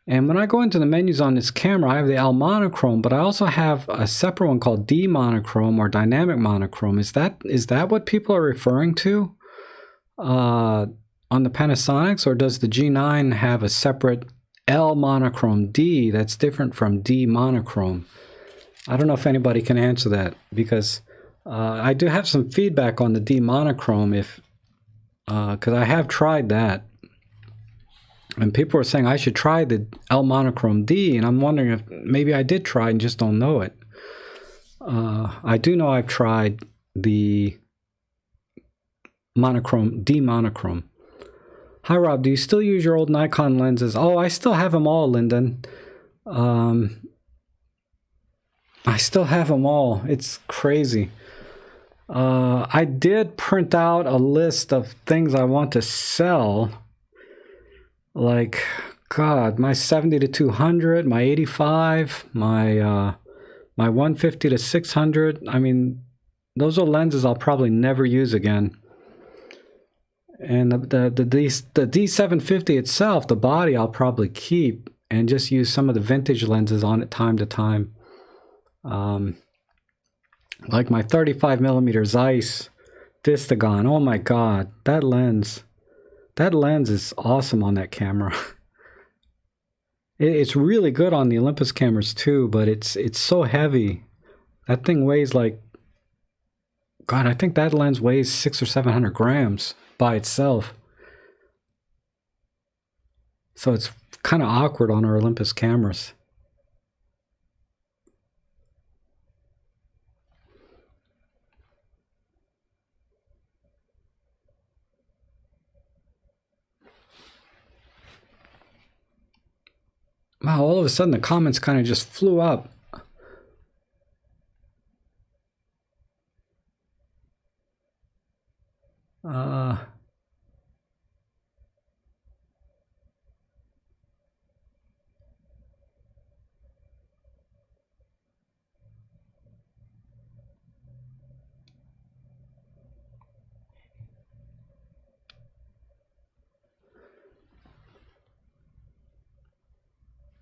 And when I go into the menus on this camera, I have the L monochrome, but I also have a separate one called D monochrome or dynamic monochrome. Is that what people are referring to on the Panasonics, or does the G9 have a separate L monochrome D that's different from D monochrome? I don't know if anybody can answer that, because I do have some feedback on the D monochrome, because I have tried that. And people are saying I should try the L monochrome D, and I'm wondering if maybe I did try and just don't know it. I do know I've tried the monochrome, D monochrome. Hi Rob, do you still use your old Nikon lenses? Oh, I still have them all, Lyndon. I still have them all. It's crazy. I did print out a list of things I want to sell. Like, God, my 70-200, my 85, my 150-600. I mean, those are lenses I'll probably never use again. And the D750 itself, the body I'll probably keep and just use some of the vintage lenses on it time to time. Like my 35mm Zeiss Distagon. Oh my God, that lens is awesome on that camera. It's really good on the Olympus cameras too, but it's so heavy. That thing weighs like, God, I think that lens weighs 600 or 700 grams by itself. So it's kind of awkward on our Olympus cameras. Wow, all of a sudden the comments kind of just flew up.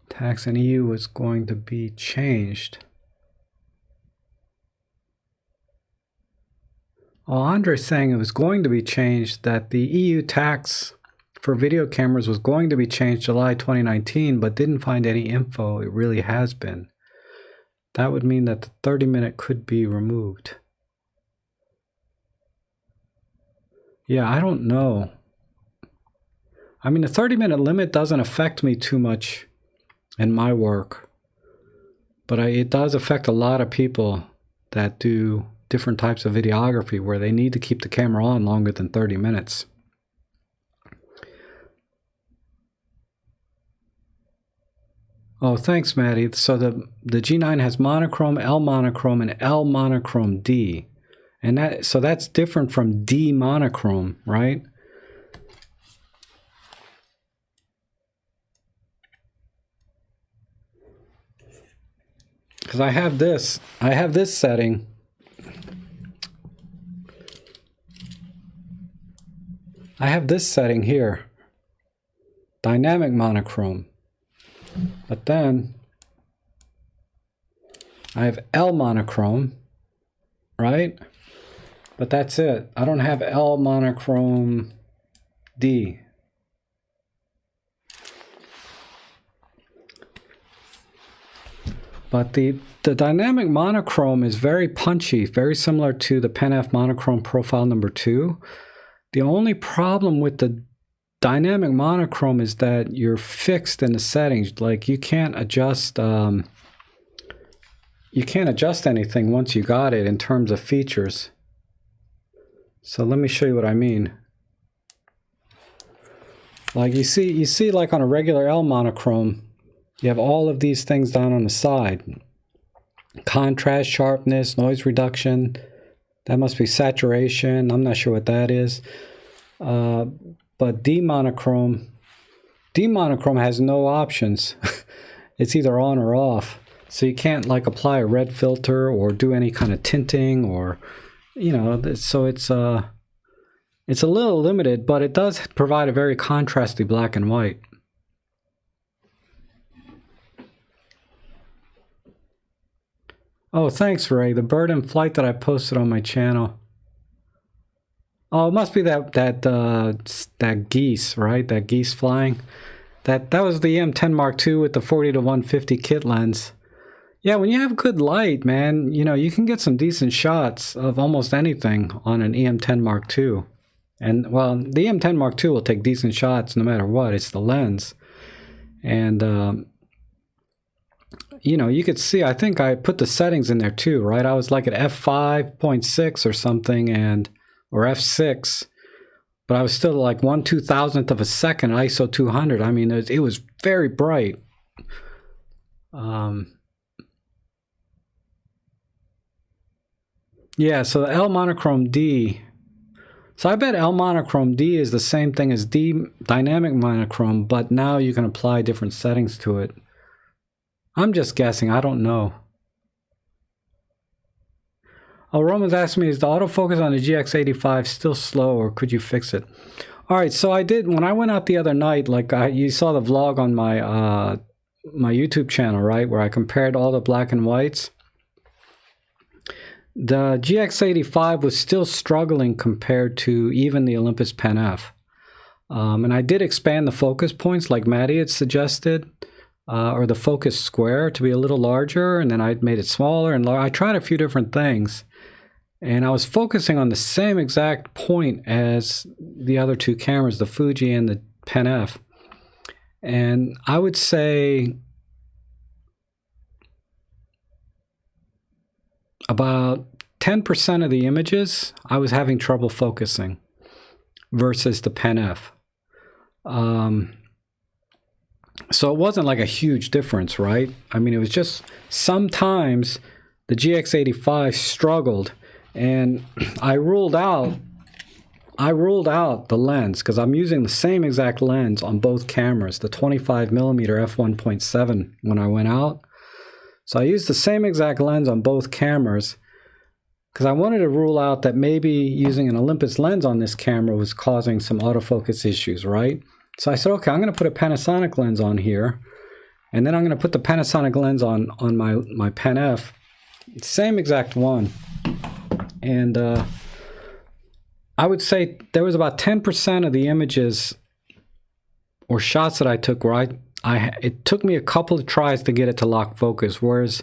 Tax in EU was going to be changed. Oh, Andre's saying it was going to be changed, that the EU tax for video cameras was going to be changed July 2019, but didn't find any info. It really has been. That would mean that the 30-minute could be removed. Yeah, I don't know. I mean, the 30-minute limit doesn't affect me too much in my work, but it does affect a lot of people that do different types of videography where they need to keep the camera on longer than 30 minutes. Oh, thanks, Maddie. So the G9 has monochrome, L monochrome, and L monochrome D. And that's different from D monochrome, right? Because I have this setting. I have this setting here, dynamic monochrome. But then I have L monochrome, right? But that's it. I don't have L monochrome D. But the dynamic monochrome is very punchy, very similar to the Pen F monochrome profile number 2. The only problem with the dynamic monochrome is that you're fixed in the settings. Like you can't adjust anything once you got it in terms of features. So let me show you what I mean. Like you see like on a regular L monochrome, you have all of these things down on the side. Contrast, sharpness, noise reduction. That must be saturation. I'm not sure what that is. But D monochrome has no options. It's either on or off. So you can't like apply a red filter or do any kind of tinting or, you know, so it's a little limited, but it does provide a very contrasty black and white. Oh, thanks, Ray. The bird in flight that I posted on my channel. Oh, it must be that geese, right? That geese flying. That was the E-M10 Mark II with the 40-150 kit lens. Yeah, when you have good light, man, you know, you can get some decent shots of almost anything on an E-M10 Mark II. And, well, the E-M10 Mark II will take decent shots no matter what. It's the lens. And, you know, you could see, I think I put the settings in there too, right? I was like at f5.6 or something, or f6, but I was still like 1/2000th of a second at ISO 200. I mean, it was very bright. Yeah, so L monochrome D. So I bet L monochrome D is the same thing as D dynamic monochrome, but now you can apply different settings to it. I'm just guessing. I don't know. Oh, Roman's asking me, is the autofocus on the GX85 still slow, or could you fix it? All right, so I did, when I went out the other night, like you saw the vlog on my my YouTube channel, right, where I compared all the black and whites. The GX85 was still struggling compared to even the Olympus Pen F. And I did expand the focus points like Maddie had suggested, or the focus square to be a little larger, and then I made it smaller and I tried a few different things. And I was focusing on the same exact point as the other two cameras, the Fuji and the Pen F. And I would say about 10% of the images I was having trouble focusing versus the Pen F. So it wasn't like a huge difference, right? I mean, it was just sometimes the GX85 struggled, and I ruled out the lens because I'm using the same exact lens on both cameras, the 25mm f1.7 when I went out. So I used the same exact lens on both cameras because I wanted to rule out that maybe using an Olympus lens on this camera was causing some autofocus issues, right? So I said, okay, I'm going to put a Panasonic lens on here, and then I'm going to put the Panasonic lens on my Pen F, same exact one. And I would say there was about 10% of the images or shots that I took where it took me a couple of tries to get it to lock focus, whereas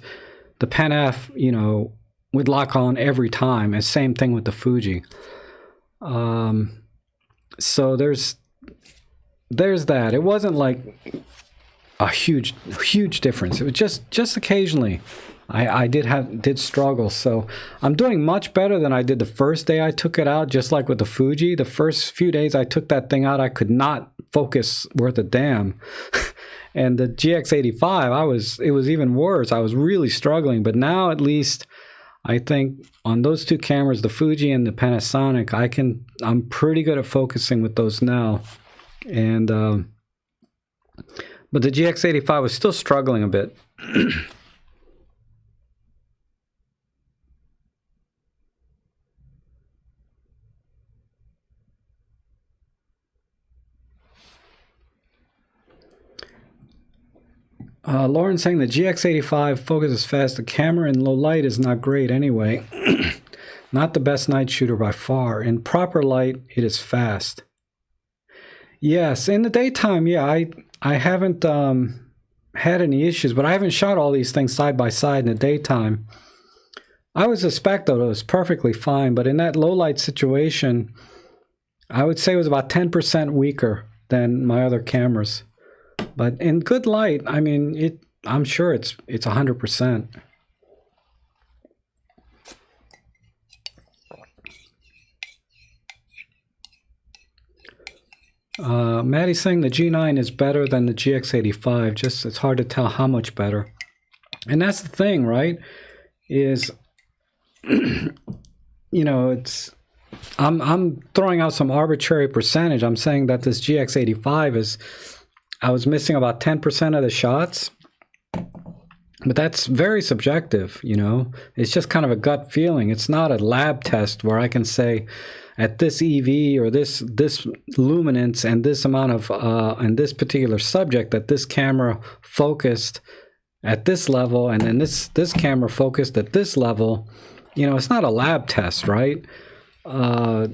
the Pen F, you know, would lock on every time, and same thing with the Fuji. So there's that. It wasn't like a huge difference. It was just occasionally I did struggle. So I'm doing much better than I did the first day I took it out, just like with the Fuji. The first few days I took that thing out, I could not focus worth a damn. And the GX85, it was even worse. I was really struggling, but now at least I think on those two cameras, the Fuji and the Panasonic, I'm pretty good at focusing with those now. And but the GX85 was still struggling a bit. Lauren saying the GX85 focuses fast. The camera in low light is not great anyway. Not the best night shooter by far. In proper light, it is fast. Yes, in the daytime, yeah, I haven't had any issues, but I haven't shot all these things side by side in the daytime. I would suspect, though, it was perfectly fine, but in that low light situation, I would say it was about 10% weaker than my other cameras. But in good light, I mean, I'm sure it's 100%. Maddie's saying the G9 is better than the GX85. Just it's hard to tell how much better. And that's the thing, right? Is you know, I'm throwing out some arbitrary percentage. I'm saying that this GX85 I was missing about 10% of the shots. But that's very subjective, you know. It's just kind of a gut feeling. It's not a lab test where I can say at this EV or this luminance and this amount of and this particular subject that this camera focused at this level, and then this camera focused at this level. You know, it's not a lab test, right? So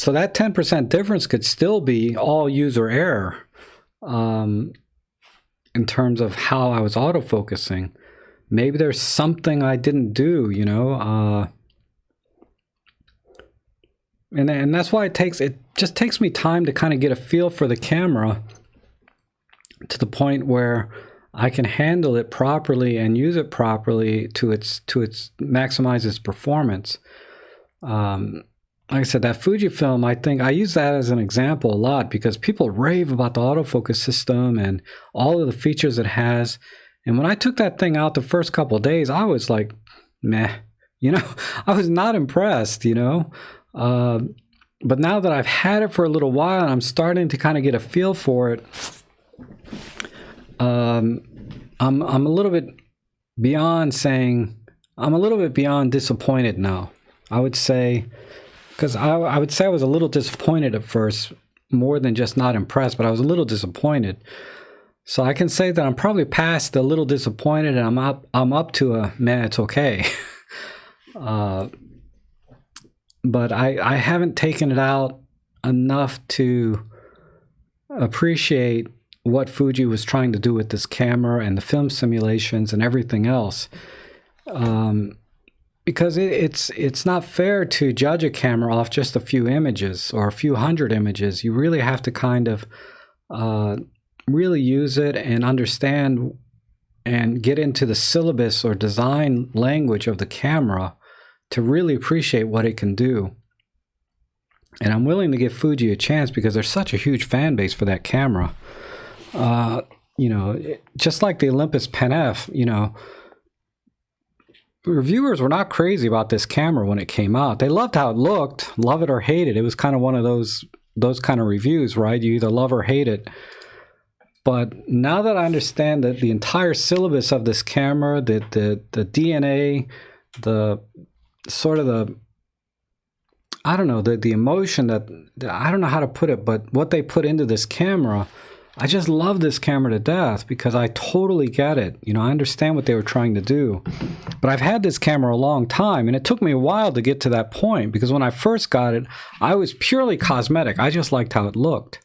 that 10% difference could still be all user error. In terms of how I was autofocusing. Maybe there's something I didn't do, you know, and that's why it just takes me time to kind of get a feel for the camera to the point where I can handle it properly and use it properly to maximize its performance. Like I said, that Fujifilm, I think I use that as an example a lot because people rave about the autofocus system and all of the features it has. And when I took that thing out the first couple of days, I was like, meh, you know, I was not impressed, you know. But now that I've had it for a little while and I'm starting to kind of get a feel for it, I'm a little bit beyond disappointed now. I would say, because I would say I was a little disappointed at first, more than just not impressed, but I was a little disappointed. So I can say that I'm probably past a little disappointed, and I'm up to a man, it's okay. But I haven't taken it out enough to appreciate what Fuji was trying to do with this camera and the film simulations and everything else. Because it's not fair to judge a camera off just a few images or a few hundred images. You really have to kind of really use it and understand and get into the syllabus or design language of the camera to really appreciate what it can do. And I'm willing to give Fuji a chance because there's such a huge fan base for that camera. Just like the Olympus Pen F, reviewers were not crazy about this camera when it came out. They loved how it looked, love it or hate it. It was kind of one of those kind of reviews, right? You either love or hate it. But now that I understand that the entire syllabus of this camera, the DNA, the sort of the emotion that, I don't know how to put it, but what they put into this camera, I just love this camera to death because I totally get it. I understand what they were trying to do. But I've had this camera a long time, and it took me a while to get to that point because when I first got it, I was purely cosmetic. I just liked how it looked.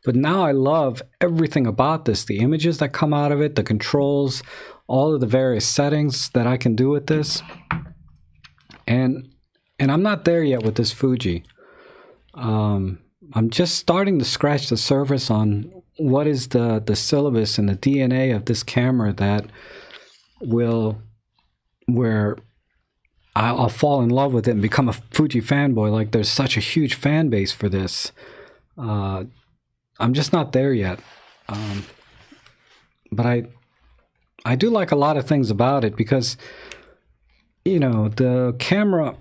But now I love everything about this, the images that come out of it, the controls, all of the various settings that I can do with this. And I'm not there yet with this Fuji. I'm just starting to scratch the surface on what is the syllabus and the DNA of this camera that where I'll fall in love with it and become a Fuji fanboy. Like there's such a huge fan base for this. I'm just not there yet. But I do like a lot of things about it because, the camera,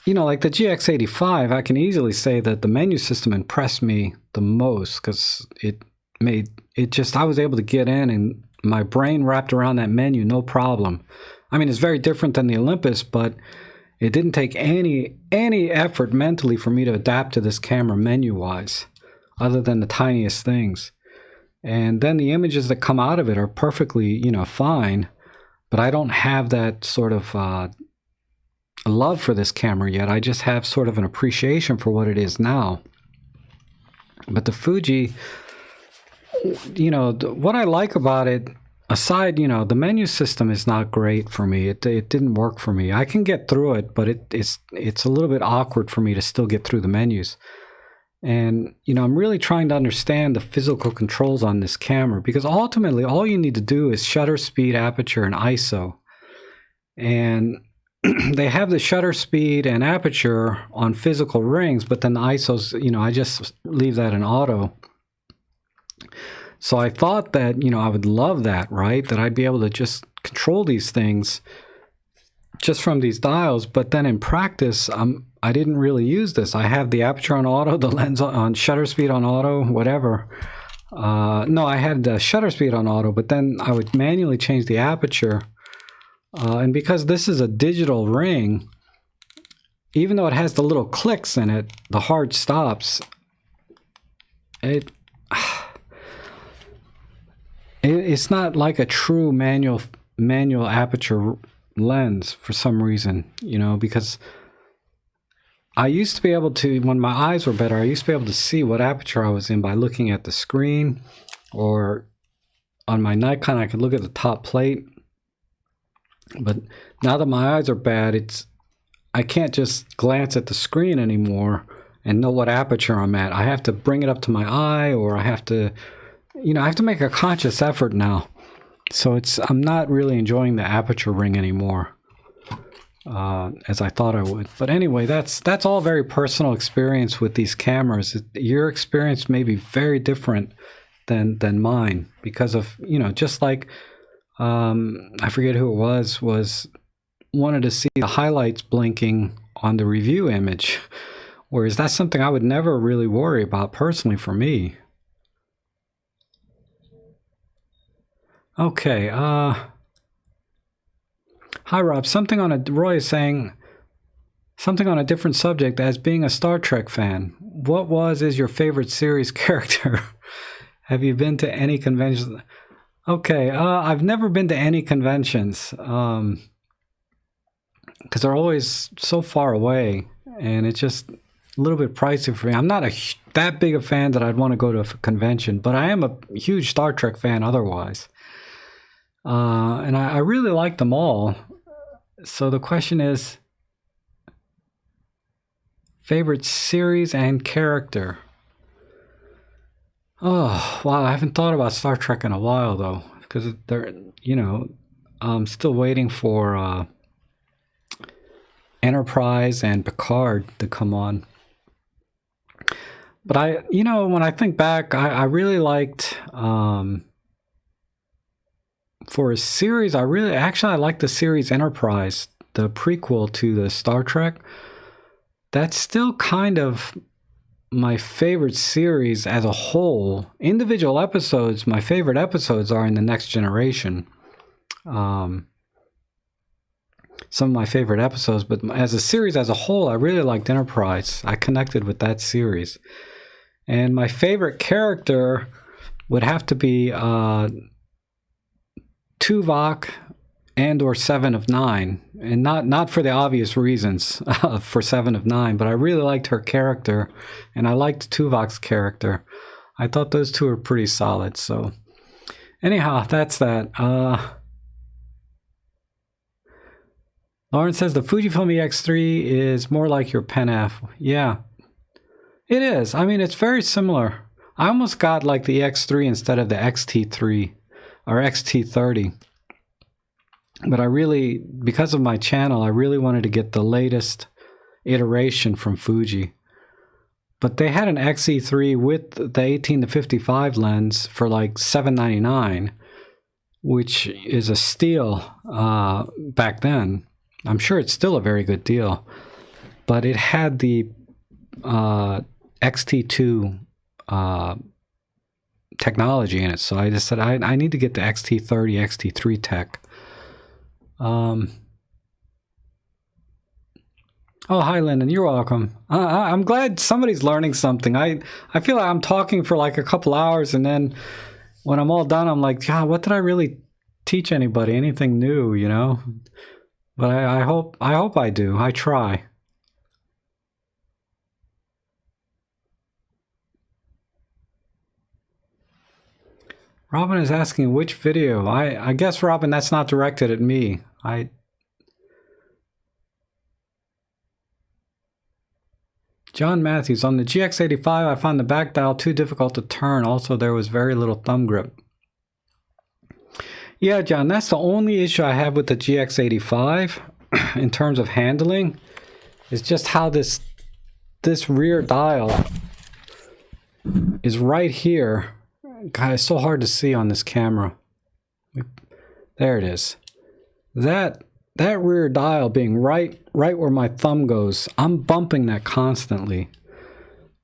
like the GX85, I can easily say that the menu system impressed me the most because I was able to get in and my brain wrapped around that menu, no problem. I mean, it's very different than the Olympus, but it didn't take any effort mentally for me to adapt to this camera menu-wise, other than the tiniest things. And then the images that come out of it are perfectly, fine, but I don't have that sort of love for this camera yet. I just have sort of an appreciation for what it is now. But the Fuji, what I like about it, aside, the menu system is not great for me. It didn't work for me. I can get through it, but it's a little bit awkward for me to still get through the menus. And, I'm really trying to understand the physical controls on this camera because ultimately all you need to do is shutter speed, aperture, and ISO. And they have the shutter speed and aperture on physical rings, but then the ISOs, I just leave that in auto. So I thought that, I would love that, right? That I'd be able to just control these things just from these dials. But then in practice, I didn't really use this. I have the aperture on auto, the lens on shutter speed on auto, whatever. No, I had the shutter speed on auto, but then I would manually change the aperture. And because this is a digital ring, even though it has the little clicks in it, the hard stops, it's not like a true manual aperture lens for some reason, because I used to be able to, when my eyes were better, I used to be able to see what aperture I was in by looking at the screen, or on my Nikon, I could look at the top plate. But now that my eyes are bad, I can't just glance at the screen anymore and know what aperture I'm at. I have to bring it up to my eye, or I have to make a conscious effort now. So I'm not really enjoying the aperture ring anymore, as I thought I would. But anyway, that's all very personal experience with these cameras. Your experience may be very different than mine because of, just like, I forget who it was wanted to see the highlights blinking on the review image, whereas that's something I would never really worry about personally for me. Okay, Hi, Rob. Roy is saying something on a different subject. As being a Star Trek fan, is your favorite series character? Have you been to any conventions? Okay, I've never been to any conventions because they're always so far away, and it's just a little bit pricey for me. I'm not that big a fan that I'd want to go to a convention, but I am a huge Star Trek fan otherwise. And I really like them all. So the question is, favorite series and character? Oh, wow, I haven't thought about Star Trek in a while, though, because I'm still waiting for Enterprise and Picard to come on. But when I think back, I really liked, for a series, I like the series Enterprise, the prequel to the Star Trek. That's still kind of my favorite series as a whole. Individual episodes, my favorite episodes are in The Next Generation. Some of my favorite episodes, but as a series as a whole, I really liked Enterprise. I connected with that series. And my favorite character would have to be Tuvok and or 7 of 9, and not for the obvious reasons for 7 of 9, but I really liked her character, and I liked Tuvok's character. I thought those two were pretty solid. So anyhow, that's that. Lauren says the Fujifilm EX3 is more like your Pen F. Yeah, it is. I mean, it's very similar. I almost got like the EX3 instead of the XT3 or XT30. But because of my channel, I really wanted to get the latest iteration from Fuji. But they had an XE3 with the 18 to 55 lens for like $799, which is a steal back then. I'm sure it's still a very good deal. But it had the XT2 technology in it. So I just said, I need to get the XT30, XT3 tech. Oh, hi, Lyndon. You're welcome. I'm glad somebody's learning something. I feel like I'm talking for like a couple hours, and then when I'm all done, I'm like, yeah, what did I really teach anybody? Anything new, you know? But I hope I do. I try. Robin is asking which video. I guess, Robin, that's not directed at me. John Matthews, on the GX85, I found the back dial too difficult to turn. Also, there was very little thumb grip. Yeah, John, that's the only issue I have with the GX85 in terms of handling, is just how this rear dial is right here. God, it's so hard to see on this camera. There it is. That rear dial being right where my thumb goes, I'm bumping that constantly.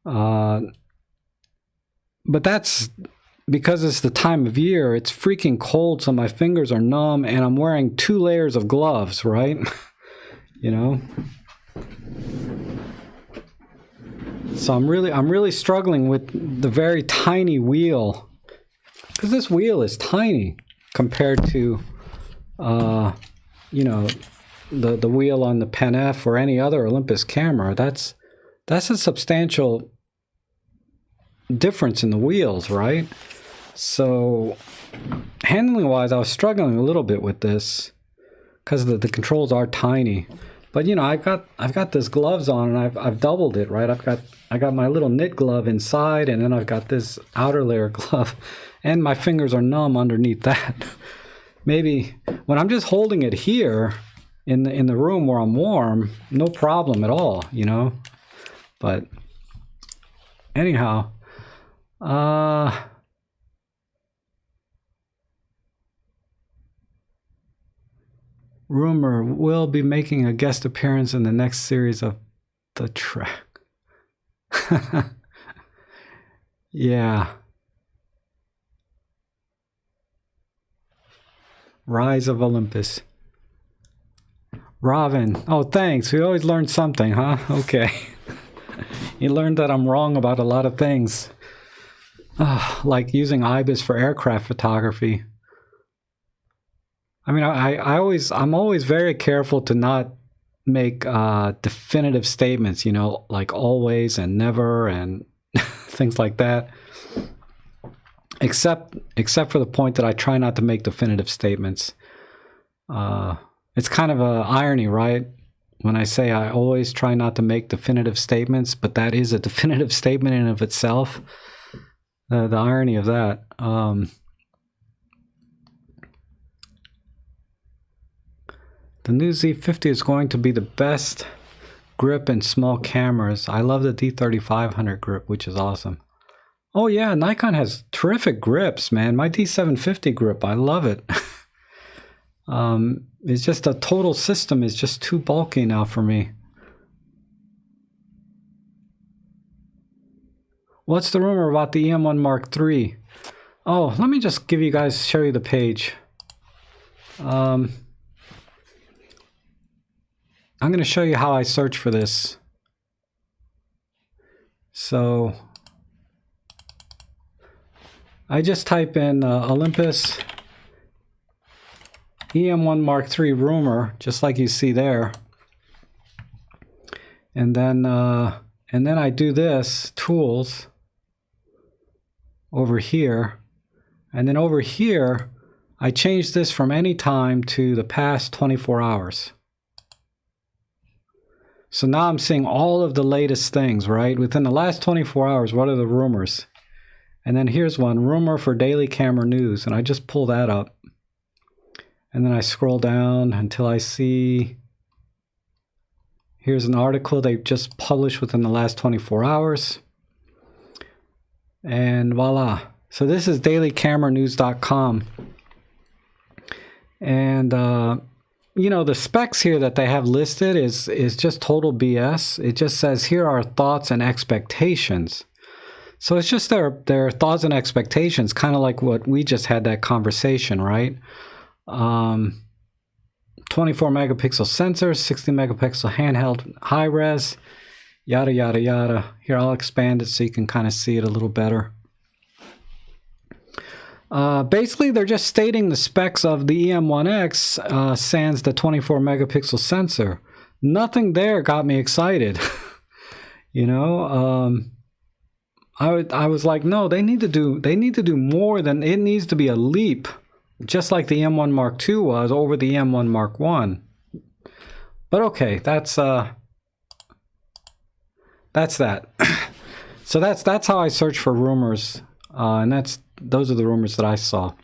But that's because it's the time of year. It's freaking cold, so my fingers are numb, and I'm wearing 2 layers of gloves, right? You know? So I'm really struggling with the very tiny wheel, because this wheel is tiny compared to the wheel on the Pen F or any other Olympus camera. That's a substantial difference in the wheels, right? So handling wise, I was struggling a little bit with this because the controls are tiny. But I've got this gloves on, and I've doubled it, right? I got my little knit glove inside, and then I've got this outer layer glove, and my fingers are numb underneath that. Maybe when I'm just holding it here in the room where I'm warm, no problem at all, But anyhow, rumor will be making a guest appearance in the next series of the Trek. Yeah. Rise of Olympus. Robin. Oh, thanks. We always learn something, huh? Okay. You learned that I'm wrong about a lot of things. Like using IBIS for aircraft photography. I mean, I'm always very careful to not make definitive statements, you know, like always and never and things like that. Except for the point that I try not to make definitive statements. It's kind of an irony, right? When I say I always try not to make definitive statements, but that is a definitive statement in and of itself. The irony of that. The new Z50 is going to be the best grip in small cameras. I love the D3500 grip, which is awesome. Oh yeah, Nikon has terrific grips, man. My D750 grip, I love it. It's just a total system is just too bulky now for me. What's the rumor about the E-M1 Mark III? Oh, let me just show you the page. I'm going to show you how I search for this. So I just type in Olympus E-M1 Mark III rumor, just like you see there. And then I do this, tools, over here. And then over here, I change this from any time to the past 24 hours. So now I'm seeing all of the latest things, right? Within the last 24 hours, what are the rumors? And then here's one, rumor for daily camera news. And I just pull that up. And then I scroll down until I see, here's an article they just published within the last 24 hours. And voila. So this is dailycameranews.com. And, you know, the specs here that they have listed is just total BS. It just says, here are thoughts and expectations. So it's just their thoughts and expectations, kind of like what we just had that conversation, right? 24 megapixel sensor, 60 megapixel handheld high res, yada, yada, yada. Here, I'll expand it so you can kind of see it a little better. Basically, they're just stating the specs of the E-M1X sans the 24 megapixel sensor. Nothing there got me excited. You know, I was like, no, they need to do more than, it needs to be a leap. Just like the E-M1 Mark II was over the E-M1 Mark I. But okay, that's that. So that's how I search for rumors, and those are the rumors that I saw.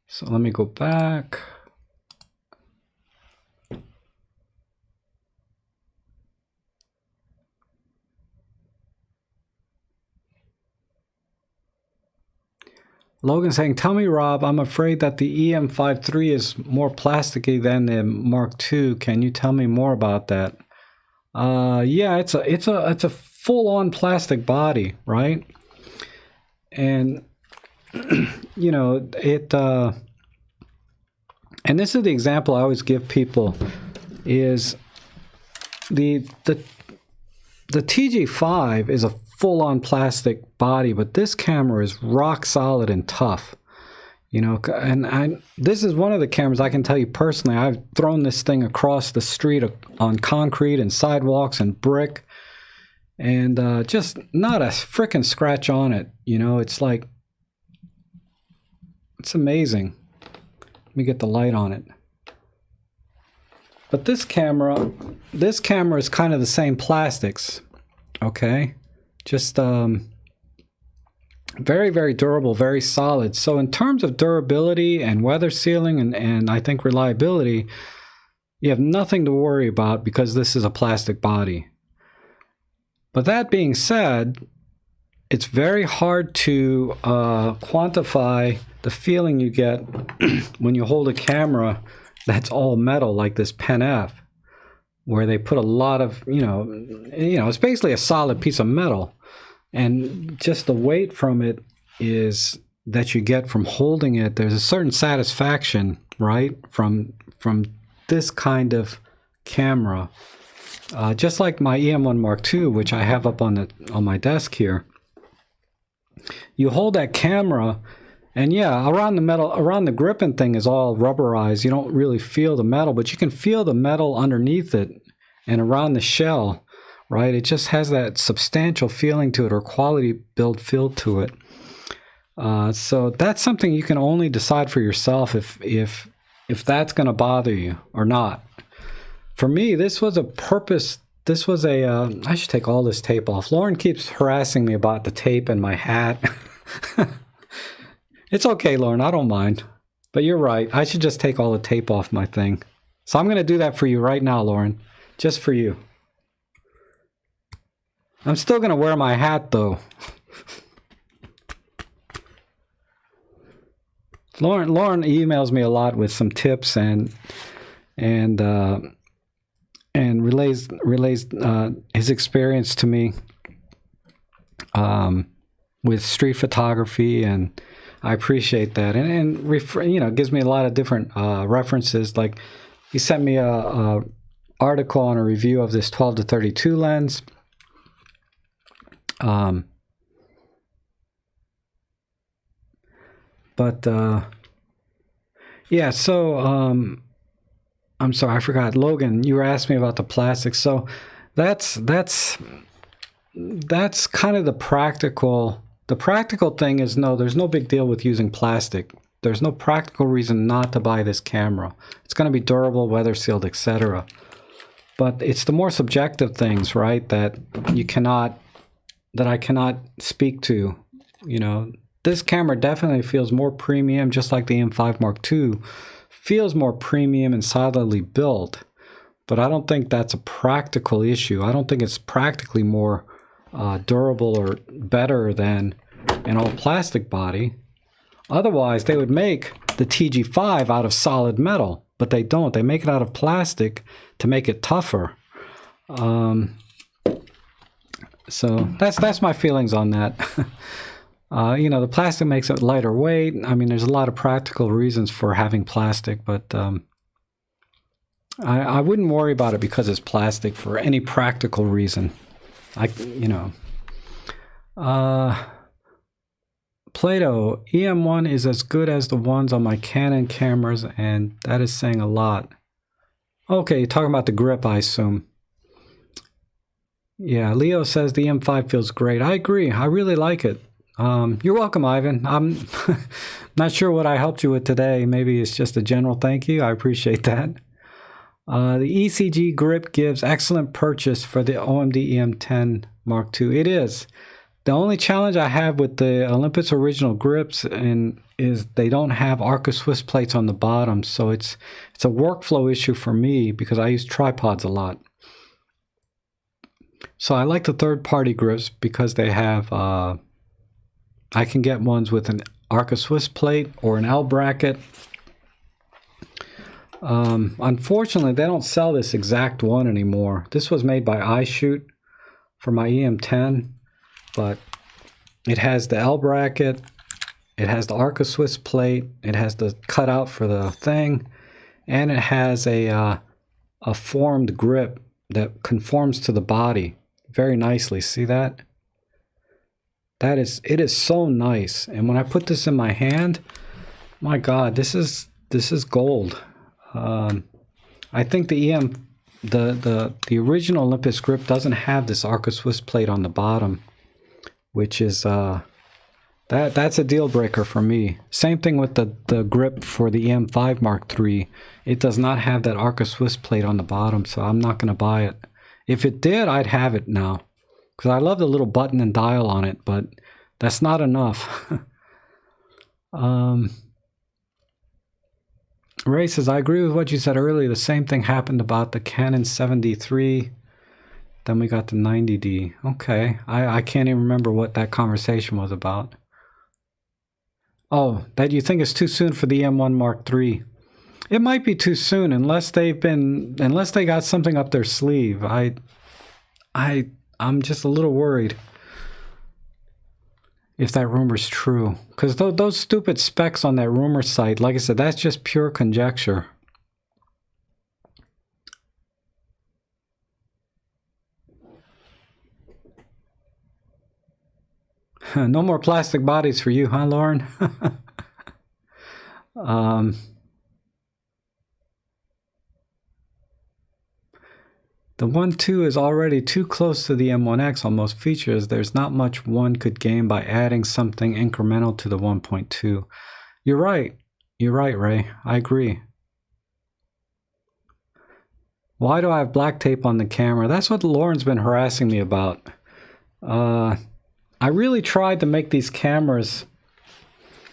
So let me go back. Logan saying, tell me, Rob, I'm afraid that the EM53 is more plasticky than the Mark II. Can you tell me more about that? Yeah, it's a full-on plastic body, right? And you know, and this is the example I always give people, is the TG5 is a full-on plastic body, but this camera is rock solid and tough, you know. And this is one of the cameras I can tell you personally, I've thrown this thing across the street on concrete and sidewalks and brick, and just not a frickin' scratch on it, you know. It's like, it's amazing. Let me get the light on it. But this camera is kind of the same plastics, okay? Just very, very durable, very solid. So in terms of durability and weather sealing and I think reliability, you have nothing to worry about because this is a plastic body. But that being said, it's very hard to quantify the feeling you get when you hold a camera that's all metal like this Pen F, where they put a lot of, you know, it's basically a solid piece of metal. And just the weight from it is that you get from holding it. There's a certain satisfaction, right, from from this kind of camera, just like my E-M1 Mark II, which I have up on my desk here. You hold that camera, and yeah, around the metal, around the gripping thing is all rubberized. You don't really feel the metal, but you can feel the metal underneath it and around the shell, right? It just has that substantial feeling to it, or quality build feel to it. So that's something you can only decide for yourself if that's going to bother you or not. For me, this was a purpose. This was a, I should take all this tape off. Lauren keeps harassing me about the tape and my hat. It's okay, Lauren, I don't mind. But you're right, I should just take all the tape off my thing. So I'm going to do that for you right now, Lauren. Just for you. I'm still going to wear my hat, though. Lauren emails me a lot with some tips and relays his experience to me with street photography, and I appreciate that. And you know, gives me a lot of different references. Like he sent me a article on a review of this 12 to 32 lens. Yeah, so I'm sorry, I forgot. Logan, you were asking me about the plastic. So that's kind of the practical thing is, no, there's no big deal with using plastic. There's no practical reason not to buy this camera. It's going to be durable, weather sealed, etc. But it's the more subjective things, right, that I cannot speak to. You know, this camera definitely feels more premium, just like the E-M5 Mark II feels more premium and solidly built. But I don't think that's a practical issue. I don't think it's practically more durable or better than an all-plastic body. Otherwise, they would make the TG5 out of solid metal, but they don't. They make it out of plastic to make it tougher. So that's my feelings on that. You know, the plastic makes it lighter weight. I mean, there's a lot of practical reasons for having plastic, but I wouldn't worry about it because it's plastic for any practical reason. Plato, E-M1 is as good as the ones on my Canon cameras, and that is saying a lot. Okay, you're talking about the grip, I assume. Yeah, Leo says the E-M5 feels great. I agree. I really like it. You're welcome, Ivan. I'm not sure what I helped you with today. Maybe it's just a general thank you. I appreciate that. The ECG grip gives excellent purchase for the OMD EM10 Mark II. It is. The only challenge I have with the Olympus original grips is they don't have Arca Swiss plates on the bottom, so it's a workflow issue for me because I use tripods a lot. So I like the third-party grips because they have, I can get ones with an Arca Swiss plate or an L bracket. Unfortunately, they don't sell this exact one anymore. This was made by iShoot for my EM10, but it has the L bracket, it has the Arca Swiss plate, it has the cutout for the thing, and it has a formed grip that conforms to the body very nicely. See that? It is so nice. And when I put this in my hand, my God, this is gold. I think the the original Olympus grip doesn't have this Arca Swiss plate on the bottom, which is that's a deal breaker for me. Same thing with the grip for the E-M5 Mark III. It does not have that Arca Swiss plate on the bottom, so I'm not going to buy it. If it did, I'd have it now, because I love the little button and dial on it, but that's not enough. Ray says, I agree with what you said earlier. The same thing happened about the Canon 7D3. Then we got the 90D. Okay, I can't even remember what that conversation was about. Oh, that you think it's too soon for the E-M1 Mark III. It might be too soon unless they got something up their sleeve. I'm just a little worried if that rumor's true, because those stupid specs on that rumor site, like I said, that's just pure conjecture. No more plastic bodies for you, huh, Lauren? The 1.2 is already too close to the M1X on most features. There's not much one could gain by adding something incremental to the 1.2. You're right. You're right, Ray. I agree. Why do I have black tape on the camera? That's what Lauren's been harassing me about. I really tried to make these cameras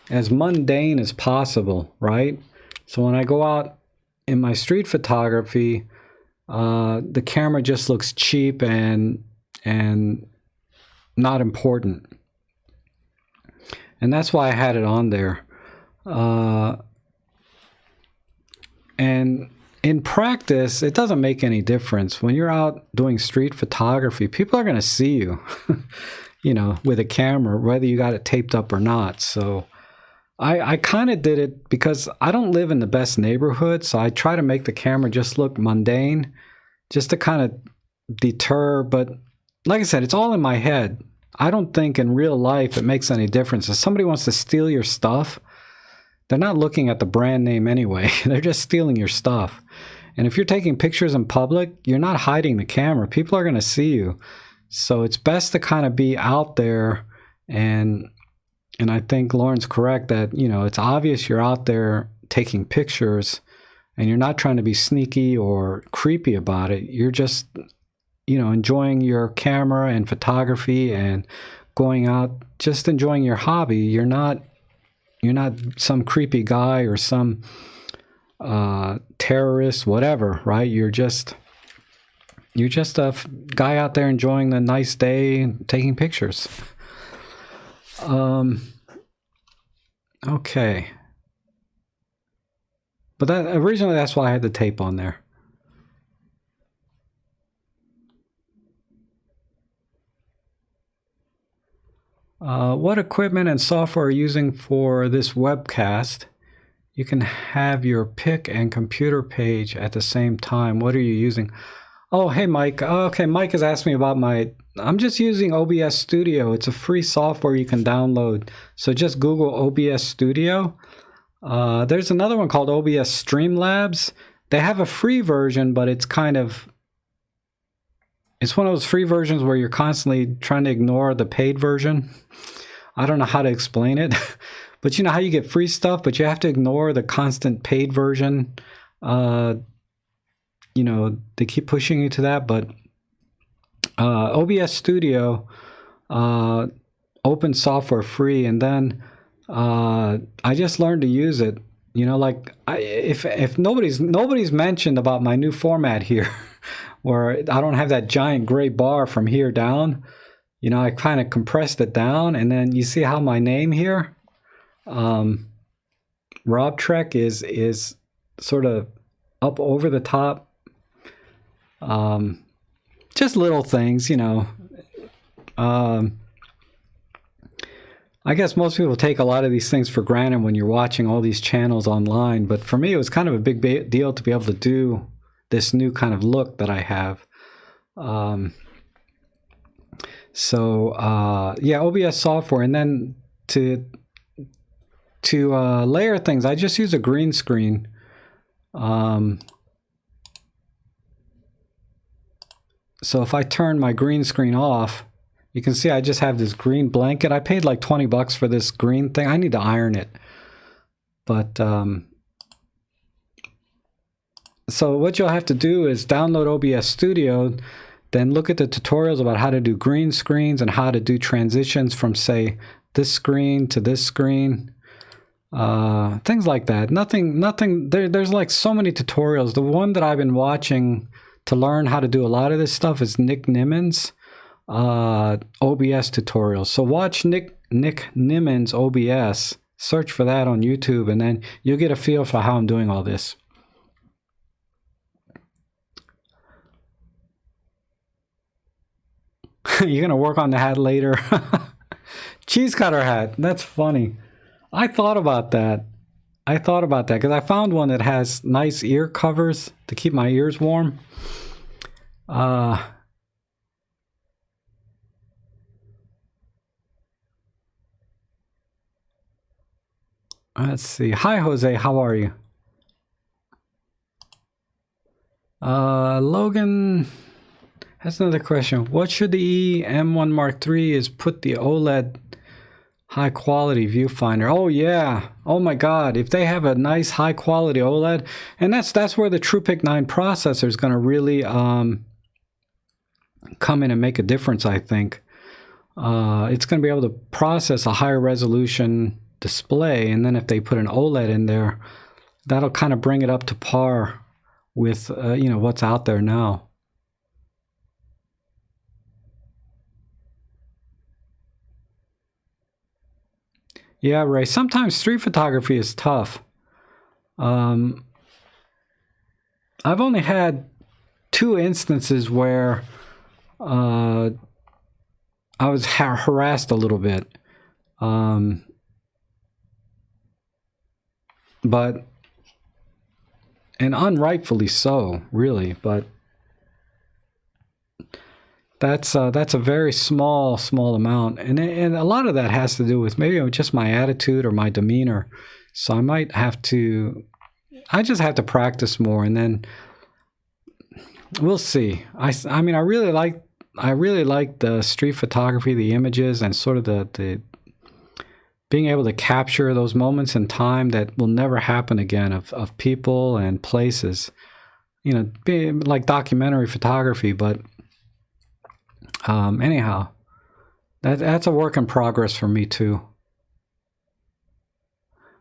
as mundane as possible, right? So when I go out in my street photography, the camera just looks cheap and not important. And that's why I had it on there. And in practice, it doesn't make any difference. When you're out doing street photography, people are going to see you, you know, with a camera, whether you got it taped up or not. So I kind of did it because I don't live in the best neighborhood. So I try to make the camera just look mundane, just to kind of deter. But like I said, it's all in my head. I don't think in real life it makes any difference. If somebody wants to steal your stuff, they're not looking at the brand name anyway. They're just stealing your stuff. And if you're taking pictures in public, you're not hiding the camera. People are going to see you. So it's best to kind of be out there. And I think Lauren's correct that, you know, it's obvious you're out there taking pictures and you're not trying to be sneaky or creepy about it. You're just, you know, enjoying your camera and photography and going out, just enjoying your hobby. You're not some creepy guy or some terrorist, whatever, right? You're just a guy out there enjoying the nice day, taking pictures. Okay. But originally that's why I had the tape on there. What equipment and software are you using for this webcast? You can have your pic and computer page at the same time. What are you using? Oh, hey, Mike. Okay, Mike has asked me about I'm just using OBS Studio. It's a free software you can download. So just Google OBS Studio. There's another one called OBS Streamlabs. They have a free version, but it's one of those free versions where you're constantly trying to ignore the paid version. I don't know how to explain it, but you know how you get free stuff, but you have to ignore the constant paid version. You know, they keep pushing you to that, but OBS Studio, open software free, and then I just learned to use it. You know, like if nobody's mentioned about my new format here, where I don't have that giant gray bar from here down. You know, I kind of compressed it down, and then you see how my name here, Rob Trek, is sort of up over the top. Just little things, you know. I guess most people take a lot of these things for granted when you're watching all these channels online, but for me it was kind of a big deal to be able to do this new kind of look that I have. Yeah, OBS software, and then to layer things, I just use a green screen. So if I turn my green screen off, you can see I just have this green blanket. I paid like $20 for this green thing. I need to iron it. But so what you'll have to do is download OBS Studio, then look at the tutorials about how to do green screens and how to do transitions from, say, this screen to this screen. Things like that. There's like so many tutorials. The one that I've been watching to learn how to do a lot of this stuff is Nick Nimen's OBS tutorials. So watch Nick Nimen's OBS, search for that on YouTube, and then you'll get a feel for how I'm doing all this. You're gonna work on the hat later. Cheese cutter hat. That's funny. I thought about that because I found one that has nice ear covers to keep my ears warm. Let's see. Hi, Jose. How are you? Logan has another question. What should the E-M1 Mark III is put the OLED high quality viewfinder? Oh yeah. Oh my God. If they have a nice high quality OLED, and that's where the TruePic 9 processor is going to really come in and make a difference, I think. It's going to be able to process a higher resolution display, and then if they put an OLED in there, that'll kind of bring it up to par with you know, what's out there now. Yeah, Ray. Sometimes street photography is tough. I've only had 2 instances where I was harassed a little bit, but and unrightfully so, really. But that's a very small amount, and a lot of that has to do with maybe just my attitude or my demeanor. So I might have to. I just have to practice more, and then we'll see. I mean, I really like the street photography, the images, and sort of the being able to capture those moments in time that will never happen again of people and places. You know, being like documentary photography, but anyhow, that's a work in progress for me too.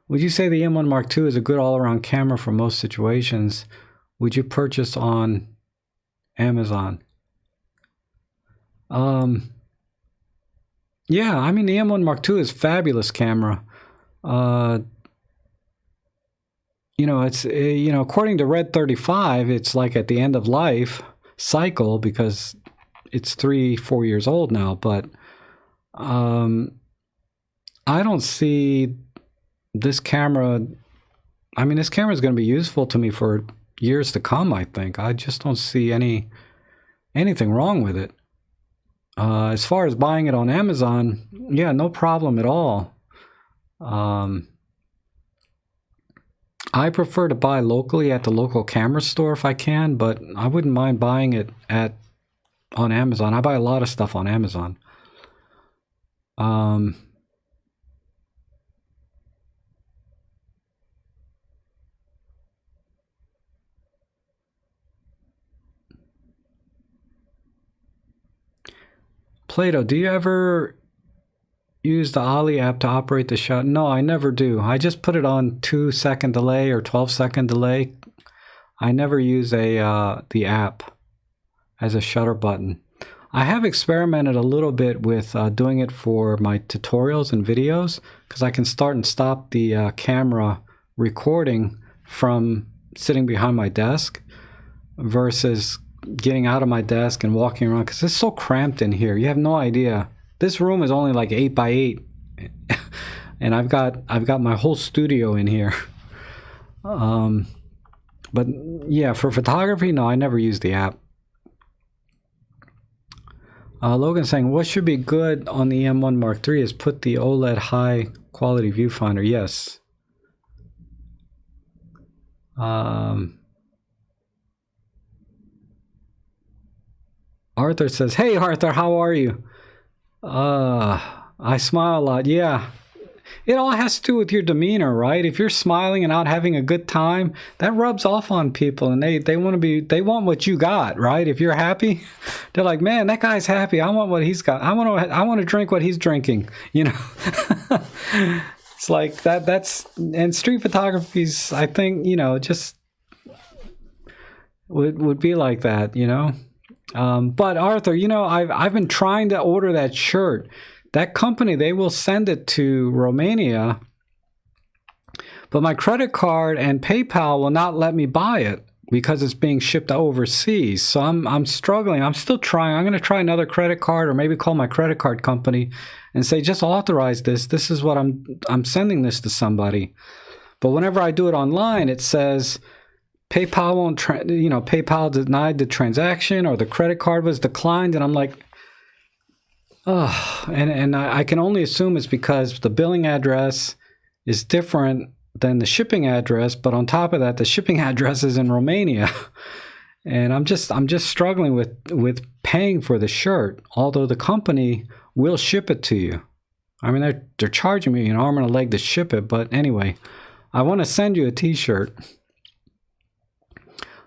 Would you say the E-M1 Mark II is a good all-around camera for most situations? Would you purchase on Amazon? Yeah, I mean, the E-M1 Mark II is a fabulous camera. You know, it's you know, according to Red 35, it's like at the end of life cycle because it's 3-4 years old now. But I don't see this camera. I mean, this camera is going to be useful to me for years to come, I think. I just don't see anything wrong with it. As far as buying it on Amazon, yeah, no problem at all. I prefer to buy locally at the local camera store if I can, but I wouldn't mind buying it on Amazon. I buy a lot of stuff on Amazon. Plato, do you ever use the Ollie app to operate the shot? No, I never do. I just put it on 2-second delay or 12-second delay. I never use the app as a shutter button. I have experimented a little bit with doing it for my tutorials and videos because I can start and stop the camera recording from sitting behind my desk versus getting out of my desk and walking around because it's so cramped in here. You have no idea. This room is only like 8 by 8, and I've got my whole studio in here. But yeah, for photography, no, I never use the app. Logan saying, what should be good on the E-M1 Mark III is put the OLED high quality viewfinder. Yes. Arthur says, hey Arthur, how are you? I smile a lot. Yeah. It all has to do with your demeanor, right? If you're smiling and out having a good time, that rubs off on people, and they want what you got, right? If you're happy, they're like, man, that guy's happy. I want what he's got. I want to drink what he's drinking, you know. It's like that's and street photography's, I think, you know, just would be like that, you know. But Arthur, you know, I've been trying to order that shirt. That company, they will send it to Romania, but my credit card and PayPal will not let me buy it because it's being shipped overseas. So I'm struggling. I'm still trying. I'm going to try another credit card, or maybe call my credit card company and say, just authorize this. This is what I'm sending this to somebody. But whenever I do it online, it says PayPal won't, PayPal denied the transaction, or the credit card was declined, and I'm like, oh, and I can only assume it's because the billing address is different than the shipping address, but on top of that, the shipping address is in Romania. And I'm just struggling with paying for the shirt, although the company will ship it to you. I mean, they're charging me an arm and a leg to ship it, but anyway, I want to send you a t-shirt.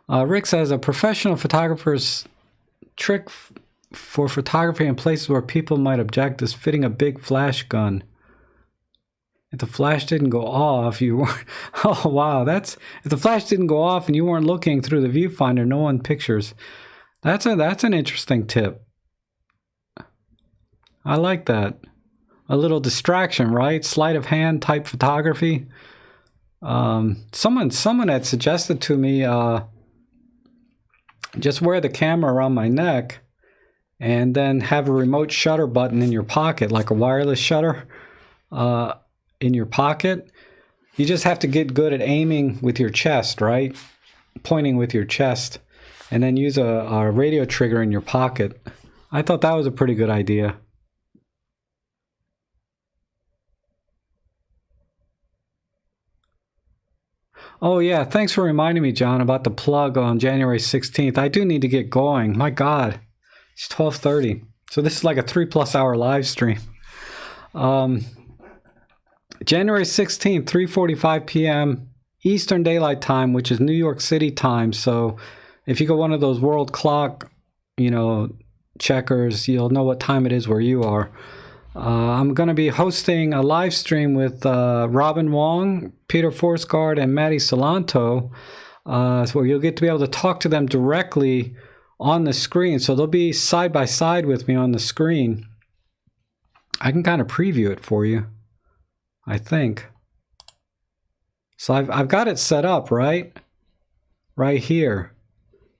Rick says, a professional photographer's trick for photography in places where people might object is fitting a big flash gun. If the flash didn't go off, you weren't... Oh, wow. If the flash didn't go off and you weren't looking through the viewfinder, no one pictures. That's an interesting tip. I like that. A little distraction, right? Sleight of hand type photography. Someone had suggested to me just wear the camera around my neck and then have a remote shutter button in your pocket, like a wireless shutter. In your pocket. You just have to get good at aiming with your chest, right? Pointing with your chest, and then use a radio trigger in your pocket. I thought that was a pretty good idea. Oh yeah, thanks for reminding me, John, about the plug on January 16th. I do need to get going. My God, it's 12:30. So this is like a 3+ hour live stream. January 16th, 3:45 p.m. Eastern Daylight Time, which is New York City time. So if you go one of those world clock, checkers, you'll know what time it is where you are. I'm going to be hosting a live stream with Robin Wong, Peter Forsgaard, and Maddie Solanto, where you'll get to be able to talk to them directly on the screen. So they'll be side by side with me on the screen. I can kind of preview it for you, I think. So I've got it set up right here.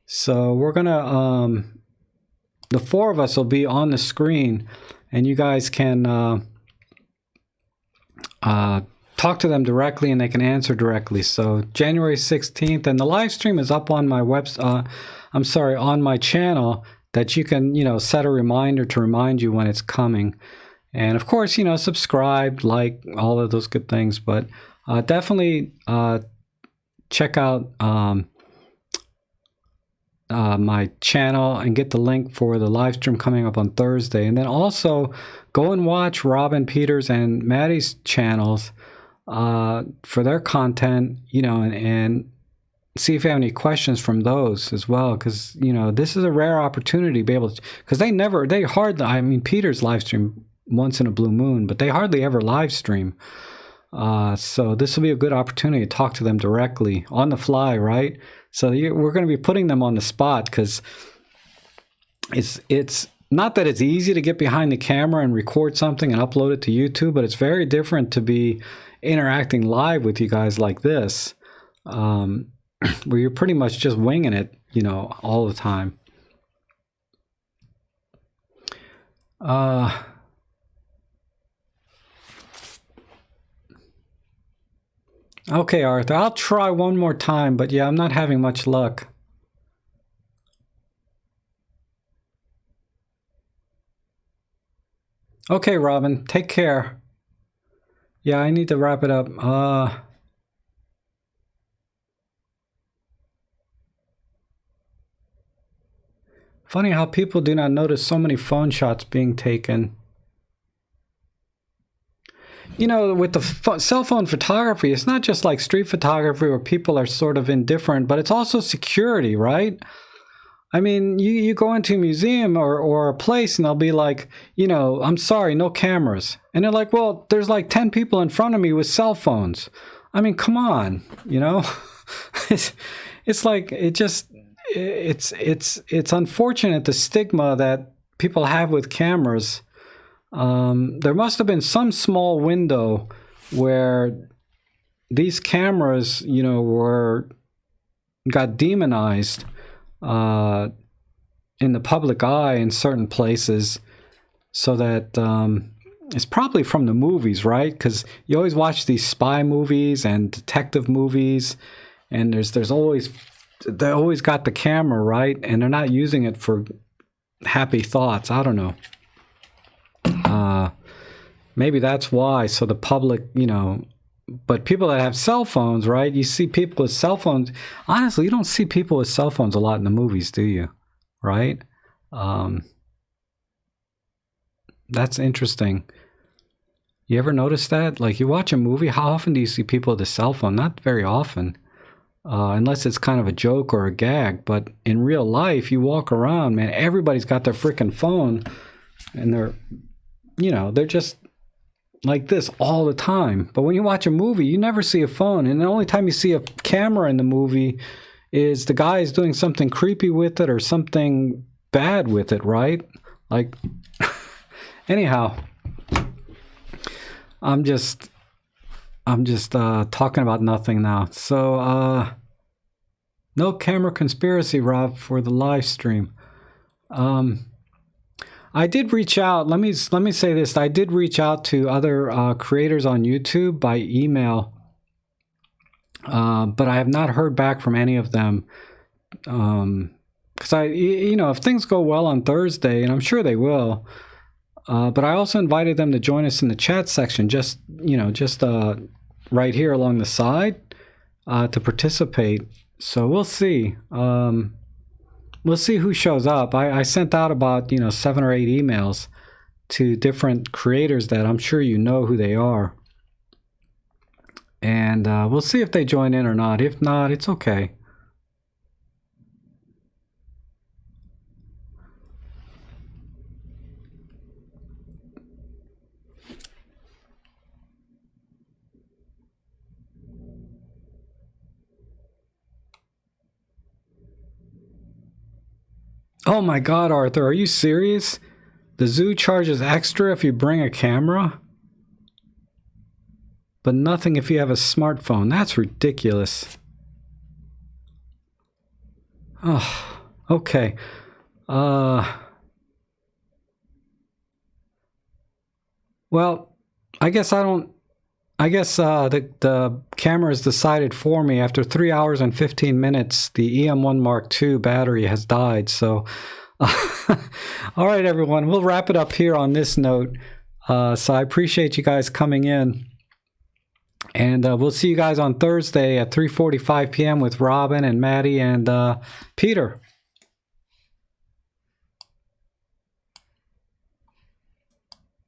So we're gonna the four of us will be on the screen, and you guys can talk to them directly, and they can answer directly. So January 16th, and the live stream is up on my on my channel, that you can set a reminder to remind you when it's coming. And of course, subscribe, like, all of those good things. But definitely check out my channel and get the link for the live stream coming up on Thursday. And then also go and watch Robin, Peter's, and Maddie's channels for their content, and see if you have any questions from those as well. Because, this is a rare opportunity to be able to, because they hardly, I mean, Peter's live stream once in a blue moon, but they hardly ever live stream. So this will be a good opportunity to talk to them directly on the fly, right? So we're going to be putting them on the spot, because it's not that it's easy to get behind the camera and record something and upload it to YouTube, but it's very different to be interacting live with you guys like this, where you're pretty much just winging it, all the time. Okay, Arthur, I'll try one more time, but yeah, I'm not having much luck. Okay, Robin, take care. Yeah, I need to wrap it up. Funny how people do not notice so many phone shots being taken. With the cell phone photography, it's not just like street photography where people are sort of indifferent, but it's also security, right? I mean, you go into a museum or a place and they'll be like, I'm sorry, no cameras. And they're like, well, there's like 10 people in front of me with cell phones. I mean, come on, it's like, it's unfortunate, the stigma that people have with cameras. There must have been some small window where these cameras, got demonized in the public eye in certain places, so that it's probably from the movies, right? Because you always watch these spy movies and detective movies, and they always got the camera, right? And they're not using it for happy thoughts. I don't know. Maybe that's why. So the public, But people that have cell phones, right? You see people with cell phones. Honestly, you don't see people with cell phones a lot in the movies, do you? Right? That's interesting. You ever notice that? Like, you watch a movie, how often do you see people with a cell phone? Not very often. Unless it's kind of a joke or a gag. But in real life, you walk around, man, everybody's got their freaking phone. And they're just like this all the time. But when you watch a movie, you never see a phone. And the only time you see a camera in the movie is the guy is doing something creepy with it or something bad with it, right? Like, anyhow, I'm just talking about nothing now. So, no camera conspiracy, Rob, for the live stream. I did reach out. Let me say this. I did reach out to other creators on YouTube by email, but I have not heard back from any of them. Because if things go well on Thursday, and I'm sure they will, but I also invited them to join us in the chat section, just right here along the side, to participate. So we'll see. We'll see who shows up. I sent out about 7 or 8 emails to different creators that I'm sure you know who they are, and we'll see if they join in or not. If not, it's okay. Oh my God, Arthur, are you serious? The zoo charges extra if you bring a camera, but nothing if you have a smartphone. That's ridiculous. Oh, okay. Well, I guess the camera has decided for me. After 3 hours and 15 minutes, the E-M1 Mark II battery has died. So, all right, everyone, we'll wrap it up here on this note. So I appreciate you guys coming in. And we'll see you guys on Thursday at 3:45 p.m. with Robin and Maddie and Peter.